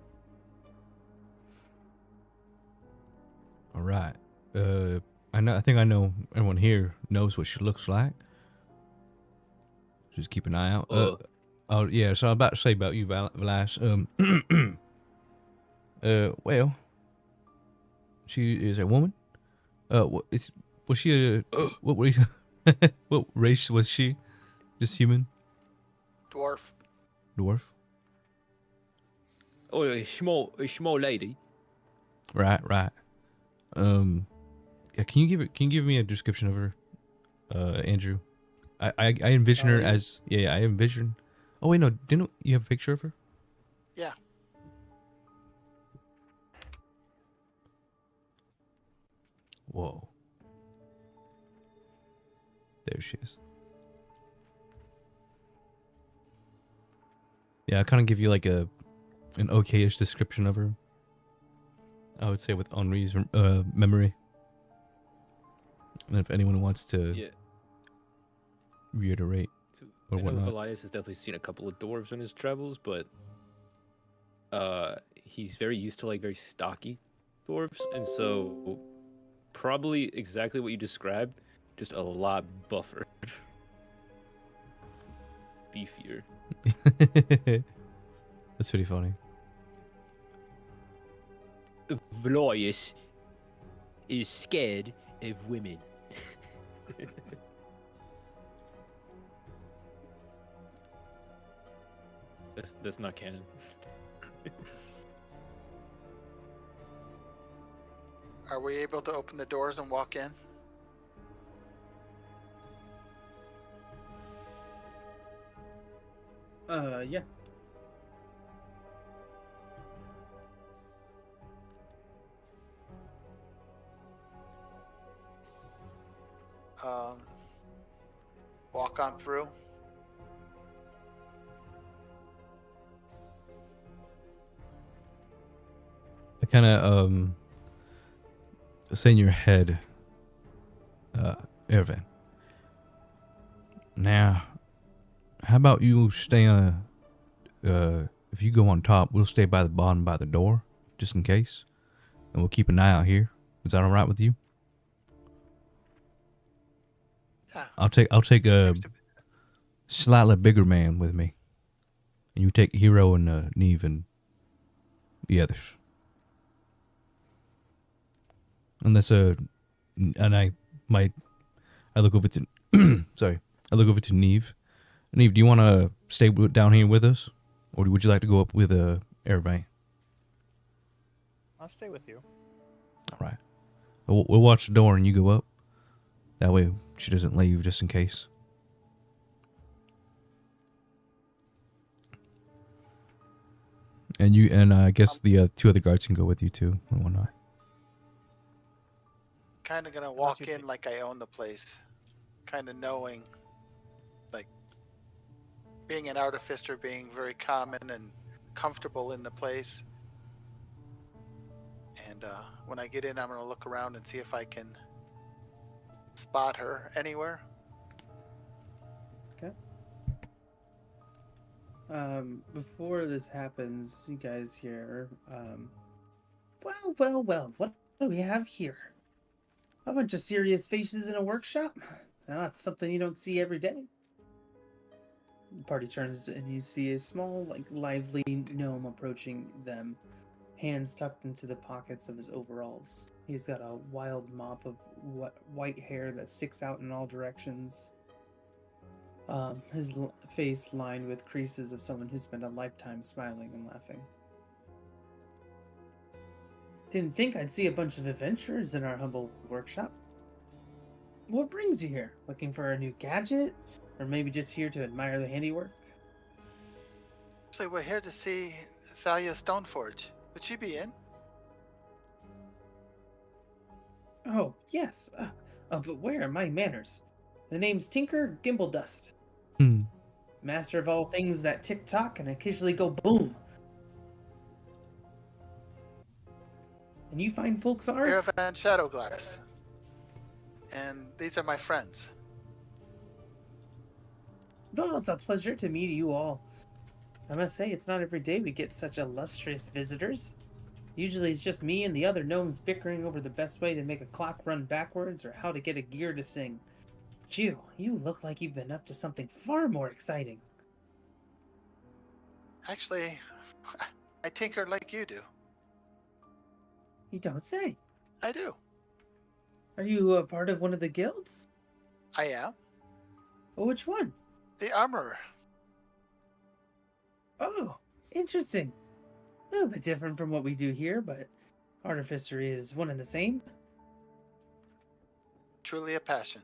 All right. I think I know everyone here knows what she looks like. Just keep an eye out. Oh yeah. So I'm about to say about you, Vilas. Well, she is a woman. Was she a what were you, what race was she? Just human? Dwarf. Dwarf? Oh, a small lady. Right. Yeah, can you give me a description of her, Andrew? I envision her as I envision. Oh wait, no, didn't you have a picture of her? Yeah. Whoa. There she is. Yeah, I kind of give you like an okay-ish description of her. I would say with Henri's memory. And if anyone wants to reiterate or I know whatnot. Elias has definitely seen a couple of dwarves on his travels, but he's very used to like very stocky dwarves, and so probably exactly what you described, just a lot buffer, beefier. That's pretty funny. Elias is scared of women. That's not canon. Are we able to open the doors and walk in? Yeah. Walk on through. I kind of say in your head, Ervin. Now, how about you stay if you go on top, we'll stay by the bottom by the door, just in case, and we'll keep an eye out here. Is that all right with you? Yeah. I'll take a slightly bigger man with me, and you take Hero and Neve and the others. Unless and I look over to sorry, I look over to Neve. Neve, do you want to stay down here with us, or would you like to go up with everybody? I'll stay with you. All right, we'll watch the door and you go up. That way she doesn't leave, just in case. And I guess the two other guards can go with you too and whatnot. Kind of gonna walk in like I own the place, kind of knowing, like, being an artificer, being very common and comfortable in the place. And when I get in, I'm gonna look around and see if I can spot her anywhere. Okay. Before this happens, you guys hear, well, what do we have here? A bunch of serious faces in a workshop? Now, that's something you don't see every day. The party turns and you see a small, lively gnome approaching them, hands tucked into the pockets of his overalls. He's got a wild mop of white hair that sticks out in all directions. His face lined with creases of someone who spent a lifetime smiling and laughing. Didn't think I'd see a bunch of adventurers in our humble workshop. What brings you here? Looking for a new gadget? Or maybe just here to admire the handiwork? So we're here to see Thalia Stoneforge. Would she be in? Oh, yes. But where? My manners. The name's Tinker Gimbledust. Master of all things that tick-tock and occasionally go boom. And you find folks are? Caravan Shadowglass. And these are my friends. Well, it's a pleasure to meet you all. I must say, it's not every day we get such illustrious visitors. Usually it's just me and the other gnomes bickering over the best way to make a clock run backwards or how to get a gear to sing. But you look like you've been up to something far more exciting. Actually, I tinker like you do. You don't say. I do. Are you a part of one of the guilds? I am. Oh, which one? The armorer. Oh, interesting. A little bit different from what we do here, but artificery is one and the same. Truly a passion.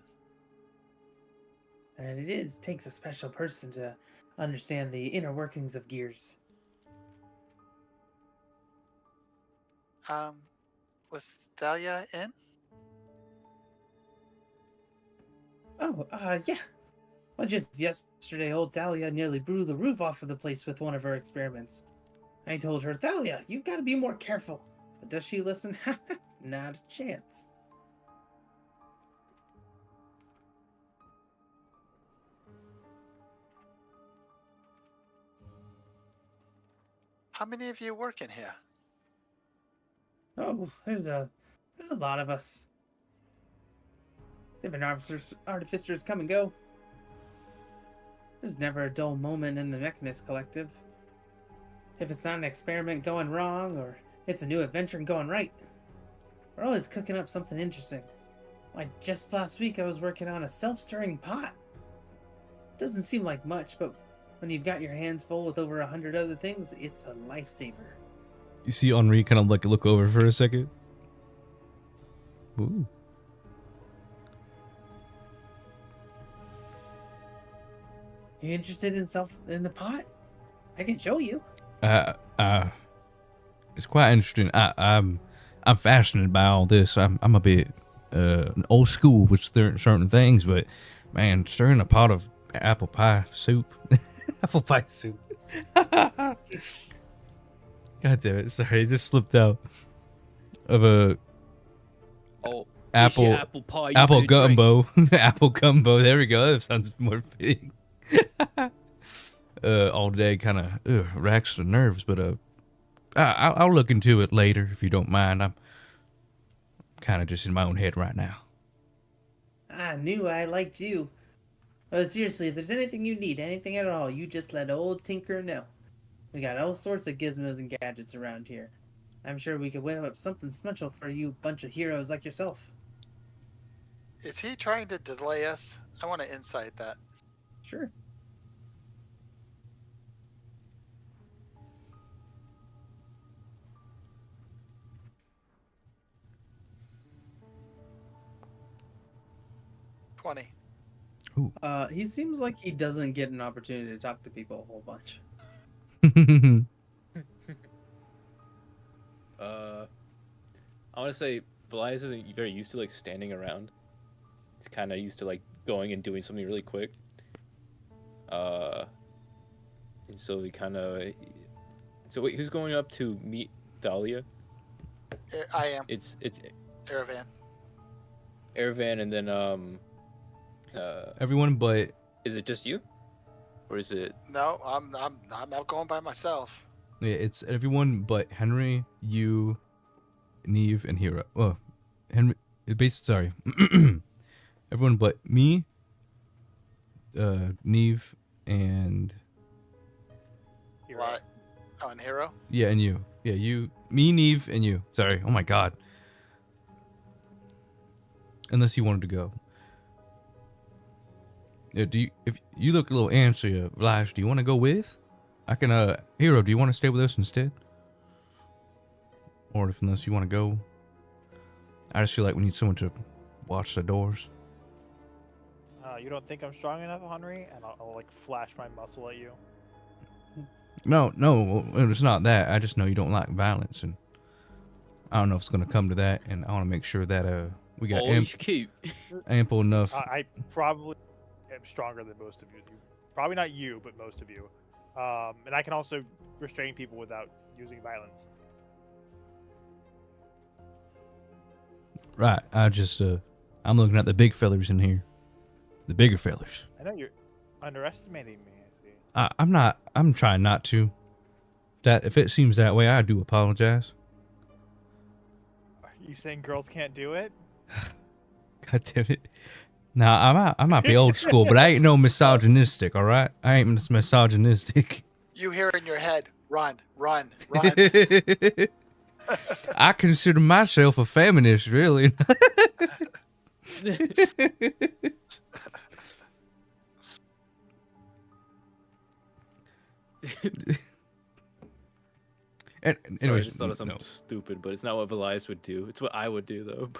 And takes a special person to understand the inner workings of gears. Was Thalia in? Oh, yeah. Well, just yesterday, old Thalia nearly blew the roof off of the place with one of her experiments. I told her, Thalia, you've got to be more careful. But does she listen? Not a chance. How many of you work in here? Oh, there's a lot of us. Different artificers come and go. There's never a dull moment in the Mechanist Collective. If it's not an experiment going wrong, or it's a new adventure going right, we're always cooking up something interesting. Like just last week I was working on a self-stirring pot. Doesn't seem like much, but when you've got your hands full with over 100 other things, it's a lifesaver. You see Henri kind of like look over for a second. Ooh. You interested in the pot? I can show you. It's quite interesting. I'm fascinated by all this. I'm a bit old school with certain things, but man, stirring a pot of apple pie soup. Apple pie soup. God damn it! Sorry, it just slipped out of a apple pie. apple gumbo. Apple gumbo. There we go. That sounds more fitting. All day kind of racks the nerves, but I'll look into it later if you don't mind. I'm kind of just in my own head right now. I knew I liked you. Seriously, if there's anything you need, anything at all, you just let old Tinker know. We got all sorts of gizmos and gadgets around here. I'm sure we could whip up something special for you bunch of heroes like yourself. Is he trying to delay us? I want to insight that. Sure. He seems like he doesn't get an opportunity to talk to people a whole bunch. I want to say Velias isn't very used to like standing around. He's kind of used to like going and doing something really quick. And so he kind of. So wait, who's going up to meet Thalia? I am. It's Aravan. Aravan, and then Everyone but is it just you, or is it? No, I'm not going by myself. yeah, it's everyone but Henry, you, Neve, and Hero. Well, Henry. Sorry, everyone but me, Neve, and What? Oh, and Hero? yeah, and you. Yeah, you, me, Neve, and you. Sorry. Oh my God. Unless you wanted to go. Yeah, if you look a little antsy, Vlash, do you want to go with? I can, Hero, do you want to stay with us instead? Or unless you want to go. I just feel like we need someone to watch the doors. You don't think I'm strong enough, Henry? And I'll like flash my muscle at you. No, it's not that. I just know you don't like violence, and I don't know if it's going to come to that, and I want to make sure that, we got Cute. ample enough. I probably am stronger than most of you. Probably not you, but most of you. And I can also restrain people without using violence. Right. I'm looking at the big fellers in here. The bigger fellers. I know Underestimating me, I see. I'm not. I'm trying not to. That if it seems that way, I do apologize. Are you saying girls can't do it? God damn it. Nah, I might be old school, but I ain't no misogynistic. All right, I ain't misogynistic. You hear in your head, run, run, run. I consider myself a feminist, really. And, Sorry, I anyways, just thought of something stupid, but it's not what Velias would do. It's what I would do, though.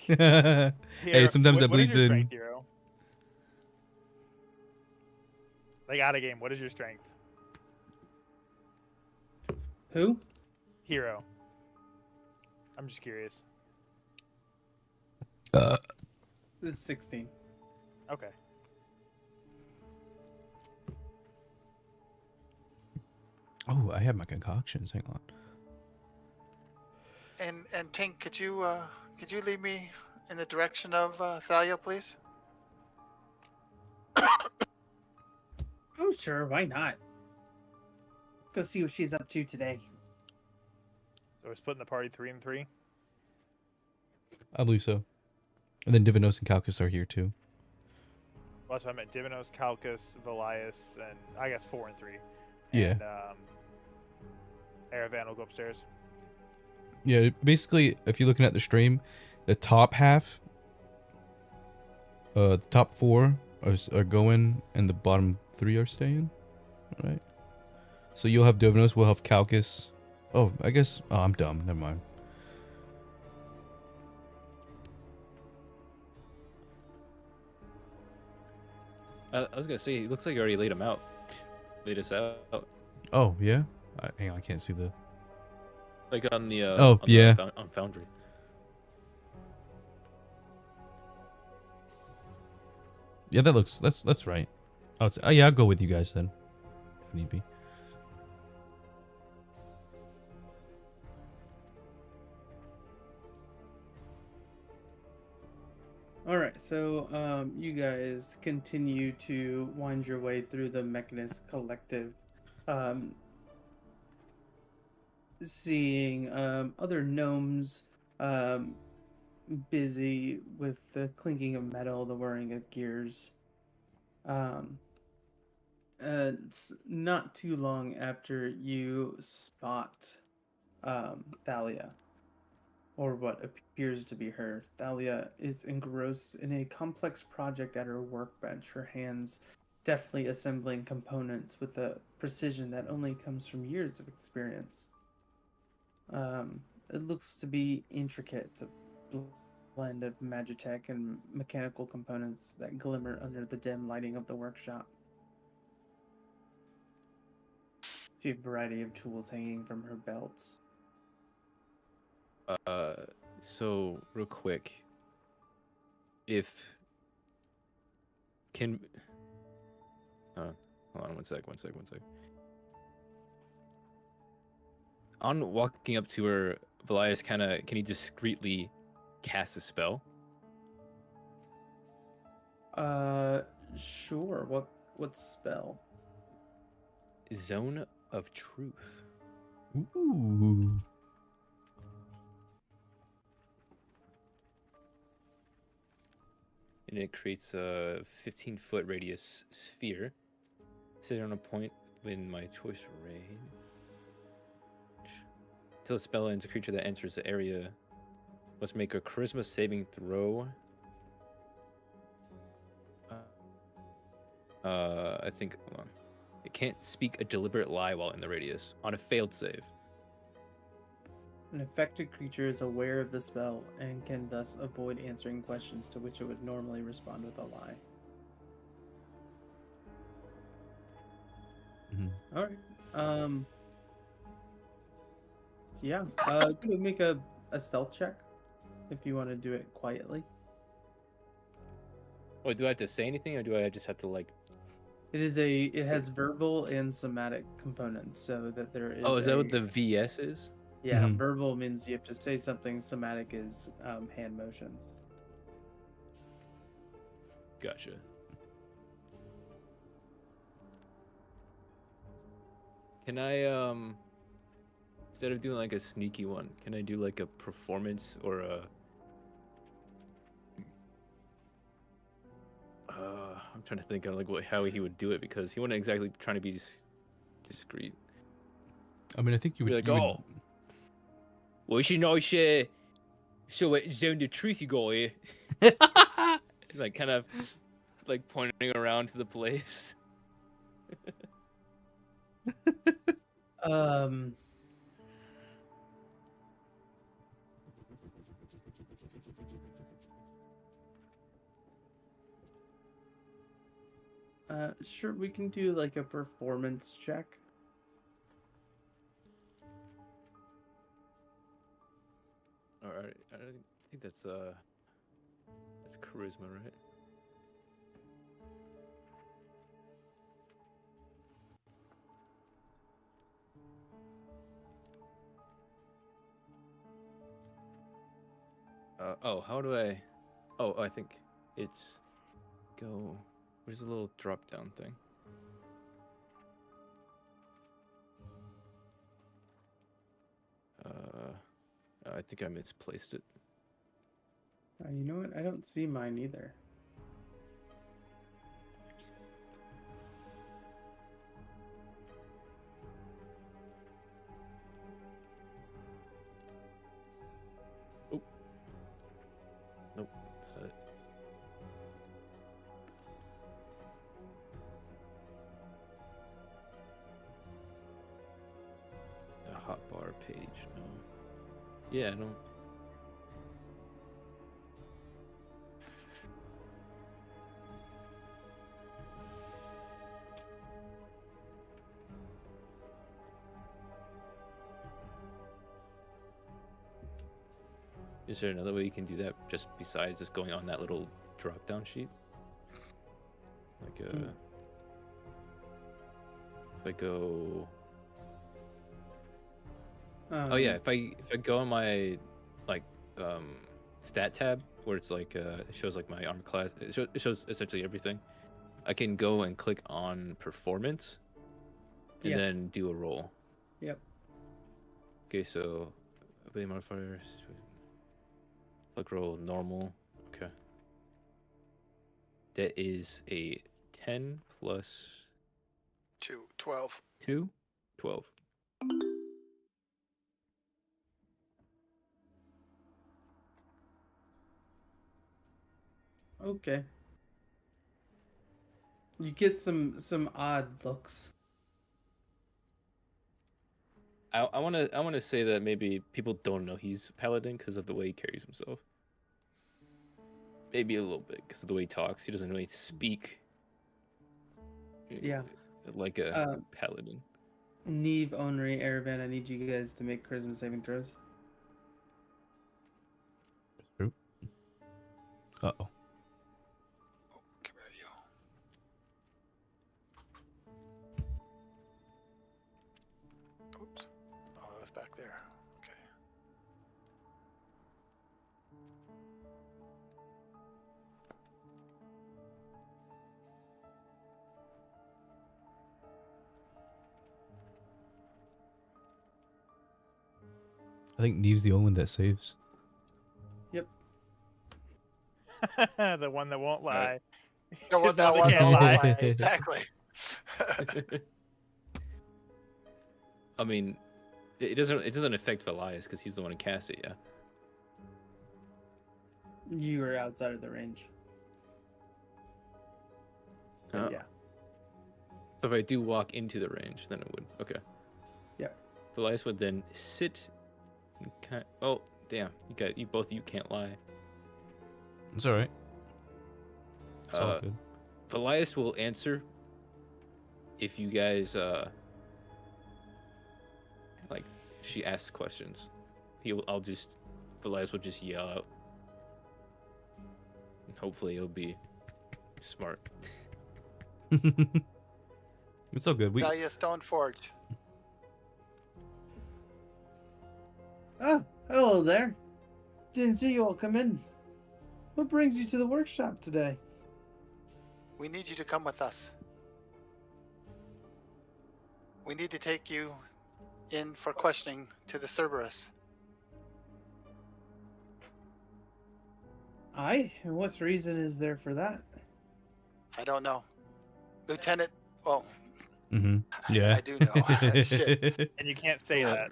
no. Hey, sometimes that what is bleeds your in. strength, Hero? Like out of game, what is your strength? Who? Hero. I'm just curious. This is 16. Okay. Oh, I have my concoctions. Hang on. And Tink, could you lead me in the direction of Thalia, please? Oh, sure. Why not? Go see what she's up to today. So we're splitting the party 3 and 3. I believe so. And then Divinos and Calcus are here too. Well, that's what I meant. Divinos, Calcus, Velias, and I guess 4 and 3. Yeah. And Aravan will go upstairs. Yeah, basically, if you're looking at the stream, the top half, the top 4 are going, and the bottom 3 are staying. All right. So you'll have Divinos, we'll have Calcus. Oh, I guess. Oh, I'm dumb. Never mind. I was gonna say, it looks like you already laid him out. Laid us out. Oh yeah. Hang on, I can't see the. Like on the Oh, on yeah. on Foundry. Yeah, that looks. That's right. Oh yeah, I'll go with you guys then, if need be. All right, so you guys continue to wind your way through the Mechanist Collective, seeing other gnomes busy with the clinking of metal, the whirring of gears. It's not too long after you spot Thalia, or what appears to be her. Thalia is engrossed in a complex project at her workbench, her hands deftly assembling components with a precision that only comes from years of experience. It looks to be intricate, a blend of magitech and mechanical components that glimmer under the dim lighting of the workshop. She has a variety of tools hanging from her belts. So real quick, if can, hold on one sec. On walking up to her, Velias can he discreetly cast a spell? Sure. What spell? Zone of Truth. Ooh. And it creates a 15-foot radius sphere. Sit on a point within my choice range. Until the spell ends, a creature that enters the area must make a charisma saving throw. I think, hold on. It can't speak a deliberate lie while in the radius. On a failed save. An affected creature is aware of the spell and can thus avoid answering questions to which it would normally respond with a lie. Mm-hmm. All right. Yeah. Go make a stealth check if you want to do it quietly. Oh, do I have to say anything, or do I just have to like? It has verbal and somatic components, so that there is. Oh, is that what the VS is? Yeah, Mhm. verbal means you have to say something. Somatic is hand motions. Gotcha. Can I instead of doing like a sneaky one, can I do like a performance or a I'm trying to think of like how he would do it because he wasn't exactly trying to be discreet. I mean, I think you Be would. like, You would oh, well, you know, share. So it's down the truth you got here. Like kind of like pointing around to the place. Um, Sure, we can do like a performance check. All right, I think that's charisma, right? Oh, how do I? Oh, I think it's go. Where's the little drop down thing? I think I misplaced it. You know what? I don't see mine either. Nope, that's not it. A hotbar page, no. Yeah, no. Is there another way you can do that just besides just going on that little drop down sheet? Like if I go oh yeah, if I go on my like stat tab where it's like it shows like my armor class, it shows essentially everything. I can go and click on performance and then do a roll. Yep. Okay, so ability modifiers, like roll normal. Okay. That is a 10 plus 12. 2, 12. Okay. You get some odd looks. I want to say that maybe people don't know he's a paladin because of the way he carries himself. Maybe a little bit because of the way he talks. He doesn't really speak. Yeah. Like a paladin. Neve, Onri, Erevan, I need you guys to make charisma saving throws. True. Uh oh. Come here, you. Oops. Oh, it was back there. Okay. I think Neve's the only one that saves. Yep. The one that won't lie. The one that That one can't don't lie. lie. Exactly. I mean, it doesn't affect Velias because he's the one who casts it, yeah. You are outside of the range. But Oh. yeah. So if I do walk into the range, then it would. Okay. Yeah. Velias would then sit. And oh, damn! Both of you can't lie. It's all right. It's all good. Velias will answer if you guys like if she asks questions. Velias will just yell out. And hopefully it'll be smart. It's all good. Thalia Stoneforge. Oh, hello there. Didn't see you all come in. What brings you to the workshop today? We need you to come with us. We need to take you in for questioning to the Cerberus. Aye? And what reason is there for that? I don't know. Lieutenant, oh, Mm-hmm. Yeah. I do know. Shit. And you can't say that.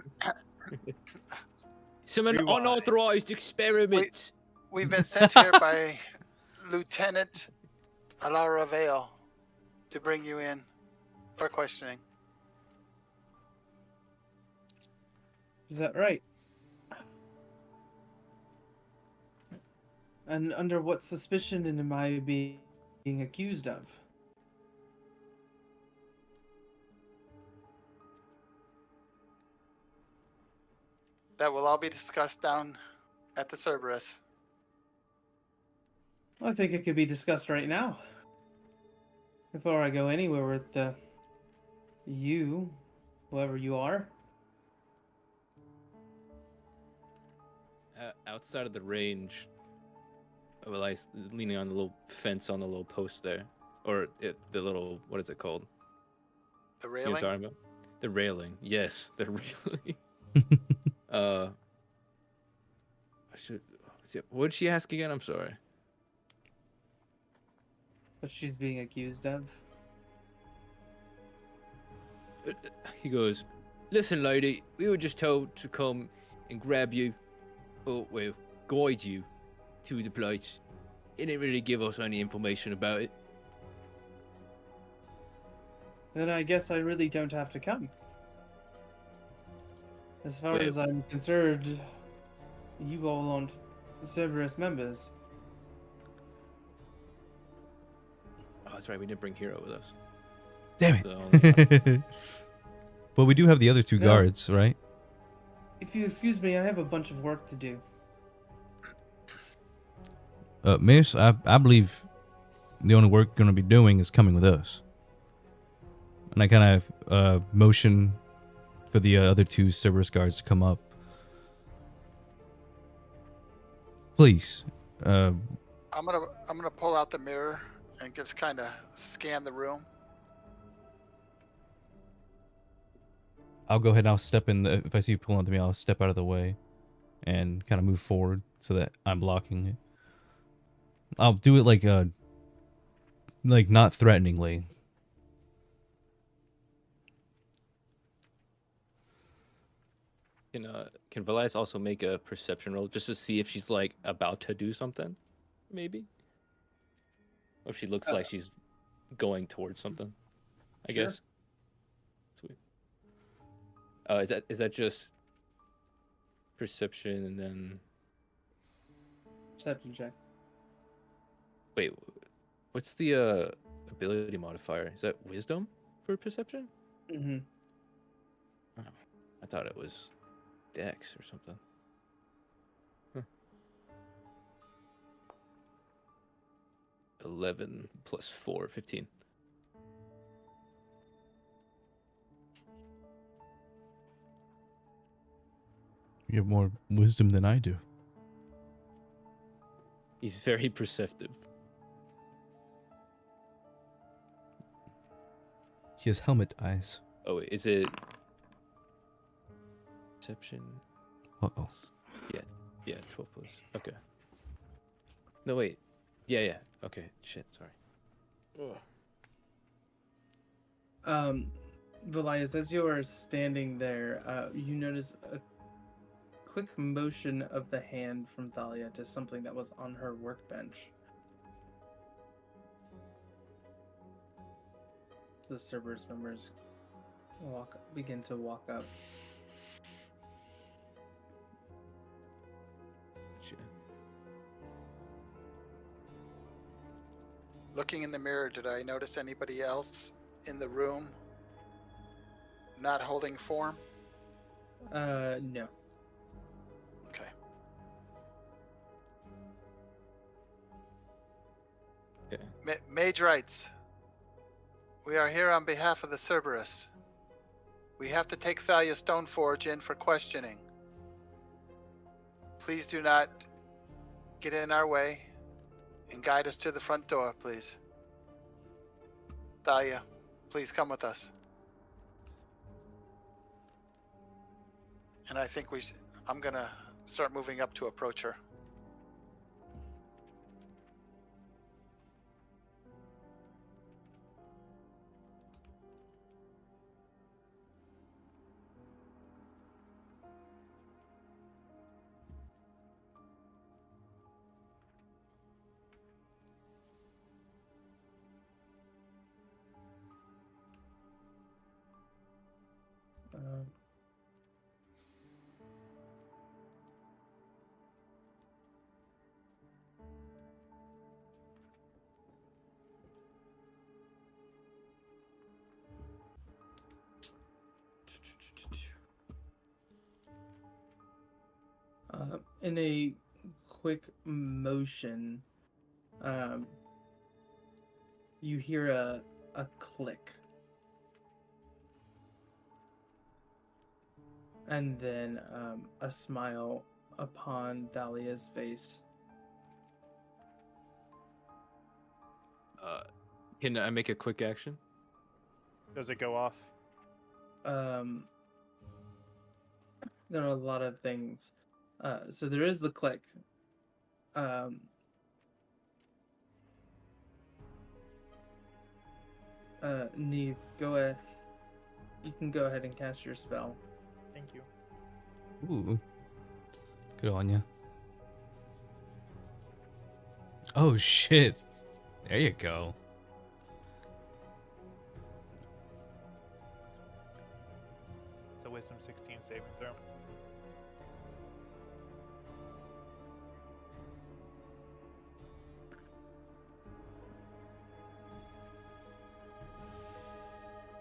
Some Rewind. unauthorized experiments. We've been sent here by Lieutenant Alara Vale to bring you in for questioning. Is that right? And under what suspicion am I being accused of? That will all be discussed down at the Cerberus. I think it could be discussed right now. Before I go anywhere with you, whoever you are. Outside of the range, well, I leaning on the little fence on the little post there, or the little, what is it called? The You know what I'm railing? talking about? The railing. Yes, the railing. I should. What did she ask again? I'm sorry. What she's being accused of. He goes, "Listen, lady, we were just told to come and grab you, or well, guide you to the place. He didn't really give us any information about it." Then I guess I really don't have to come. As far Wait. as I'm concerned, you all aren't Cerberus members. Oh, that's right. We didn't bring Hero with us. Damn That's the only- But we do have the other two No. guards, right? If you excuse me, I have a bunch of work to do. Miss, I believe the only work going to be doing is coming with us. And I kind of motion for the other two Cerberus guards to come up. Please. I'm gonna pull out the mirror and just kind of scan the room. I'll go ahead and I'll step in if I see you pulling onto me, I'll step out of the way and kind of move forward so that I'm blocking it. I'll do it like not threateningly. Can Velias also make a perception roll just to see if she's like about to do something, maybe, or if she looks like she's going towards something? I Sure. guess. Sweet. Is that just perception and then Perception check. wait? What's the ability modifier? Is that wisdom for perception? Mm-hmm. I thought it was Dex or something. Huh. 11 plus 4, 15. You have more wisdom than I do. He's very perceptive. He has helmet eyes. Oh wait, is it perception? Uh-oh. Yeah, 12 plus. Okay. No wait. Yeah. Okay. Shit. Sorry. Ugh. Velias, as you are standing there, you notice a quick motion of the hand from Thalia to something that was on her workbench. The Cerberus members begin to walk up. Shit. Looking in the mirror, did I notice anybody else in the room not holding form? No. Okay. Yeah. Mage Rights. We are here on behalf of the Cerberus. We have to take Thalia Stoneforge in for questioning. Please do not get in our way and guide us to the front door, please. Thalia, please come with us. And I think I'm gonna start moving up to approach her. Um, in a quick motion, you hear a click. And then a smile upon Thalia's face. Can I make a quick action? Does it go off? There are a lot of things. So there is the click. Neve, go ahead. You can go ahead and cast your spell. Thank you. Ooh. Good on ya. Oh shit. There you go. It's a Wisdom 16 saving throw.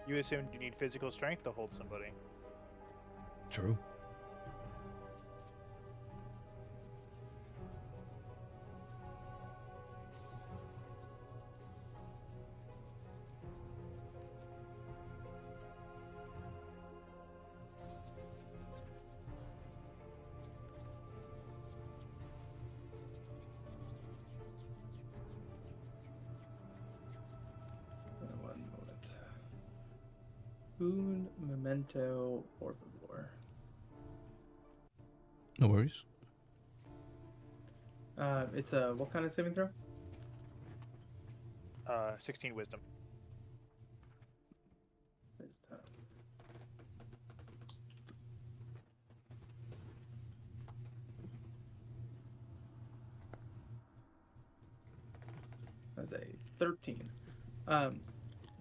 You assumed you need physical strength to hold somebody. True. One moment. Un memento, por favor. No worries. It's a what kind of saving throw? 16 wisdom. Wisdom. That's a 13.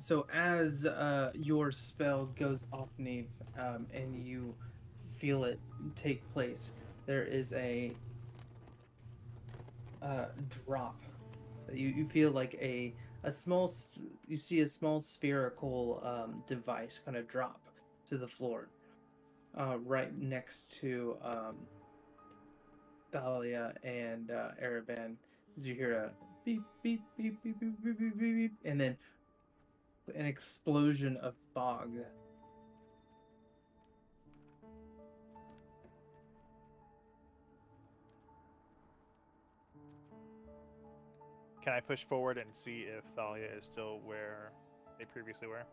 So as your spell goes off, Neve, and you feel it take place, there is a drop. You feel like a small. You see a small spherical device kind of drop to the floor, right next to Dahlia and Araban. You hear a beep beep beep beep beep beep beep beep, beep and then an explosion of fog. Can I push forward and see if Thalia is still where they previously were?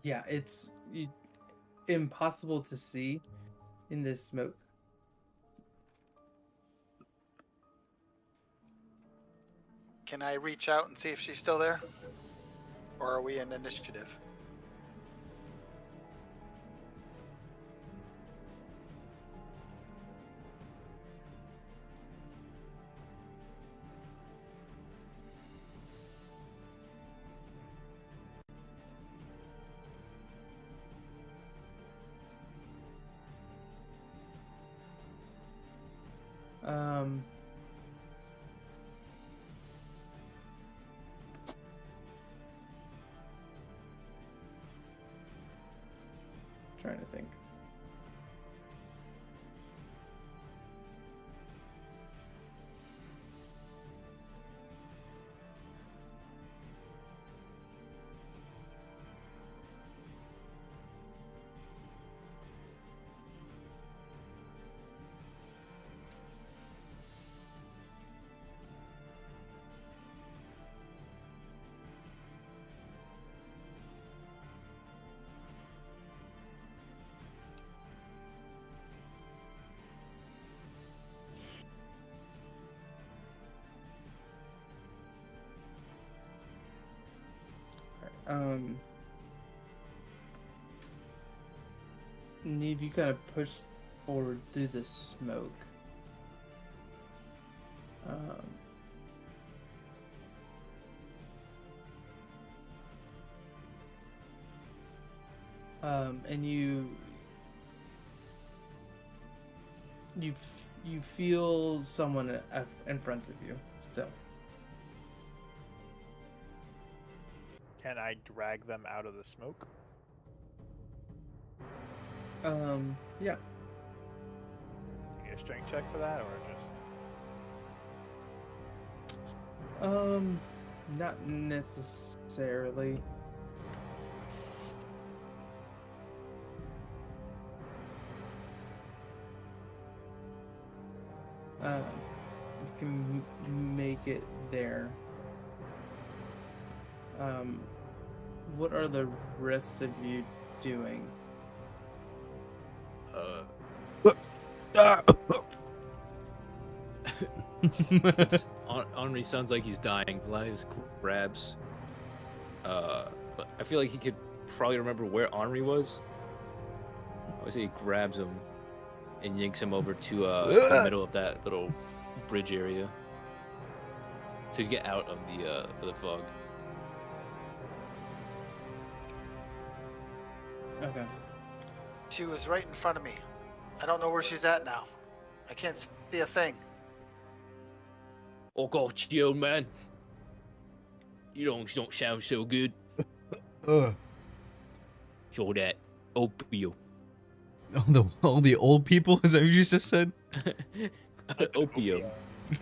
Yeah, it's impossible to see in this smoke. Can I reach out and see if she's still there? Or are we in initiative? Trying to think. Neve, you kind of push forward through the smoke. And you feel someone in front of you. So Can I drag them out of the smoke? yeah. Need a strength check for that, or just Not necessarily. You can make it there. What are the rest of you doing? Henri sounds like he's dying. Elias grabs. But I feel like he could probably remember where Henri was. I would say he grabs him and yanks him over to the middle of that little bridge area to get out of the fog. Okay. She was right in front of me. I don't know where she's at now. I can't see a thing. Oh God, old man. You don't sound so good. Show that opium. All the old people? Is that what you just said? Opium.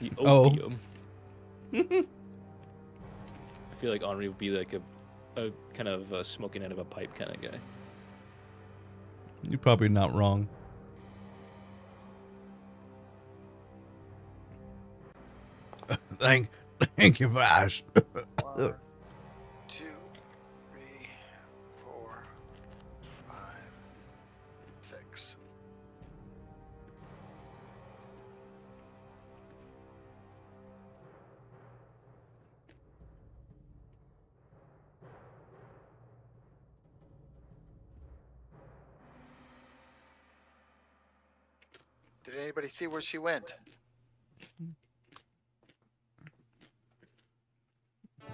The Oh. opium. I feel like Henri would be like a kind of smoking out of a pipe kind of guy. You're probably not wrong. Thank you for asking. 1, 2, 3, 4, 5, 6. Did anybody see where she went?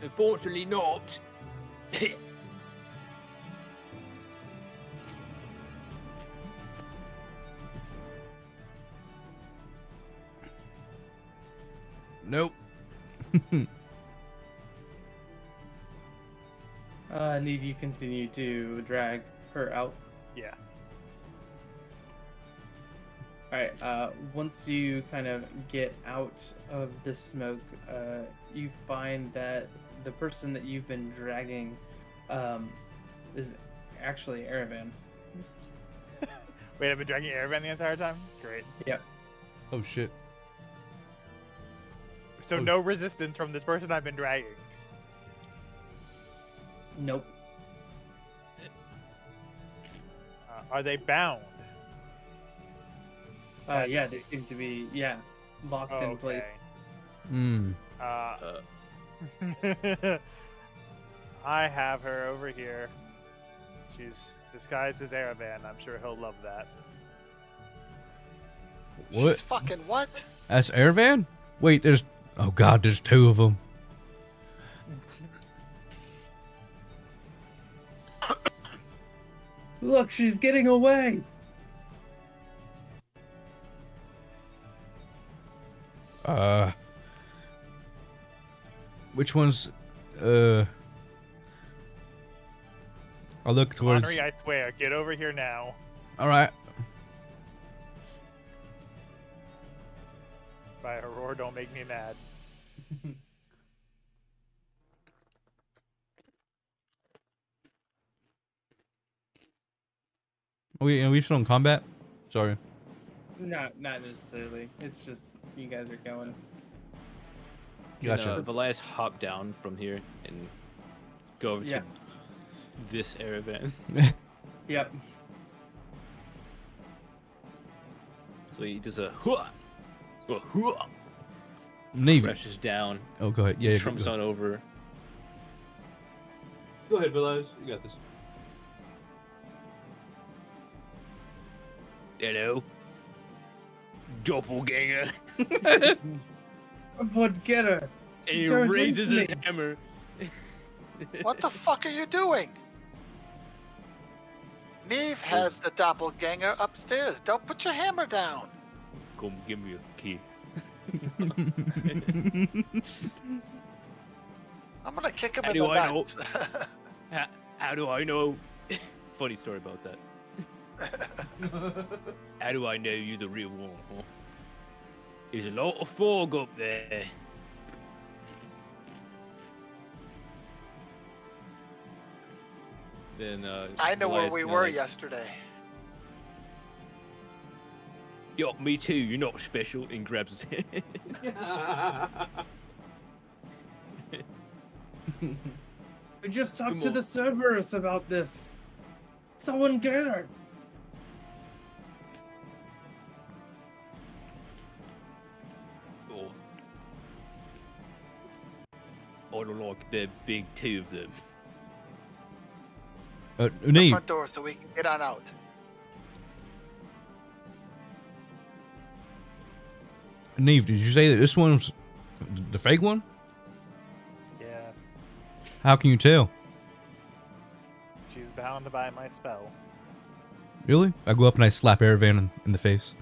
Unfortunately not. Nope. Neve, you continue to drag her out. yeah. Alright, once you kind of get out of the smoke, you find that the person that you've been dragging is actually Aravan. Wait, I've been dragging Airvan the entire time? Great. Yep. Oh shit. So Oh. no resistance from this person I've been dragging. Nope. Are they bound? Yeah, they seem to be, locked in place. Hmm. I have her over here. She's disguised as Aravan. I'm sure he'll love that. What? She's fucking what? That's Airvan? Wait, there's... Oh god, there's two of them. Look, she's getting away! Which one's... I'll look towards... Henri, I swear, get over here now. Alright. By Aurora, don't make me mad. Are we still in combat? Sorry. Not necessarily. It's just you guys are going. Gotcha. Elias hop down from here and go over Yeah. to this Aravan. Yep. So he does a hua, hua, Navy. crashes down, Oh, go ahead. Yeah, trumps go. on over, Go ahead, Velez. You got this. Hello, doppelganger. What get her? And She he turned raises into his me. hammer. What the fuck are you doing? Neve has the doppelganger upstairs. Don't put your hammer down. Come give me a key. I'm gonna kick him How in do the I know? nuts. How do I know? Funny story about that. How do I know you're the real one, huh? There's a lot of fog up there. Then I know where Elias we kinda were like, yesterday. Yo, me too. You're not special. And grabs his head. We just talked Come to on. the Cerberus about this. Someone get her. Oh. I don't like the big two of them. The Neve, front door so we can get on out. Neve, did you say that this one's the fake one? Yes. How can you tell? She's bound by my spell. Really? I go up and I slap Aravan in the face.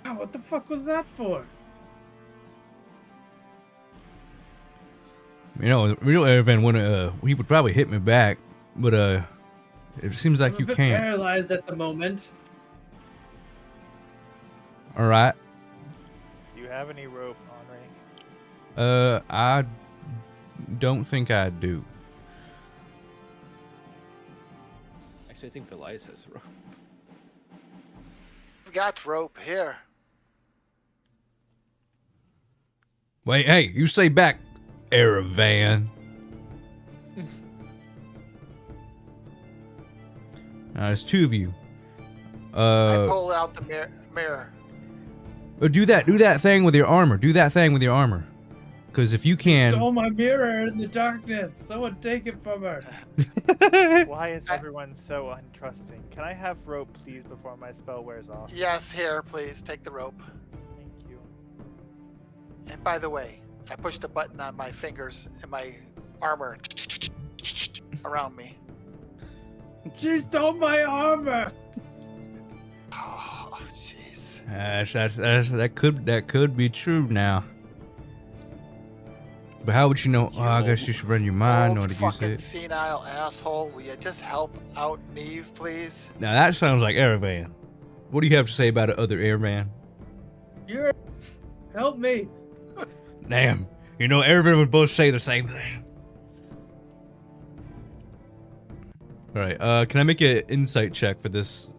Oh, what the fuck was that for? You know, real Aravan wouldn't. He would probably hit me back, but it seems like I'm you a bit can't. paralyzed at the moment. All right. Do you have any rope, Henri? I don't think I do. Actually, I think Elias has rope. We've got rope here. Wait, hey, you stay back, Aravan. Now, there's two of you. I pull out the mirror. Do that thing with your armor. Do that thing with your armor. Because if you She can, stole my mirror in the darkness. Someone take it from her. Why is everyone so untrusting? Can I have rope, please, before my spell wears off? Yes, here, please. Take the rope. Thank you. And by the way, I pushed a button on my fingers and my armor around me. She stole my armor. Oh, jeez. that could be true now. But how would you know? Oh, I guess you should run your mind. Or Old did you say fucking it? senile asshole. Will you just help out Neve, please? Now that sounds like Aravan. What do you have to say about it, other Aravan? You're. Help me. Damn. You know, Aravan would both say the same thing. Alright, can I make an insight check for this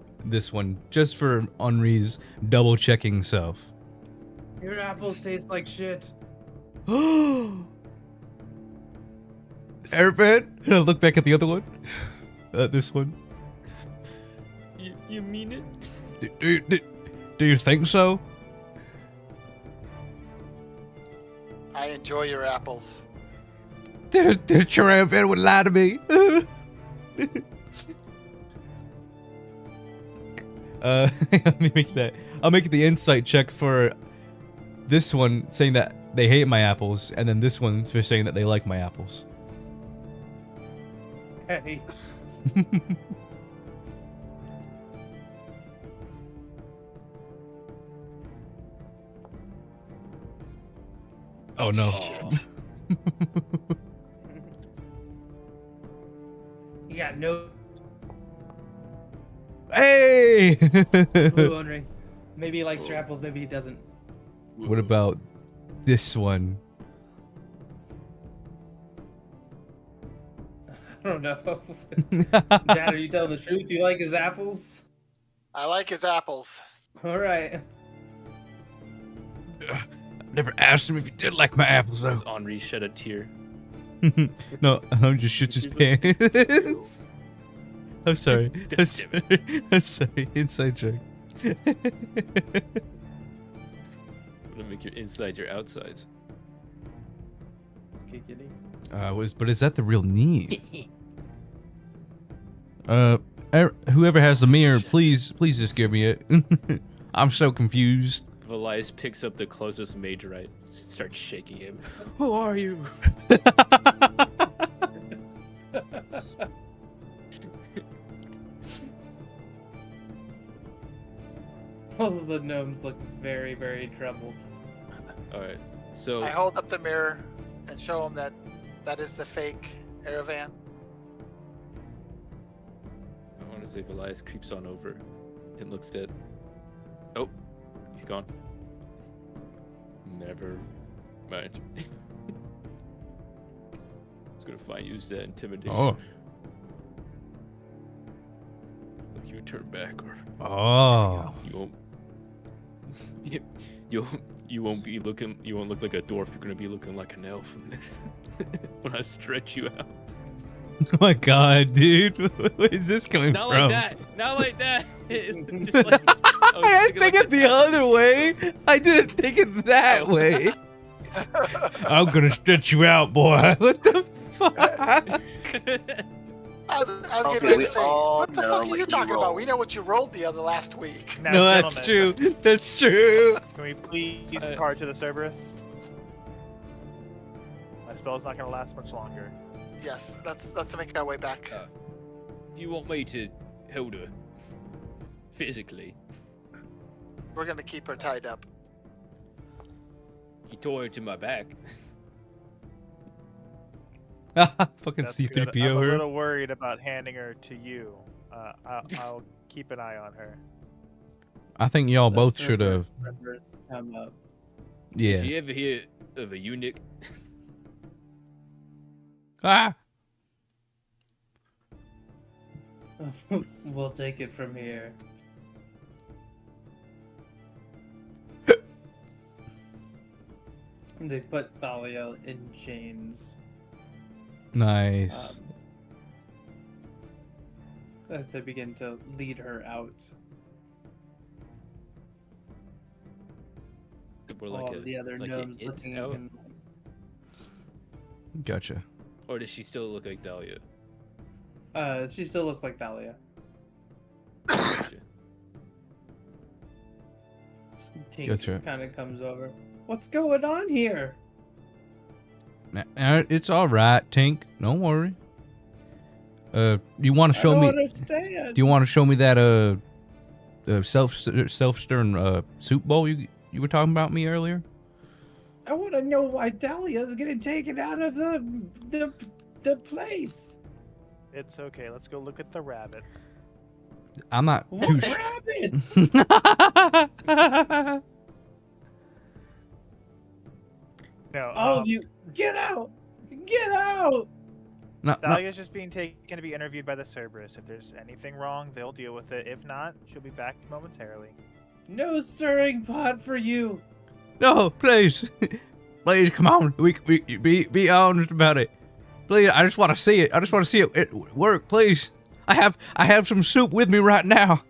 one? Just for Henri's double checking self. Your apples taste like shit. Aravan? I look back at the other one. This one. You mean it? Do you think so? I enjoy your apples. Dude, your Aravan would lie to me. Let me make that. I'll make the insight check for this one, saying that they hate my apples, and then this one for saying that they like my apples. Hey. Oh no. You got no Hey! clue, Henri. Maybe he likes your apples, maybe he doesn't. What about this one? I don't know. Dad, are you telling the truth? You like his apples? I like his apples. All right. Never asked him if he did like my apples though. Does Henri shed a tear? No, I'm just shits his pants. I'm sorry. I'm sorry. I'm sorry. Inside joke. I'm gonna make your insides your outsides. you, kitty. But is that the real need? Whoever has the mirror, please just give me it. I'm so confused. Velias picks up the closest mage right, starts shaking him. Who are you? All of the gnomes look very, very troubled. All right, so I hold up the mirror and show him that that is the fake Aravan. I want to say Velias creeps on over and looks at. Oh, he's gone. Never mind. He's gonna find use that intimidation. Oh. Like you turn back, or Oh. you won't. You won't be looking. You won't look like a dwarf. You're gonna be looking like an elf when I stretch you out. Oh my god, dude. Where is this coming Not from? like that. Not like that. Just like, I was I thinking think like it the other way. I didn't think it that way. I'm gonna stretch you out, boy. What the fuck? I was Okay, getting ready we to say, all what the know fuck are what you you talking about? rolled. We know what you rolled the other last week. Now, No, that's true. gentlemen, That's true. Can we please card to the Cerberus? My spell's not gonna last much longer. Yes, let's make our way back. You want me to hold her physically? We're gonna keep her tied up. You tore her to my back. Fucking That's good. C3PO I'm a her. little worried about handing her to you. I'll keep an eye on her. I think y'all The both should Cerberus have. members come up. Yeah. Did you ever hear of a eunuch? Ah. We'll take it from here. They put Thalia in chains Nice. as they begin to lead her out. We're All like of the other like gnomes it looking out? and Gotcha. Or does she still look like Dahlia? she still looks like Thalia. Gotcha. Tink Gotcha. kind of comes over. What's going on here? It's all right, Tink. Don't worry. You want to I show don't me? understand. Do you want to show me that self-stirring soup bowl you were talking about me earlier? I want to know why Dahlia's getting taken out of the place. It's okay. Let's go look at the rabbits. I'm not What too rabbits? No, All of you, get out! Get out! No, Dahlia's just being taken to be interviewed by the Cerberus. If there's anything wrong, they'll deal with it. If not, she'll be back momentarily. No stirring pot for you. no, please, please, come on. We be honest about it. Please, I just want to see it. I just want to see it work, please. I have some soup with me right now.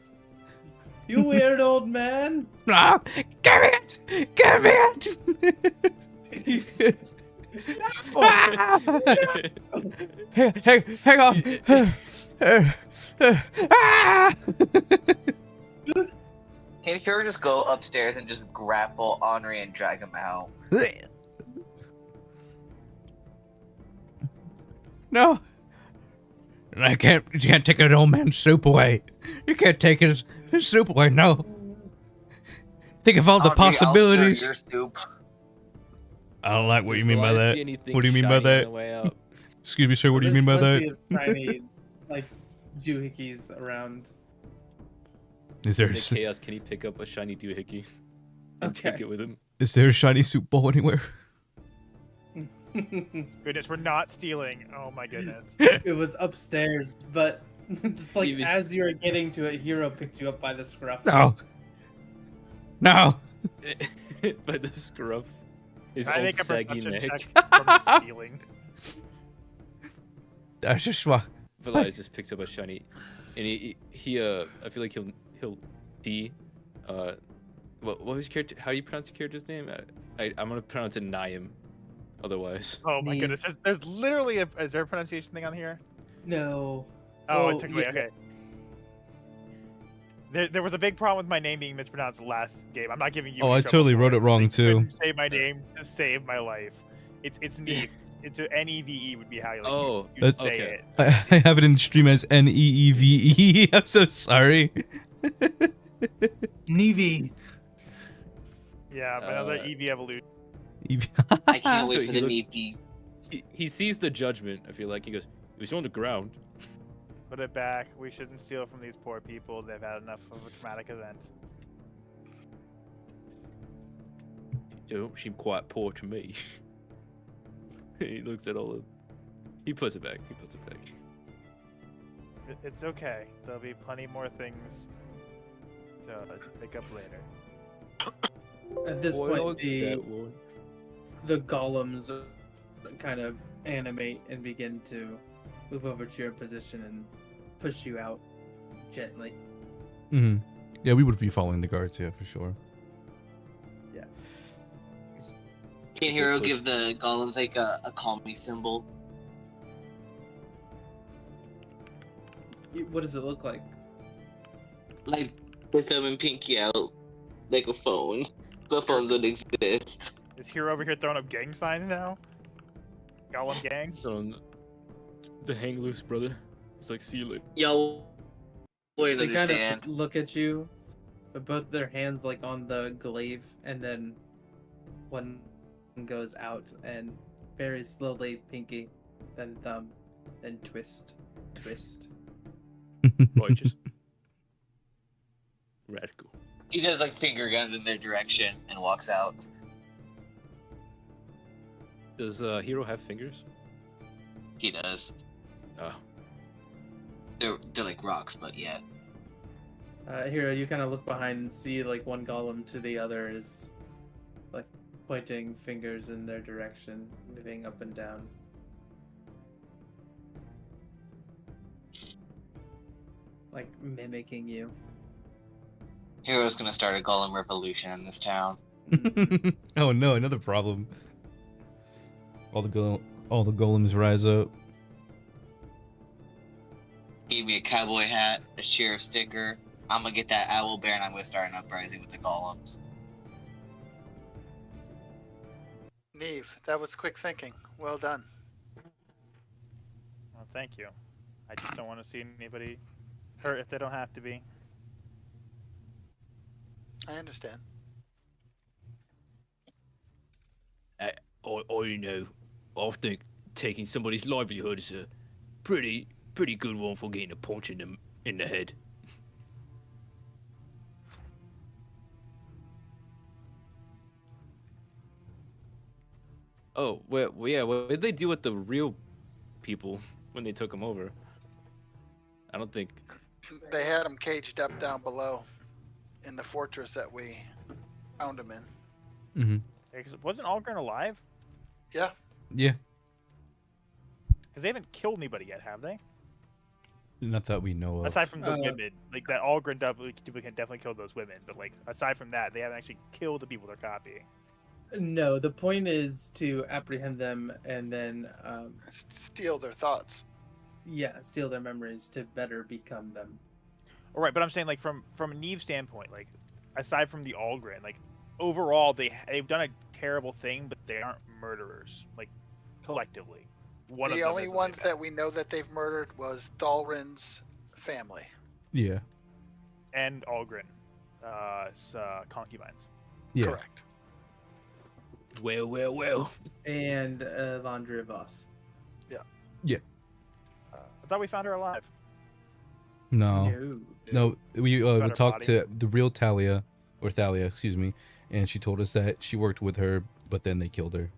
You weird old man. Ah, give me it! Give me it! Ah! Hang on. Ah! Can you just go upstairs and just grapple Henri and drag him out? No. You can't take an old man's soup away. You can't take his soup away, no. Think of all the Henri, I'll stir possibilities. your soup. I don't like what Does you mean by Velias that. see anything What do you mean by shiny on that? the way out? Excuse me, sir, what do you There's mean by plenty that? of tiny, like, doohickeys around. Is there In the chaos, can he pick up a shiny doohickey and take Okay. it with him? is there a shiny soup bowl anywhere? Goodness, we're not stealing. Oh my goodness. It was upstairs, but it's like He was- as you're getting to it, Hero picks you up by the scruff. No. No. By the scruff. His I old make a saggy perception neck. check from stealing. I just want. Velias just picks up a shiny, and he I feel like he'll what was his character? How do you pronounce your character's name? I'm gonna pronounce it Naim. otherwise. Oh my Neve. goodness, there's literally a. Is there a pronunciation thing on here? No. Oh, Well, it took away. yeah. Okay. There was a big problem with my name being mispronounced last game. I'm not giving you. Oh, any I trouble totally for wrote it wrong, They too. couldn't say my name to save my life. It's Neve. It's Neve would be how you like Oh, you that's- say okay. it. I have it in stream as Neeve. I'm so sorry. Nevi. Yeah, but another EV evolution. I can't wait So for he the look- Neve B. He sees the judgment. I feel like he goes. He was on the ground. Put it back. We shouldn't steal from these poor people. They've had enough of a traumatic event. You don't seem quite poor to me. He looks at all of. He puts it back. He puts it back. It's okay. There'll be plenty more things to pick up later. At this Boy, point, like that one. the golems kind of animate and begin to move over to your position and push you out gently. Hmm. Yeah, we would be following the guards, yeah, for sure. Can Hero give the golems like a call me symbol? What does it look like? Like the thumb and pinky out, like a phone. The phones don't exist. Is Hero over here throwing up gang signs now? Golem gangs? On the hang loose, brother. It's like, see you later. Y'all always They kind understand. of look at you, with both their hands like on the glaive, and then one goes out and very slowly pinky, then thumb, then twist. Righteous. Radical. He does like finger guns in their direction and walks out. Does Hero have fingers? He does. Oh. They're like rocks, but yeah. Hero, you kind of look behind and see like one golem to the other is like pointing fingers in their direction, moving up and down. Like mimicking you. Hero's gonna start a golem revolution in this town. Oh no, another problem. All the golems rise up. Give me a cowboy hat, a sheriff sticker. I'm gonna get that owl bear and I'm gonna start an uprising with the golems. Neve, that was quick thinking. Well done. Well, thank you. I just don't want to see anybody hurt if they don't have to be. I understand. I think taking somebody's livelihood is a pretty good one for getting a punch in the head. Oh, well, yeah. What did they do with the real people when they took them over? I don't think. They had them caged up down below in the fortress that we found them in. Mm-hmm. Yeah, 'cause wasn't Algren alive? Yeah. Yeah, Because they haven't killed anybody yet, have they? not that we know of. Aside from the Uh, women, like that Algren definitely killed those women, but like aside from that, they haven't actually killed the people they're copying. No, the point is to apprehend them and then, Steal their thoughts. steal their memories to better become them. All right, but I'm saying like from Neve's standpoint, like aside from the Algren, like overall they've done a terrible thing, but they aren't murderers, like collectively. One of The them only is really ones bad. that we know that they've murdered was Thalrin's family. Yeah, and Algren, concubines. yeah. Correct. Well. And Landria Voss. I thought we found her alive. No, no. We Found her talked body? to the real Thalia, excuse me, and she told us that she worked with her, but then they killed her.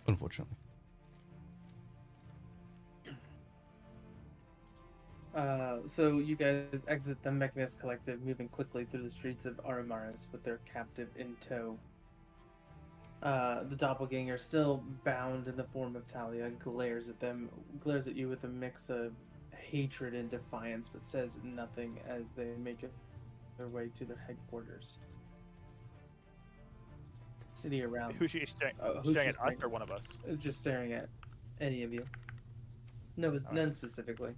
Unfortunately. So you guys exit the Mechanist Collective, moving quickly through the streets of Aramaris with their captive in tow. The doppelganger, still bound in the form of Talia, glares at you with a mix of hatred and defiance, but says nothing as they make their way to their headquarters. City around. Who's she staring, Who's staring she at us or one of us? Just staring at any of you. No, none specifically.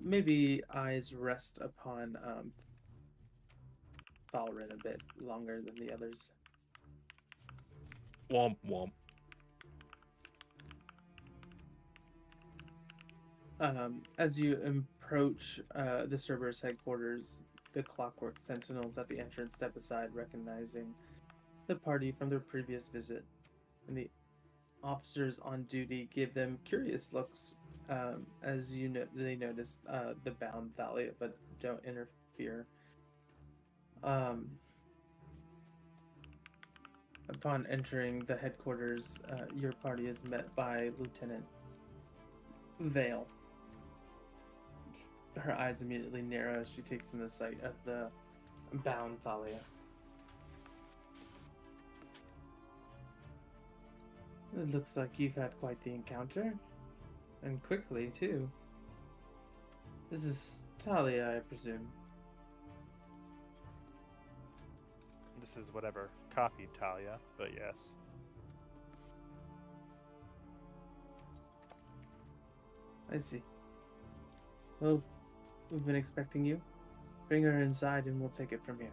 Maybe eyes rest upon Valrin a bit longer than the others. Womp womp. As you approach the Cerberus headquarters, the Clockwork Sentinels at the entrance step aside, recognizing the party from their previous visit, and the officers on duty give them curious looks as they notice the bound Thalia, but don't interfere. Upon entering the headquarters, your party is met by Lieutenant Vale. Her eyes immediately narrow as she takes in the sight of the bound Thalia. It looks like you've had quite the encounter. And quickly, too. This is Talia, I presume. This is whatever copied Talia, but yes. I see. Well, we've been expecting you. Bring her inside and we'll take it from here.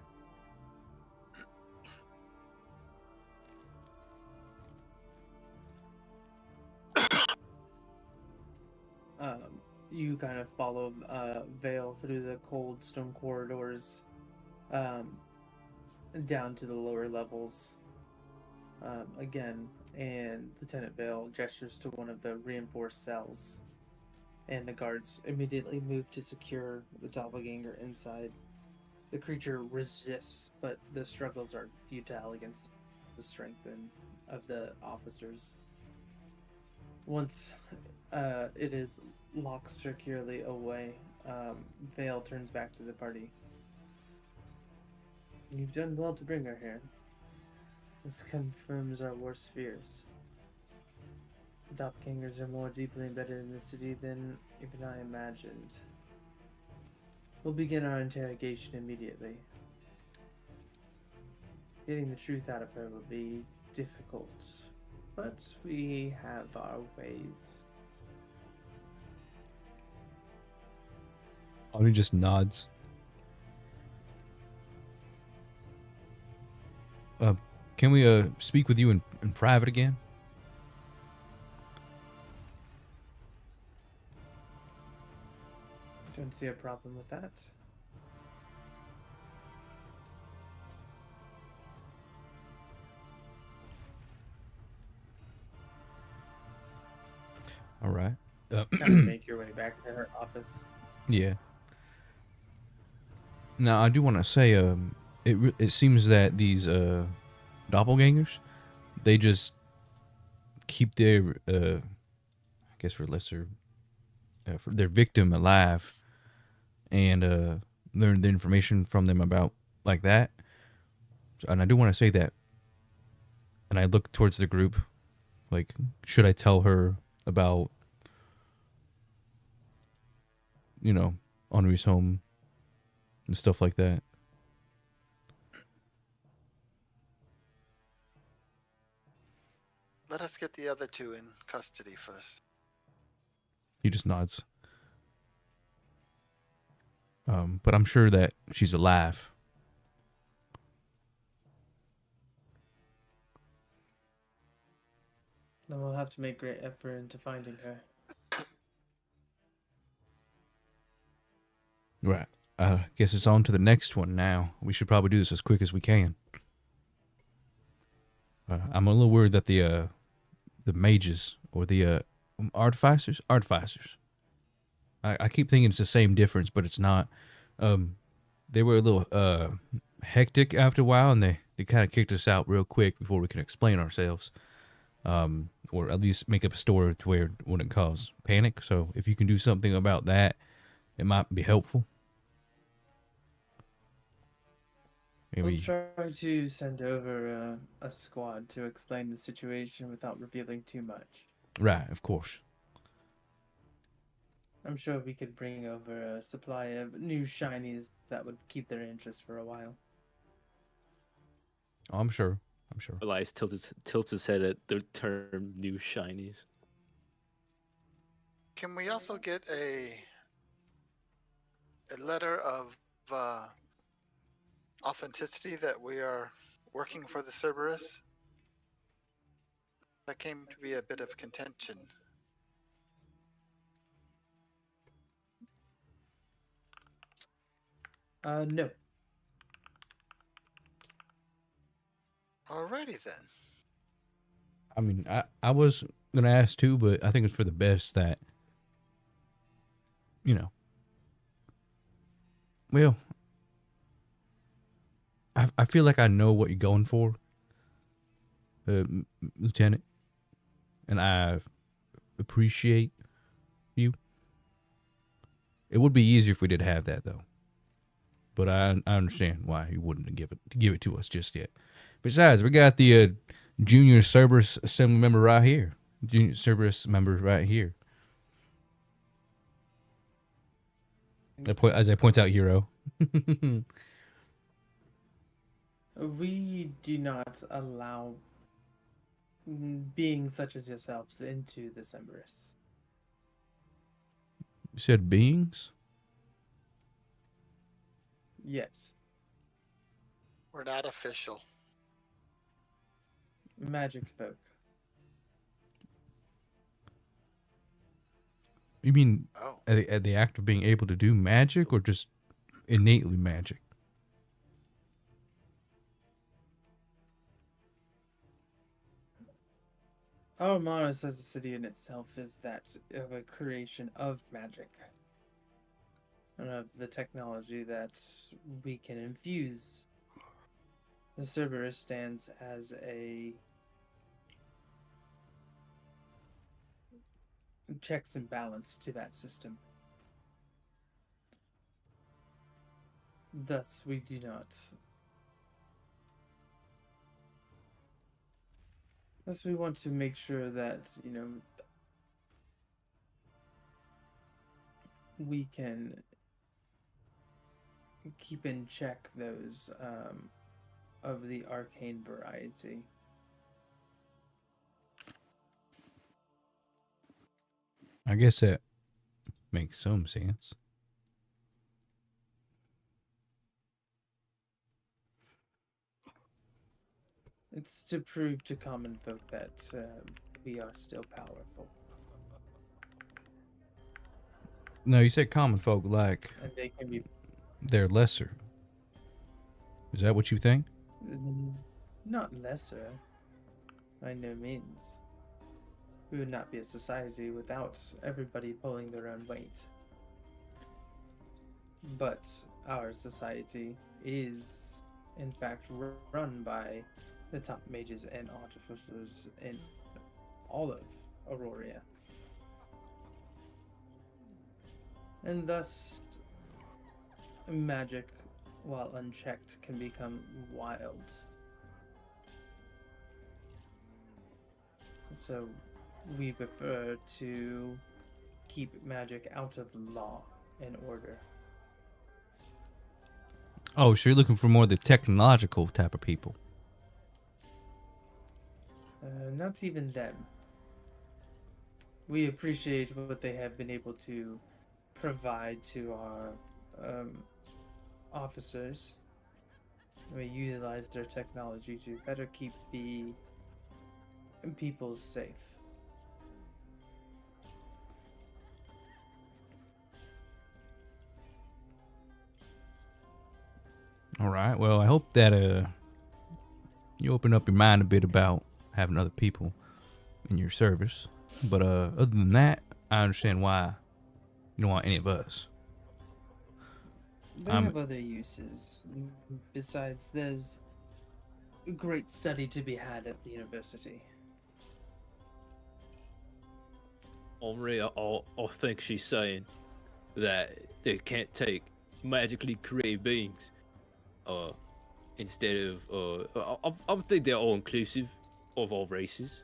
You kind of follow Vale through the cold stone corridors down to the lower levels again, and Lieutenant Vale gestures to one of the reinforced cells, and the guards immediately move to secure the doppelganger inside. The creature resists, but the struggles are futile against the strength of the officers. Once it is locked securely away, Vale turns back to the party. You've done well to bring her here. This confirms our worst fears. The doppelgangers are more deeply embedded in the city than even I imagined. We'll begin our interrogation immediately. Getting the truth out of her will be difficult, but we have our ways. Arnie just nods. Can we speak with you in private again? Don't see a problem with that. All right. Kind of make your way back to her office. Yeah. Now I do want to say, it seems that these doppelgangers, they just keep their, I guess for lesser, for their victim alive, and learn the information from them about like that. And I do want to say that. And I look towards the group, like, should I tell her about, you know, Henri's home and stuff like that? Let us get the other two in custody first. He just nods. But I'm sure that she's alive. Then we'll have to make great effort into finding her. Right. Guess it's on to the next one now. We should probably do this as quick as we can. I'm a little worried that the mages or the artificers. I keep thinking it's the same difference, but it's not. They were a little hectic after a while, and they kind of kicked us out real quick before we can explain ourselves, or at least make up a story to where it wouldn't cause panic. So if you can do something about that, it might be helpful. Maybe. We'll try to send over a squad to explain the situation without revealing too much. Right, of course. I'm sure we could bring over a supply of new shinies that would keep their interest for a while. Oh, I'm sure. I'm sure. Elias tilts his head at the term new shinies. Can we also get a letter of uh, authenticity that we are working for the Cerberus? That came to be a bit of contention. No. Alrighty then. I mean, I was gonna ask too, but I think it's for the best that, you know. Well, I feel like I know what you're going for, Lieutenant, and I appreciate you. It would be easier if we did have that though, but I understand why you wouldn't give it to us just yet. Besides, we got the junior Cerberus assembly member right here. Junior Cerberus member right here. As I point out, Hero. We do not allow beings such as yourselves into the Cerberus. You said beings? Yes, We're not official. magic folk. You mean Oh, at the act of being able to do magic, or just innately magic? Our Mars as a city in itself is that of a creation of magic. And of the technology that we can infuse. The Cerberus stands as a checks and balance to that system. Thus, we do not. Thus, we want to make sure that, we can keep in check those of the arcane variety. I guess that makes some sense. It's to prove to common folk that we are still powerful. No, you said common folk, like And they can be they're lesser. Is that what you think? not lesser, by no means. We would not be a society without everybody pulling their own weight. But our society is, in fact, run by the top mages and artificers in all of Aurora. And thus, magic, while unchecked, can become wild. So, we prefer to keep magic out of law and order. Oh, so you're looking for more the technological type of people. Not even them. We appreciate what they have been able to provide to our officers. We utilize their technology to better keep the people safe. All right. Well, I hope that you open up your mind a bit about having other people in your service. But other than that, I understand why you don't want any of us. They have other uses. Besides, there's a great study to be had at the university. Already, I think she's saying that they can't take magically created beings, instead of, I would think they're all inclusive of all races,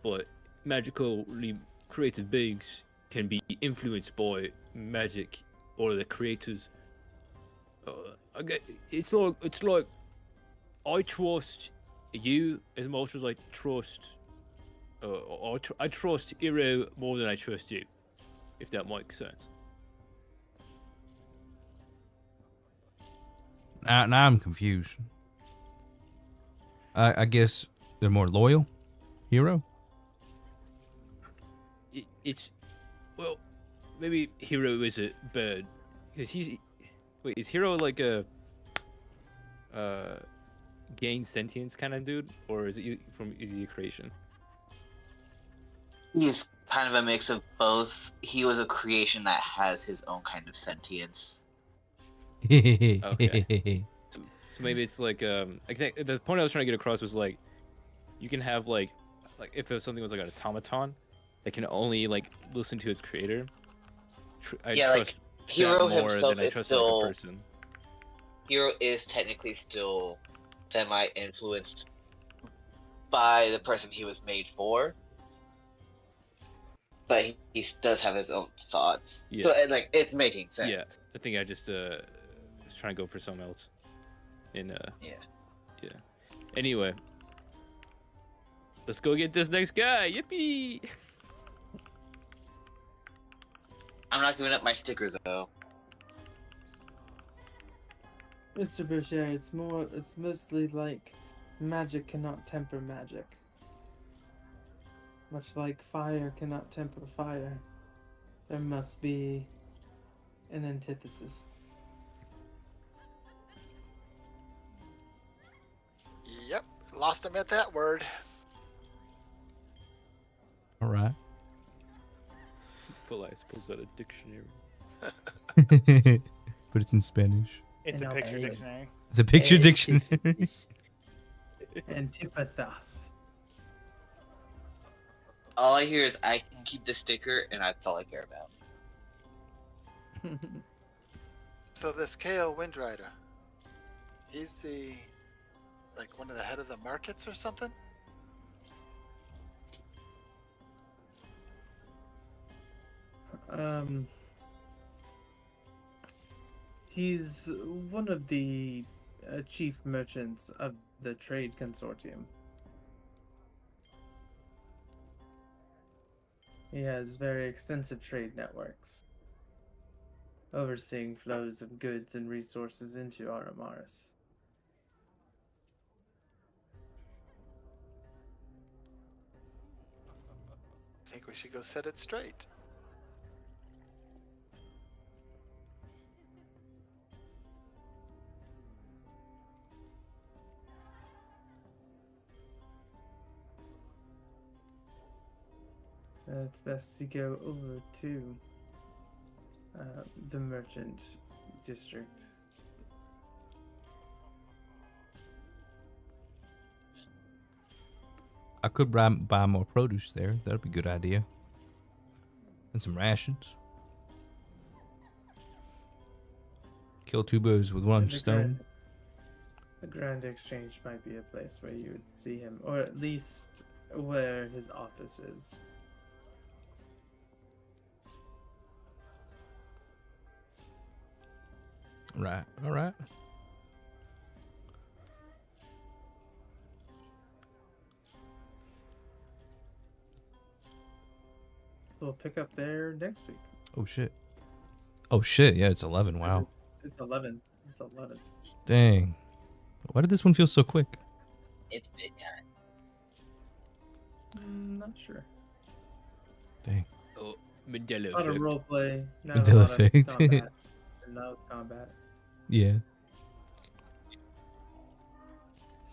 but magically created beings can be influenced by magic or the creators. It's like I trust you as much as I trust. I trust Hiro more than I trust you, if that makes sense. Now I'm confused. I guess they're more loyal, Hero. It's well, maybe Hiro is a bird because he's. Wait, is Hiro like a gain sentience kind of dude, or is he a creation? He's kind of a mix of both. He was a creation that has his own kind of sentience. Okay. So maybe it's like I think the point I was trying to get across was like you can have like if something was like an automaton that can only like listen to its creator. I Yeah, trust like Hero that more himself than I is trust still. like a person. Hero is technically still semi-influenced by the person he was made for, but he does have his own thoughts. Yeah. So and, like it's making sense. Yeah, I think I just was trying to go for something else. Yeah. Anyway, let's go get this next guy. Yippee! I'm not giving up my sticker though. Mr. Boucher, it's mostly like magic cannot temper magic. Much like fire cannot temper fire. There must be an antithesis. Yep, lost him at that word. All right. Well, I suppose that a dictionary. But it's in Spanish. It's a And picture I'll- dictionary. It's a picture dictionary. Antipathos. All I hear is I can keep the sticker, and that's all I care about. So this KO Windrider, he's like one of the head of the markets or something? He's one of the chief merchants of the trade consortium. He has very extensive trade networks, overseeing flows of goods and resources into Aramaris. I think we should go set it straight. It's best to go over to the merchant district. I could buy more produce there. That'd be a good idea. And some rations. Kill two birds with one stone. The Grand Exchange might be a place where you would see him, or at least where his office is. Right. All right. We'll pick up there next week. Oh shit. Oh shit. Yeah, it's 11. Wow. It's 11. It's 11. Dang. Why did this one feel so quick? It's bedtime. Not sure. Dang. Oh, Mandela A lot of effect. roleplay. Not Mandela a lot of effect. combat. No combat. Yeah.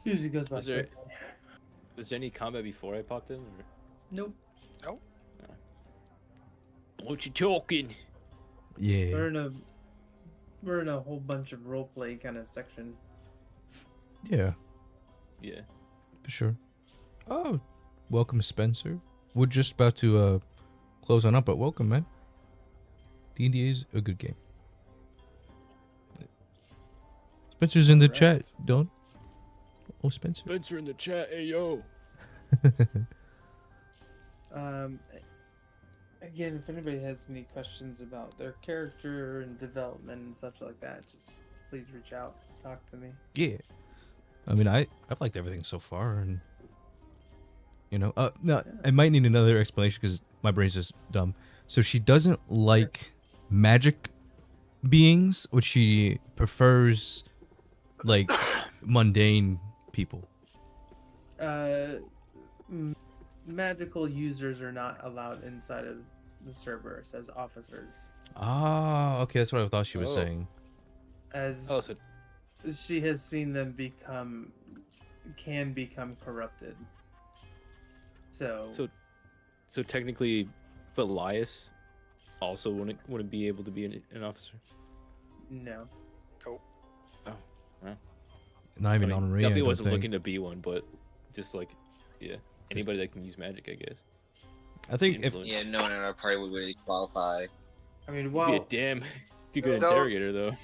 Usually goes by Was there- quickly. Was there any combat before I popped in? Or... Nope. What you talking? Yeah. We're in a whole bunch of roleplay kind of section. Yeah. Yeah. For sure. Oh, welcome, Spencer. We're just about to close on up, but welcome, man. D&D is a good game. Spencer's in the Alright. chat, don't? Oh, Spencer. Spencer in the chat, hey yo. Again, if anybody has any questions about their character and development and such like that, just please reach out, talk to me. Yeah. I mean, I've liked everything so far, and no, Yeah. I might need another explanation because my brain's just dumb. So she doesn't like magic beings, which she prefers like mundane people. Magical users are not allowed inside of the Cerberus as officers, Ah, okay, that's what I thought she was Oh. saying. as Oh, so she has seen them can become corrupted. So so technically, Velias also wouldn't be able to be an officer. no. Not even I mean, on Ray. definitely I don't wasn't think. looking to be one, but just like, yeah, anybody that can use magic, I guess. I think if Influence. Yeah, no one in our party would really qualify. I mean, You'd be a while damn too good Though- interrogator though.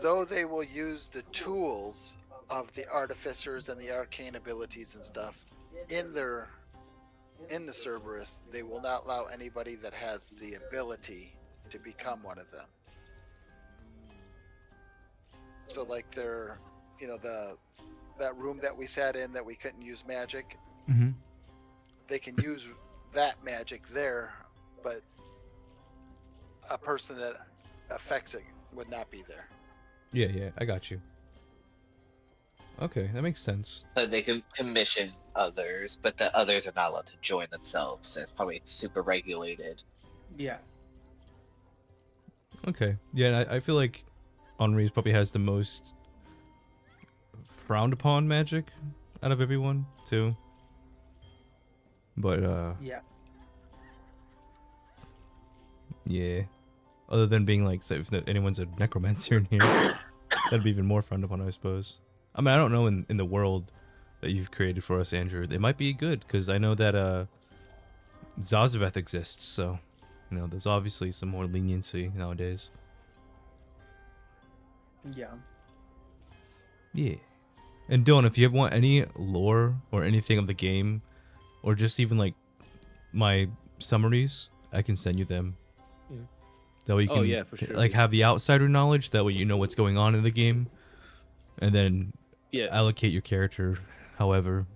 Though they will use the tools of the artificers and the arcane abilities and stuff in the Cerberus, they will not allow anybody that has the ability to become one of them. So like that room that we sat in that we couldn't use magic, Mhm. they can use that magic there, but a person that affects it would not be there. yeah, I got you. Okay, that makes sense. But they can commission others, but the others are not allowed to join themselves. And it's probably super regulated. yeah, Okay, yeah, I feel like Henri's probably has the most frowned upon magic out of everyone too. But yeah. yeah. Other than being like, so if anyone's a necromancer in here, that'd be even more frowned upon, I suppose. I mean, I don't know in the world that you've created for us, Andrew. It might be good because I know that Zazaveth exists, so there's obviously some more leniency nowadays. Yeah. Yeah. And Dylan, if you want any lore or anything of the game, or just even like my summaries, I can send you them. Yeah. That way you Oh, can yeah, for sure, like dude. have the outsider knowledge. That way you know what's going on in the game, and then Yeah. allocate your character, however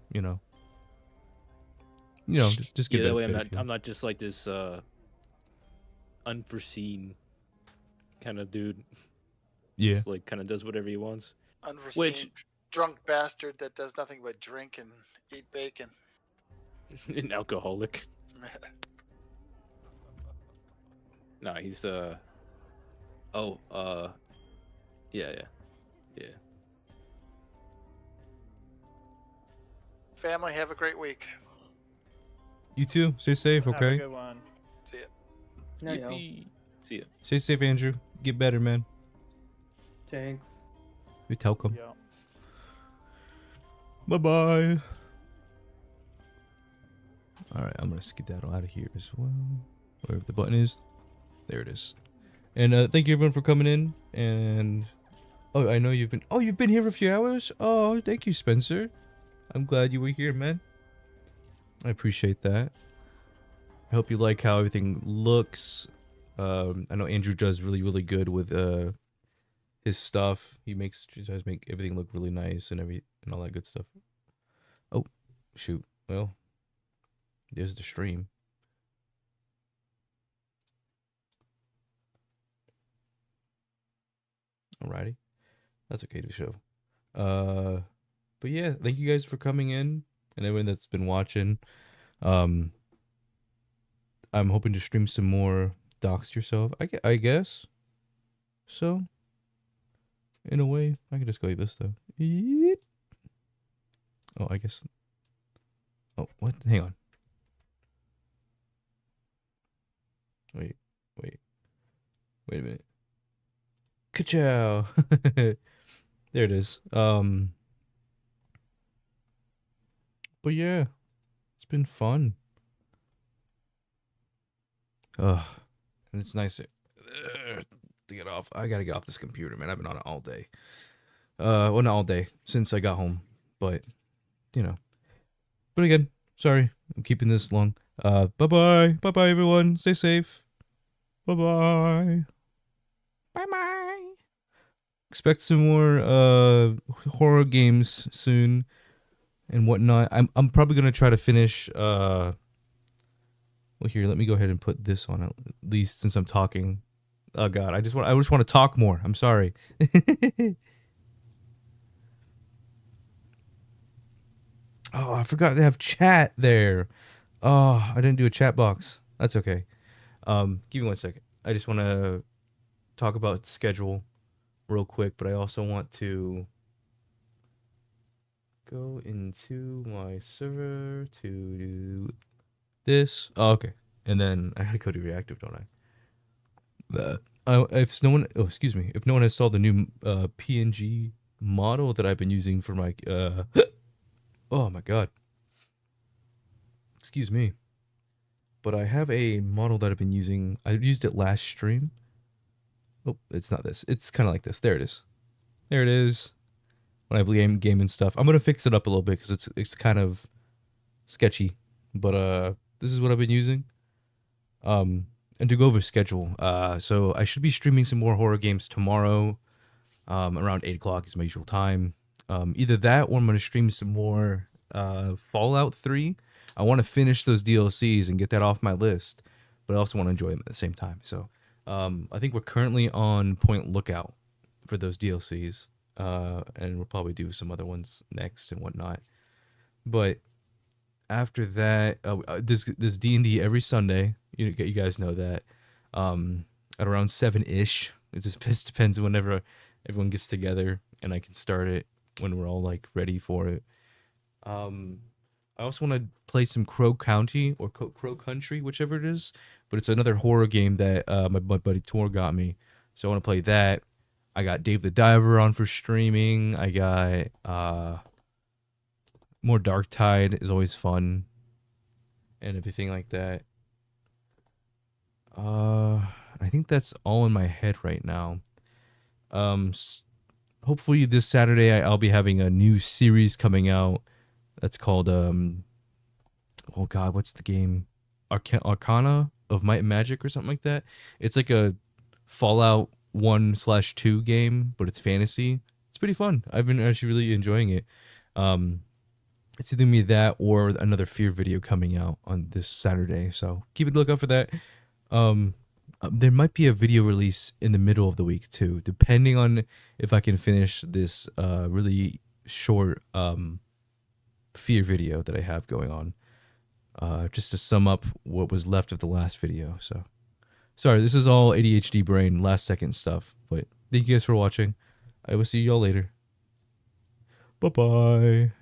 just get Yeah, a that way better feel. I'm not just like this unforeseen kind of dude. Yeah. Just, like kind of does whatever he wants. Unforeseen Which- drunk bastard that does nothing but drink and eat bacon. An alcoholic. Nah, he's yeah. Family, have a great week. You too. Stay safe, Have a okay? good one. See ya. No, yo. Yippee. See ya. Stay safe, Andrew. Get better, man. Thanks. We welcome. Yeah. Bye bye. All right, I'm gonna skedaddle out of here as well. Wherever the button is, there it is. And thank you everyone for coming in. And I know you've been here for a few hours. Oh, thank you, Spencer. I'm glad you were here, man. I appreciate that. I hope you like how everything looks. I know Andrew does really, really good with his stuff. He tries to make everything look really nice and all that good stuff. Oh, shoot. Well, there's the stream. Alrighty. That's okay to show. But yeah, thank you guys for coming in and everyone that's been watching. I'm hoping to stream some more Dox Yourself. I guess. So, in a way, I can just go like this though. Yeet. Oh, I guess. Oh, what? Hang on. Wait a minute. Ka-chow! There it is. But yeah, it's been fun. And it's nice to get off. I gotta get off this computer, man. I've been on it all day. Well, not all day since I got home, but But again, sorry, I'm keeping this long. Bye bye. Bye bye, everyone. Stay safe. Bye bye. Bye bye. Expect some more horror games soon and whatnot. I'm probably gonna try to finish. Well, here, let me go ahead and put this on at least since I'm talking. Oh God, I just want to talk more. I'm sorry. Oh, I forgot to have chat there. Oh, I didn't do a chat box. That's okay. Give me 1 second. I just want to talk about schedule real quick, but I also want to go into my server to do this. Oh, okay. And then I gotta go to reactive, don't I? If no one, oh, excuse me, if no one has saw the new PNG model that I've been using for my, oh my God, excuse me, but I have a model that I've been using. I used it last stream. Oh, it's not this. It's kind of like this. There it is. There it is. When I play game and stuff, I'm gonna fix it up a little bit because it's kind of sketchy. But this is what I've been using. And to go over schedule, so I should be streaming some more horror games tomorrow. Around 8 o'clock is my usual time. Either that or I'm gonna stream some more Fallout 3. I want to finish those DLCs and get that off my list, but I also want to enjoy them at the same time. So I think we're currently on Point Lookout for those DLCs, and we'll probably do some other ones next and whatnot. But after that, this DnD every Sunday. You guys know that. At around 7-ish. It just depends whenever everyone gets together, and I can start it when we're all like ready for it. I also want to play some Crow County or Crow Country, whichever it is. But it's another horror game that my buddy Tor got me, so I want to play that. I got Dave the Diver on for streaming. I got more Dark Tide is always fun, and everything like that. I think that's all in my head right now. Hopefully this Saturday I'll be having a new series coming out. That's called oh God, what's the game? Arcana of Might and Magic or something like that. It's like a Fallout 1/2 game, but it's fantasy. It's pretty fun. I've been actually really enjoying it. It's either me that or another Fear video coming out on this Saturday. So keep a lookout for that. There might be a video release in the middle of the week too, depending on if I can finish this really short Fear video that I have going on. Just to sum up what was left of the last video. So sorry, this is all ADHD brain last second stuff, but thank you guys for watching. I will see y'all later. Bye bye.